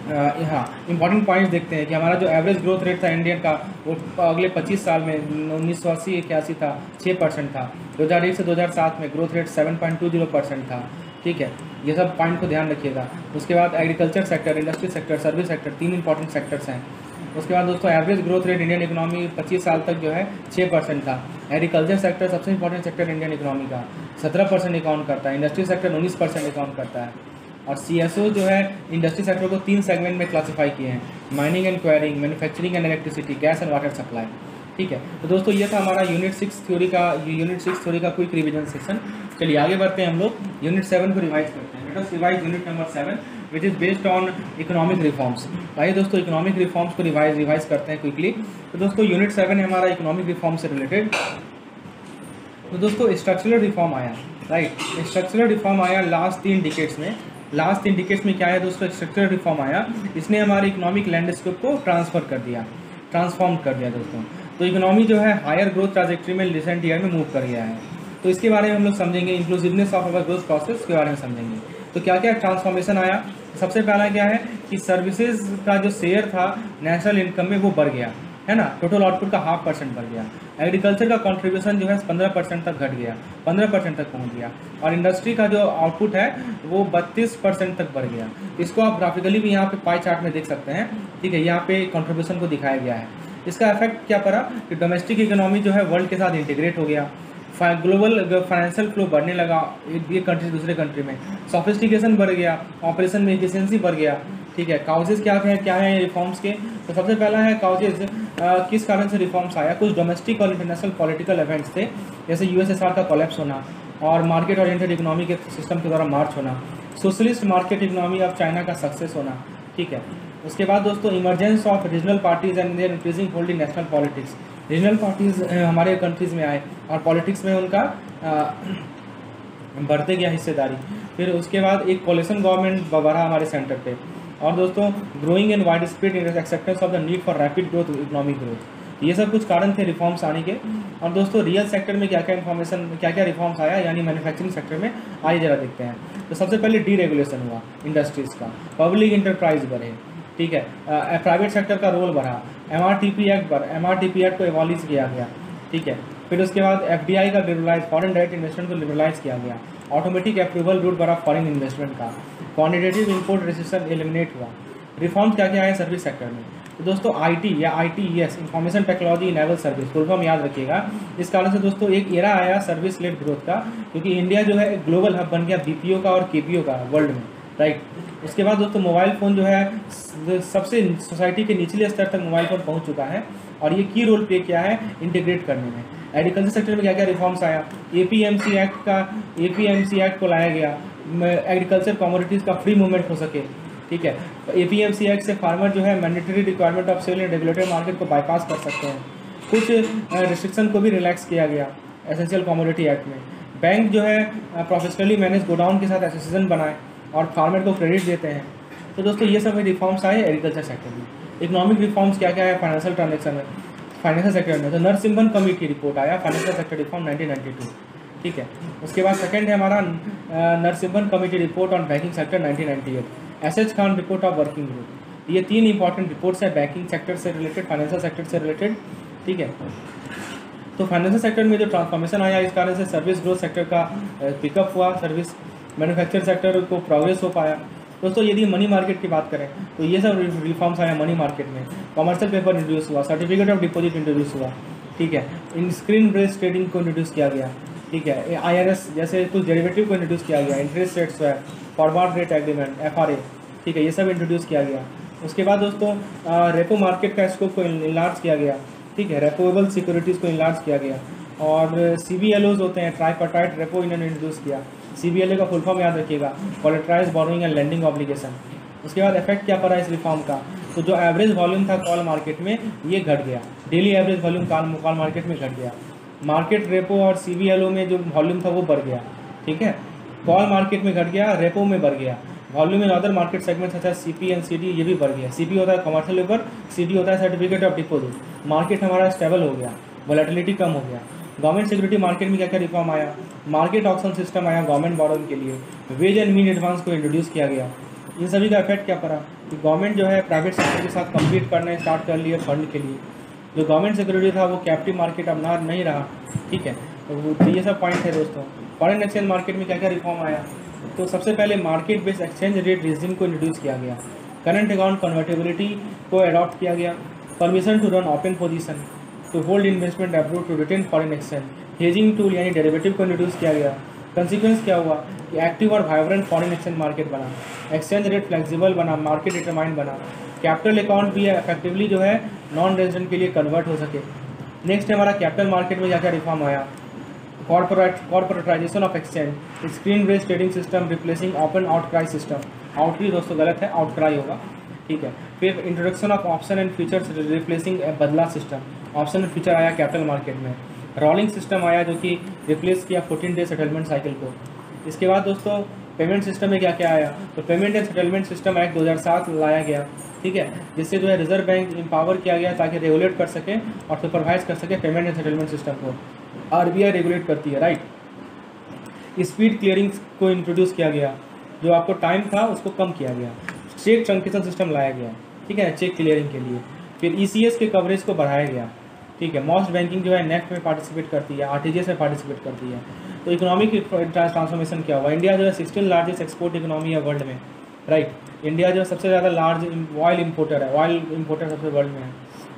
[SPEAKER 2] हाँ इंपॉर्टेंट पॉइंट्स देखते हैं कि हमारा जो एवरेज ग्रोथ रेट था इंडियन का वो अगले 25 साल में 1980-81 था, 6% था। 2001 से 2007 में ग्रोथ रेट 7.20% था। ठीक है, ये सब पॉइंट को ध्यान रखिएगा। उसके बाद agriculture sector, industry sector, service sector, 3 important sectors हैं। उसके बाद दोस्तों average growth rate Indian economy 25 साल तक जो है 6% था। एग्रीकल्चर सेक्टर सबसे इंपॉर्टेंट सेक्टर इंडियन इकोनॉमी का 17% अकाउंट करता है। इंडस्ट्री सेक्टर 19% अकाउंट करता है। और CSO जो है इंडस्ट्री सेक्टर को 3 सेगमेंट में क्लासीफाई किए हैं, mining and quarrying, manufacturing and electricity, gas and water supply. ठीक है, तो दोस्तों ये था हमारा यूनिट 6 थ्योरी का क्विक रिवीजन सेक्शन। चलिए आगे बढ़ते हैं, हम लोग यूनिट 7 को रिवाइज करते हैं। Let us revise unit number 7 which is based on economic reforms. आइए दोस्तों इकोनॉमिक रिफॉर्म्स को रिवाइज करते हैं क्विकली। तो दोस्तों यूनिट 7 है हमारा इकोनॉमिक रिफॉर्म से रिलेटेड। तो दोस्तों स्ट्रक्चरल रिफॉर्म आया, राइट, स्ट्रक्चरल रिफॉर्म आया लास्ट 3 डिकेड्स में। लास्ट 3 डिकेड्स में क्या है दोस्तों, स्ट्रक्चरल रिफॉर्म आया, इसने हमारे इकोनॉमिक लैंडस्केप को ट्रांसफॉर्म कर दिया दोस्तों। तो इकोनॉमी जो है हायर ग्रोथ ट्राजेक्ट्री में रिसेंट ईयर में मूव कर गया है। तो इसके बारे में हम लोग समझेंगे, inclusiveness of our growth process के बारे में समझेंगे। तो क्या क्या ट्रांसफॉर्मेशन आया, सबसे पहला क्या है कि सर्विसेज का जो शेयर था नेशनल इनकम में वो बढ़ गया है ना, टोटल आउटपुट का 0.5% बढ़ गया। एग्रीकल्चर का कंट्रीब्यूशन जो है 15% तक घट गया, 15% तक पहुंच गया। और इंडस्ट्री का जो आउटपुट है वो 32% तक बढ़ गया। इसको आप ग्राफिकली भी यहाँ पे पाई चार्ट में देख सकते हैं। ठीक है, यहाँ पे कंट्रीब्यूशन को दिखाया गया है। इसका इफेक्ट क्या पड़ा कि डोमेस्टिक इकोनॉमी जो है वर्ल्ड के साथ इंटीग्रेट हो गया, ग्लोबल फाइनेंशियल फ्लो बढ़ने लगा ये कंट्री दूसरे कंट्री में, सोफिस्टिकेशन बढ़ गया, ऑपरेशन में एफिशिएंसी बढ़ गया। ठीक है, काउजेज क्या है रिफॉर्म्स के। तो सबसे पहला है काउजेज, किस कारण से रिफॉर्म्स आया। कुछ डोमेस्टिक और इंटरनेशनल पॉलिटिकल इवेंट्स थे, जैसे USSR का कोलैप्स होना और मार्केट ओरिएंटेड इकोनॉमी के सिस्टम के द्वारा मार्च होना, socialist market economy of China का सक्सेस होना। ठीक है, उसके बाद दोस्तों emergence of regional parties and their increasing hold in national politics. Regional parties हमारे कंट्रीज़ में आए और पॉलिटिक्स में उनका बढ़ते गया हिस्सेदारी। फिर उसके बाद एक कोलिशन गवर्नमेंट बढ़ा हमारे सेंटर पे। और दोस्तों growing and wide spread acceptance of the need for rapid growth, economic growth, ये सब कुछ कारण थे रिफॉर्म्स आने के। और दोस्तों रियल सेक्टर में क्या क्या रिफॉर्म्स आया, यानी मैन्युफैक्चरिंग सेक्टर में, आइए जरा देखते हैं। तो सबसे पहले डीरेगुलेशन हुआ इंडस्ट्रीज़ का, पब्लिक इंटरप्राइज बढ़े। ठीक है, प्राइवेट सेक्टर का रोल बढ़ा, MRTP एक्ट को एबॉलिश किया गया। ठीक है, फिर उसके बाद FDI का लिबरलाइज, फॉरेन डायरेक्ट इन्वेस्टमेंट को लिबरलाइज किया गया। ऑटोमेटिक अप्रूवल रूट बढ़ा फॉरेन इन्वेस्टमेंट का। क्वान्टिटेटिव इंपोर्ट रेस्ट्रिक्शन एलिमिनेट हुआ। रिफॉर्म्स क्या क्या है सर्विस सेक्टर में। तो दोस्तों IT या ITES, information technology enable service, full form याद रखिएगा। इस कारण से दोस्तों एक एरा आया सर्विस लेड ग्रोथ का, क्योंकि इंडिया जो है ग्लोबल हब बन गया BPO का और KPO का वर्ल्ड में, राइट। उसके बाद दोस्तों मोबाइल फ़ोन जो है सबसे सोसाइटी के निचले स्तर तक मोबाइल फ़ोन पहुंच चुका है और ये की रोल प्ले किया है इंटीग्रेट करने में। एग्रीकल्चर सेक्टर में क्या क्या रिफॉर्म्स आया, APMC एक्ट को लाया गया, एग्रीकल्चर कमोडिटीज़ का फ्री मूवमेंट हो सके। ठीक है, APMC एक्ट से फार्मर जो है mandatory requirement of sale and regulated market को बाईपास कर सकते हैं। कुछ रिस्ट्रिक्शन को भी रिलैक्स किया गया एसेंशियल कमोडिटी एक्ट में। बैंक जो है प्रोफेशनली मैनेज गोडाउन के साथ एसोसिएशन बनाए और फार्मर को क्रेडिट देते हैं। तो दोस्तों ये सब रिफॉर्म्स आए एग्रीकल्चर सेक्टर में। इकोनॉमिक रिफॉर्म्स क्या क्या है फाइनेंशियल ट्रांजेक्शन में, फाइनेंशियल सेक्टर में। तो नरसिम्हन कमेटी रिपोर्ट आया फाइनेंशियल सेक्टर रिफॉर्म 1992। ठीक है, उसके बाद सेकंड है हमारा Narasimhan committee report on banking sector 1998, SH Khan report of working group. ये 3 इंपॉर्टेंट रिपोर्ट्स हैं बैंकिंग सेक्टर से रिलेटेड, फाइनेंशियल सेक्टर से रिलेटेड। ठीक है, तो फाइनेंशियल सेक्टर में जो ट्रांसफॉर्मेशन आया इस कारण से सर्विस ग्रोथ सेक्टर का पिकअप हुआ, सर्विस मैन्युफैक्चर सेक्टर को प्रोग्रेस हो पाया। दोस्तों यदि मनी मार्केट की बात करें तो ये सब रिफॉर्म्स आया मनी मार्केट में। कमर्शियल पेपर इंट्रोड्यूस हुआ, सर्टिफिकेट ऑफ डिपॉजिट इंट्रोड्यूस हुआ। ठीक है, इन स्क्रीन बेस्ड ट्रेडिंग को इंट्रोड्यूस किया गया। ठीक है, IRS जैसे कुछ डेरिवेटिव को इंट्रोड्यूस किया गया, interest rate swap, forward rate agreement, FRA। ठीक है, ये सब इंट्रोड्यूस किया गया। उसके बाद दोस्तों रेपो मार्केट का स्कोप को इनलार्ज किया गया। ठीक है, रेपोवेबल सिक्योरिटीज़ को इनलार्ज किया गया। और CBLOs होते हैं, ट्राइपार्टाइट रेपो इन्होंने इंट्रोड्यूस किया। CBLA का फुल फॉर्म याद रखिएगा, कोलेटराइज्ड बोरोइंग एंड लेंडिंग ऑब्लिगेशन। उसके बाद इफेक्ट क्या पड़ा इस रिफॉर्म का, तो जो एवरेज वॉल्यूम था कॉल मार्केट में ये घट गया, daily average volume call market में घट गया। मार्केट रेपो और CBLO में जो वॉल्यूम था वो बढ़ गया, ठीक है। कॉल मार्केट में घट गया, रेपो में बढ़ गया। Volume in other market segments अच्छा CP एंड CD ये भी बढ़ गया। CP होता है कमर्शियल पेपर, CD होता है सर्टिफिकेट ऑफ डिपोजिट। मार्केट हमारा स्टेबल हो गया, वोलेटिलिटी कम हो गया। गवर्नमेंट सिक्योरिटी मार्केट में क्या क्या रिफॉर्म आया, मार्केट ऑक्शन सिस्टम आया गवर्नमेंट बोरोइंग के लिए, वेज एंड मीन एडवांस को इंट्रोड्यूस किया गया। इन सभी का इफेक्ट क्या पड़ा कि गवर्नमेंट जो है प्राइवेट सेक्टर के साथ कम्पीट करना स्टार्ट कर लिया फंड के लिए। जो गवर्नमेंट सिक्योरिटी था वो कैप्टिव मार्केट अब ना नहीं रहा, ठीक है। तो ये सब पॉइंट है दोस्तों। फॉरेन एक्सचेंज मार्केट में क्या क्या रिफॉर्म आया, तो सबसे पहले market based exchange rate regime को इंट्रोड्यूस किया गया। करंट अकाउंट कन्वर्टेबिलिटी को अडॉप्ट किया गया। Permission to run open position, to hold investment approve to retain foreign exchange. Hedging tool यानी डेरिवेटिव को इंट्रोड्यूस किया गया। कंसिक्वेंस क्या हुआ कि एक्टिव और वाइब्रेंट फॉरेन एक्सचेंज मार्केट बना, एक्सचेंज रेट फ्लेक्सिबल बना, मार्केट डिटरमाइंड बना। कैपिटल अकाउंट भी इफेक्टिवली जो है नॉन रेजिडेंट के लिए कन्वर्ट हो सके। नेक्स्ट हमारा कैपिटल मार्केट में क्या क्या रिफॉर्म आया, corporatization of exchange, screen based trading system replacing open outcry system. आउटरी दोस्तों गलत है, आउटक्राई होगा, ठीक है। फिर introduction of option and features replacing badla system, option and feature आया कैपिटल मार्केट में। रोलिंग सिस्टम आया जो कि रिप्लेस किया 14 डे सेटलमेंट साइकिल को। इसके बाद दोस्तों पेमेंट सिस्टम में क्या क्या आया, तो payment and settlement system act 2007 लाया गया, ठीक है, जिससे जो है रिजर्व बैंक एम्पावर किया गया ताकि रेगुलेट कर सके और सुपरवाइज कर सके पेमेंट एंड सेटलमेंट सिस्टम को। RBI रेगुलेट करती है, राइट। स्पीड क्लियरिंग को इंट्रोड्यूस किया गया, जो आपको टाइम था उसको कम किया गया। चेक ट्रंकेशन सिस्टम लाया गया, ठीक है, चेक क्लियरिंग के लिए। फिर ECS के कवरेज को बढ़ाया गया, ठीक है। मोस्ट बैंकिंग जो है नेफ्ट में पार्टिसिपेट करती है, RTGS में पार्टिसिपेट करती है। तो इकोनॉमिक ट्रांसफॉर्मेशन क्या हुआ, इंडिया जो है 16 लार्जेस्ट एक्सपोर्ट इकोनॉमी है वर्ल्ड में, राइट। इंडिया जो सबसे ज़्यादा लार्ज ऑयल इम्पोर्टर है, ऑयल इम्पोर्टर सबसे वर्ल्ड में है।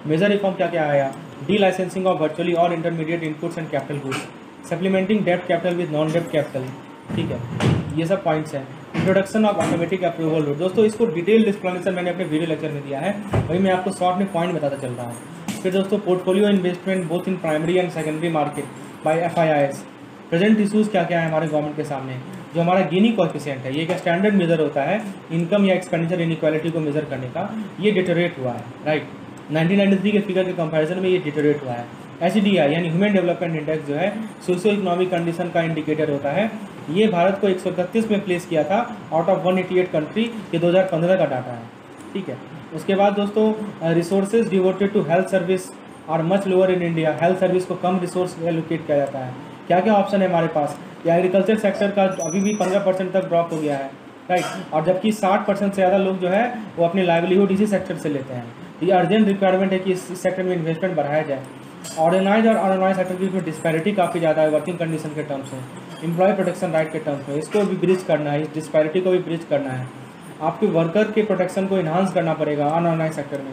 [SPEAKER 2] मेजर रिफॉर्म क्या क्या आया, डी लाइसेंसिंग ऑफ वर्चुअली और intermediate inputs and capital goods, supplementing डेब्ट कैपिटल विद नॉन डेब्ट कैपिटल, ठीक है, ये सब पॉइंट्स हैं। Introduction of automatic approval rule, दोस्तों इसको डिटेल एक्सप्लेनेशन मैंने अपने वीडियो लेक्चर में दिया है, वही मैं आपको शॉर्ट में पॉइंट बताता चल रहा हूँ। फिर दोस्तों portfolio investment both in primary and secondary market by FIIs। Present issues क्या क्या है हमारे गवर्नमेंट के सामने, जो हमारा गिनी कोएफिशिएंट है, ये एक स्टैंडर्ड मेजर होता है इनकम या एक्सपेंडिचर इनइक्वालिटी को मेजर करने का, ये डिटोरेट हुआ है, राइट। 1993 के फिगर के कंपैरिजन में ये डिटोरेट हुआ है। HDI यानी ह्यूमन डेवलपमेंट इंडेक्स जो है सोशियो इकोनॉमिक कंडीशन का इंडिकेटर होता है, ये भारत को 131 में प्लेस किया था आउट ऑफ 188 कंट्री, ये 2015 का डाटा है, ठीक है। उसके बाद दोस्तों resources devoted to health service are much lower in India, health service को कम रिसोर्स एलोकेट किया जाता है। क्या क्या ऑप्शन है हमारे पास, एग्रीकल्चर सेक्टर का अभी भी 15% तक ड्रॉप हो गया है, राइट, और जबकि 60% से ज़्यादा लोग जो है वो अपनी लाइवलीहुड इसी सेक्टर से लेते हैं। ये अर्जेंट रिक्वायरमेंट है कि इस सेक्टर में इन्वेस्टमेंट बढ़ाया जाए। ऑर्गेनाइज और अनऑर्गेनाइज सेक्टर की डिस्पैरिटी काफ़ी ज़्यादा है वर्किंग कंडीशन के टर्म्स में, एम्प्लॉय प्रोटेक्शन राइट के टर्म्स में, इसको भी ब्रिज करना है, इस डिस्पैरिटी को भी ब्रिज करना है। आपके वर्कर के प्रोटेक्शन को इन्हांस करना पड़ेगा अनऑर्गेनाइज सेक्टर में,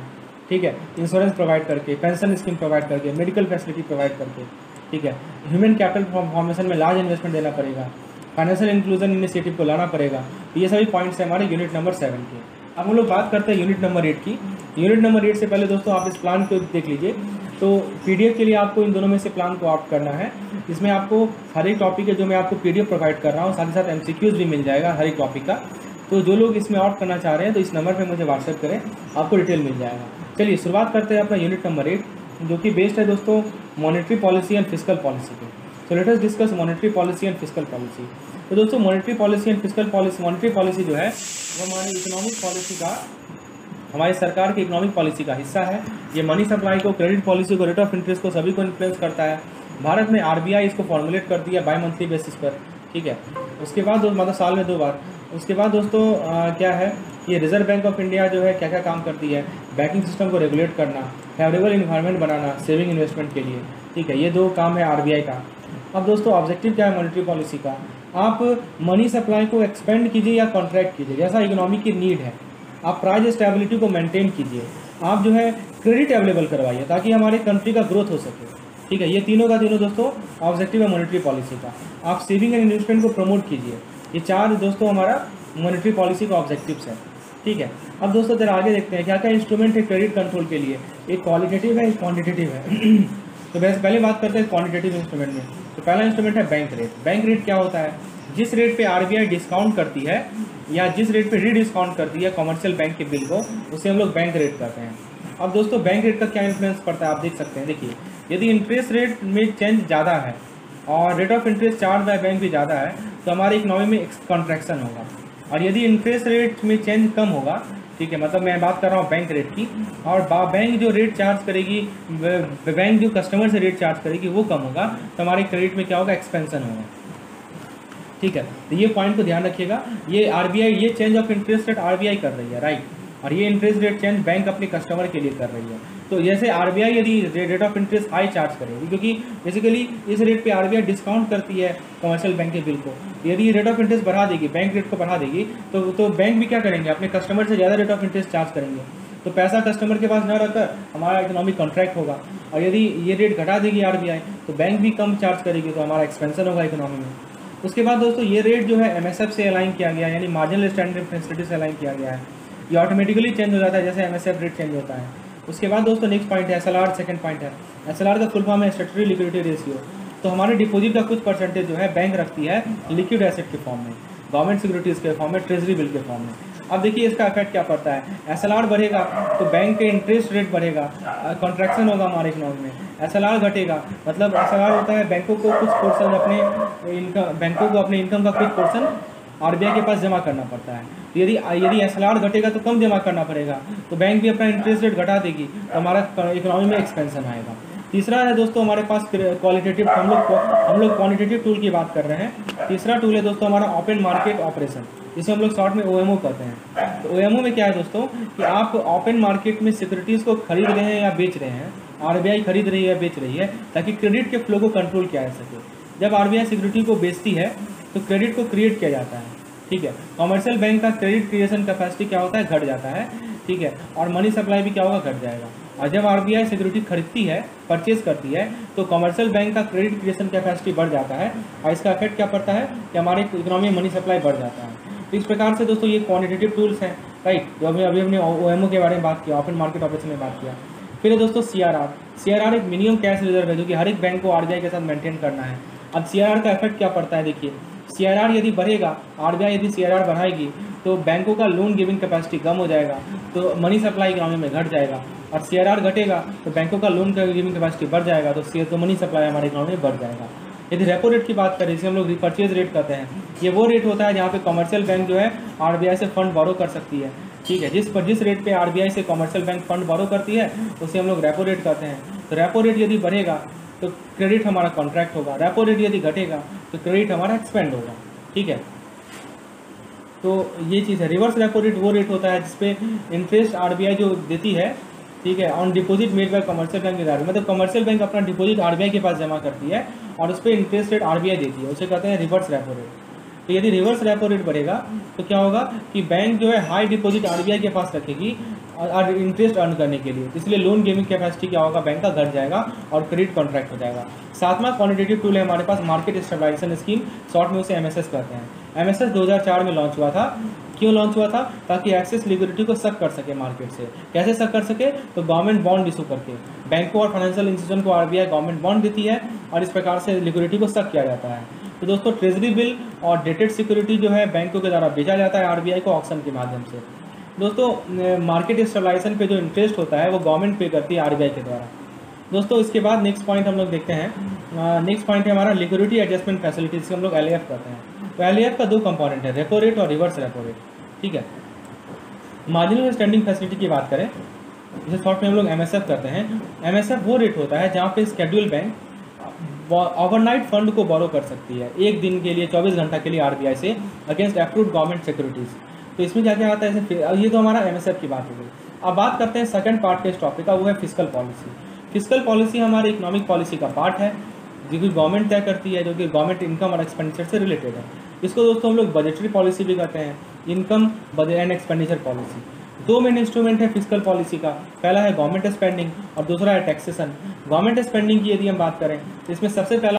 [SPEAKER 2] ठीक है, इंश्योरेंस प्रोवाइड करके, पेंशन स्कीम प्रोवाइड करके, मेडिकल फैसिलिटी प्रोवाइड करके, ठीक है। ह्यूमन कैपिटल फॉर्मेशन में लार्ज इन्वेस्टमेंट देना पड़ेगा, फाइनेंशियल इंक्लूजन इनिशिएटिव को लाना पड़ेगा। ये सभी पॉइंट्स हैं हमारे यूनिट नंबर 7 के। अब हम लोग बात करते हैं यूनिट नंबर 8 की। यूनिट नंबर 8 से पहले दोस्तों आप इस प्लान को देख लीजिए। तो PDF के लिए आपको इन दोनों में से प्लान को ऑप्ट करना है। इसमें आपको हर एक टॉपिक है जो मैं आपको PDF प्रोवाइड कर रहा हूँ, साथ ही साथ MCQs भी मिल जाएगा हर एक टॉपिक का। तो जो लोग इसमें ऑप्ट करना चाह रहे हैं तो इस नंबर पर मुझे व्हाट्सएप करें, आपको डिटेल मिल जाएगा। चलिए शुरुआत करते हैं अपना यूनिट नंबर 8, जो कि बेस्ड है दोस्तों monetary policy and fiscal policy पे। So let us discuss monetary policy and fiscal policy. तो दोस्तों monetary policy and fiscal policy, monetary policy जो है वो हमारी इकोनॉमिक पॉलिसी का, हमारी सरकार की इकोनॉमिक पॉलिसी का हिस्सा है। ये मनी सप्लाई को, क्रेडिट पॉलिसी को, रेट ऑफ इंटरेस्ट को, सभी को इन्फ्लुएंस करता है। भारत में RBI इसको फॉर्मुलेट करती है बाई मंथली बेसिस पर, ठीक है। उसके बाद मतलब साल में 2 बार। उसके बाद दोस्तों क्या है, ये रिजर्व बैंक ऑफ इंडिया जो है क्या क्या काम करती है, बैंकिंग सिस्टम को रेगुलेट करना, फेवरेबल इन्वायरमेंट बनाना सेविंग इन्वेस्टमेंट के लिए, ठीक है। ये 2 काम है RBI का। अब दोस्तों ऑब्जेक्टिव क्या है मॉनेटरी पॉलिसी का, आप मनी सप्लाई को एक्सपेंड कीजिए या कॉन्ट्रैक्ट कीजिए, जैसा इकोनॉमी की नीड है। आप प्राइस स्टेबिलिटी को मेंटेन कीजिए, आप जो है क्रेडिट अवेलेबल करवाइए ताकि हमारे कंट्री का ग्रोथ हो सके, ठीक है। ये तीनों का तीनों दोस्तों ऑब्जेक्टिव है मॉनेटरी पॉलिसी का। आप सेविंग एंड इन्वेस्टमेंट को प्रमोट कीजिए, ये 4 दोस्तों हमारा मॉनेटरी पॉलिसी का ऑब्जेक्टिव्स है, ठीक है। अब दोस्तों जरा आगे देखते हैं क्या क्या इंस्ट्रूमेंट है क्रेडिट कंट्रोल के लिए। एक क्वालिटेटिव है, एक क्वान्टिटेटिव है। तो वैसे पहले बात करते हैं क्वान्टिटेटिव इंस्ट्रूमेंट में। तो पहला इंस्ट्रूमेंट है बैंक रेट। बैंक रेट क्या होता है? जिस रेट पे आरबीआई डिस्काउंट करती है या जिस रेट पे रीडिस्काउंट करती है कमर्शियल बैंक के बिल को, उसे हम लोग बैंक रेट कहते हैं। अब दोस्तों बैंक रेट का क्या इन्फ्लुएंस पड़ता है आप देख सकते हैं। देखिए, यदि इंटरेस्ट रेट में चेंज ज़्यादा है और rate of interest charge by bank भी ज़्यादा है तो हमारी इकोनॉमी में कॉन्ट्रैक्शन होगा। और यदि इंटरेस्ट रेट में चेंज कम होगा, ठीक है, मतलब मैं बात कर रहा हूँ बैंक रेट की, और बैंक जो रेट चार्ज करेगी, बैंक जो कस्टमर से रेट चार्ज करेगी वो कम होगा, तो हमारे क्रेडिट में क्या होगा? एक्सपेंशन होगा। ठीक है, तो ये पॉइंट को ध्यान रखिएगा। ये आरबीआई, ये change of interest rate RBI कर रही है, राइट, और ये इंटरेस्ट रेट चेंज बैंक अपने कस्टमर के लिए कर रही है। तो जैसे आरबीआई यदि rate of interest high charge करेगी, क्योंकि बेसिकली इस रेट पे आरबीआई डिस्काउंट करती है कमर्शियल बैंक के बिल को, यदि रेट ऑफ इंटरेस्ट बढ़ा देगी, बैंक रेट को बढ़ा देगी, तो बैंक भी क्या करेंगे? अपने कस्टमर से ज़्यादा रेट ऑफ इंटरेस्ट चार्ज करेंगे, तो पैसा कस्टमर के पास न रहकर हमारा इकोनॉमिक कॉन्ट्रैक्ट होगा। और यदि ये रेट घटा देगी आरबीआई तो बैंक भी कम चार्ज करेगी, तो हमारा एक्सपेंशन होगा इकोनॉमी में। उसके बाद दोस्तों ये रेट जो है एमएसएफ से अलाइन किया गया है, यानी मार्जिनल स्टैंडर्ड फैसिलिटी से अलाइन किया गया है। ये ऑटोमेटिकली चेंज हो जाता है जैसे एमएसएफ रेट चेंज होता है। उसके बाद दोस्तों नेक्स्ट पॉइंट है एसएलआर। सेकंड पॉइंट है एसएलआर का फुल फॉर्म है स्टैट्यूटरी लिक्विडिटी रेशियो। तो हमारे डिपॉजिट का कुछ परसेंटेज जो है बैंक रखती है लिक्विड एसेट के फॉर्म में, गवर्नमेंट सिक्योरिटीज़ के फॉर्म में, ट्रेजरी बिल के फॉर्म में। अब देखिए इसका इफेक्ट क्या पड़ता है। एसएलआर बढ़ेगा तो बैंक के इंटरेस्ट रेट बढ़ेगा, कॉन्ट्रैक्शन होगा हमारे इकोनॉमी में। एसएलआर घटेगा मतलब एसएलआर होता है बैंकों को कुछ पोर्शन अपने इनकम, बैंकों को अपने इनकम का कुछ पोर्शन आरबीआई के पास जमा करना पड़ता है। तो यदि एसएलआर घटेगा तो कम जमा करना पड़ेगा, तो बैंक भी अपना इंटरेस्ट रेट घटा देगी, तो हमारा इकोनॉमी में एक्सपेंशन आएगा। तीसरा है दोस्तों हमारे पास क्वालिटेटिव, हम लोग क्वांटिटेटिव टूल की बात कर रहे हैं। तीसरा टूल है दोस्तों हमारा ओपन मार्केट ऑपरेशन, जिसे हम लोग शॉर्ट में ओएमओ कहते हैं। तो ओएमओ में क्या है दोस्तों कि आप ओपन मार्केट में सिक्योरिटीज़ को खरीद रहे हैं या बेच रहे हैं, आरबीआई खरीद रही है या बेच रही है, ताकि क्रेडिट के फ्लो को कंट्रोल किया जा सके। जब आरबीआई सिक्योरिटी को बेचती है तो क्रेडिट को क्रिएट किया जाता है, ठीक है। कमर्शियल बैंक का क्रेडिट क्रिएशन कैपेसिटी क्या होता है? घट जाता है, ठीक है, और मनी सप्लाई भी क्या होगा? घट जाएगा। और जब आरबीआई सिक्योरिटी खरीदती है, परचेज करती है, तो कमर्शियल बैंक का क्रेडिट क्रिएशन कैपेसिटी बढ़ जाता है, और इसका इफेक्ट क्या पड़ता है कि हमारे इकोनॉमी में मनी सप्लाई बढ़ जाता है। तो इस प्रकार से दोस्तों ये क्वांटिटेटिव टूल्स हैं, राइट, जो अभी हमने ओएमओ के बारे में बात किया, ओपन मार्केट ऑपरेशन में बात किया। फिर है दोस्तों सीआरआर एक मिनिमम कैश रिजर्व है जो कि हर एक बैंक को आरबीआई के साथ मेंटेन करना है। अब सीआरआर का इफेक्ट क्या पड़ता है? देखिए, सीआरआर यदि बढ़ेगा, आरबीआई यदि सीआरआर बढ़ाएगी तो बैंकों का लोन गिविंग कैपेसिटी कम हो जाएगा, तो मनी सप्लाई इकोनॉमी में घट जाएगा। और सीआरआर घटेगा तो बैंकों का लोन गिविंग कैपेसिटी बढ़ जाएगा, तो मनी सप्लाई हमारे इकोनॉमी में बढ़ जाएगा। यदि रेपो रेट की बात करें, जिसे हम लोग रिपर्चेज रेट कहते हैं, ये वो रेट होता है जहाँ पे कमर्शियल बैंक जो है आरबीआई से फंड बोरो कर सकती है, ठीक है। जिस रेट पे आरबीआई से कमर्शियल बैंक फंड बोरो करती है उसे हम लोग रेपो रेट कहते हैं। तो रेपो रेट यदि बढ़ेगा तो क्रेडिट हमारा कॉन्ट्रैक्ट होगा, रेपो रेट यदि घटेगा तो क्रेडिट हमारा एक्सपेंड होगा, ठीक है। तो ये चीज़ है। रिवर्स रेपो रेट वो रेट होता है जिसपे इंटरेस्ट आरबीआई जो देती है, ठीक है, on deposit made by commercial bank, मतलब कमर्शियल बैंक अपना डिपॉजिट आरबीआई के पास जमा करती है और उस पर इंटरेस्ट रेट आरबीआई देती है, उसे कहते हैं रिवर्स रेपो रेट। तो यदि रिवर्स रेपो रेट बढ़ेगा तो क्या होगा कि बैंक जो है हाई डिपॉजिट आरबीआई के पास रखेगी और इंटरेस्ट अर्न करने के लिए, इसलिए लोन गिविंग कैपेसिटी क्या होगा? बैंक का घट जाएगा और क्रेडिट कॉन्ट्रैक्ट हो जाएगा। सातवां क्वांटिटेटिव टूल है हमारे पास मार्केट स्टेबलाइजेशन स्कीम, शॉर्ट में उसे एमएसएस कहते हैं। एमएसएस 2004 में लॉन्च हुआ था। क्यों लॉन्च हुआ था? ताकि एक्सेस लिक्विडिटी को सक कर सके मार्केट से। कैसे सक कर सके? तो गवर्नमेंट बॉन्ड इशू करके बैंकों और फाइनेंशियल इंस्टीट्यूशन को आरबीआई गवर्नमेंट बॉन्ड देती है और इस प्रकार से लिक्विडिटी को सक किया जाता है। तो दोस्तों ट्रेजरी बिल और डेटेड सिक्योरिटी जो है बैंकों के द्वारा बेचा जाता है आरबीआई को ऑक्शन के माध्यम से। दोस्तों मार्केट स्टेबलाइजेशन पे जो इंटरेस्ट होता है वो गवर्नमेंट पे करती है आरबीआई के द्वारा। दोस्तों इसके बाद नेक्स्ट पॉइंट हम लोग देखते हैं। नेक्स्ट पॉइंट है हमारा लिक्विडिटी एडजस्टमेंट फैसिलिटी, जिसे हम लोग एलएएफ कहते हैं। तो एलएएफ का दो कंपोनेंट है, रेपो रेट और रिवर्स रेपो रेट, ठीक है। मार्जिनल स्टैंडिंग फैसिलिटी की बात करें, जिसे शॉर्ट में हम लोग एमएसएफ करते हैं। एमएसएफ वो रेट होता है जहाँ पे शेड्यूल बैंक ओवरनाइट फंड को बोरो कर सकती है, एक दिन के लिए 24 घंटा के लिए आरबीआई से अगेंस्ट अप्रूव्ड गवर्नमेंट सिक्योरिटीज़। तो इसमें क्या क्या आता है? ये तो हमारा एमएसएफ की बात हो गई। अब बात करते हैं सेकंड पार्ट के इस टॉपिक का, वो है फिस्कल पॉलिसी। फिस्कल पॉलिसी हमारे इकोनॉमिक पॉलिसी का पार्ट है जो कि गवर्नमेंट तय करती है, जो कि गवर्नमेंट इनकम और एक्सपेंडिचर से रिलेटेड है। इसको दोस्तों हम लोग बजटरी पॉलिसी भी कहते हैं, इनकम एंड एक्सपेंडिचर पॉलिसी। दो मेन इंस्ट्रूमेंट है फिस्कल पॉलिसी का, पहला है गवर्नमेंट स्पेंडिंग और दूसरा है टैक्सेशन। गवर्नमेंट स्पेंडिंग की यदि हम बात करें तो इसमें सबसे पहला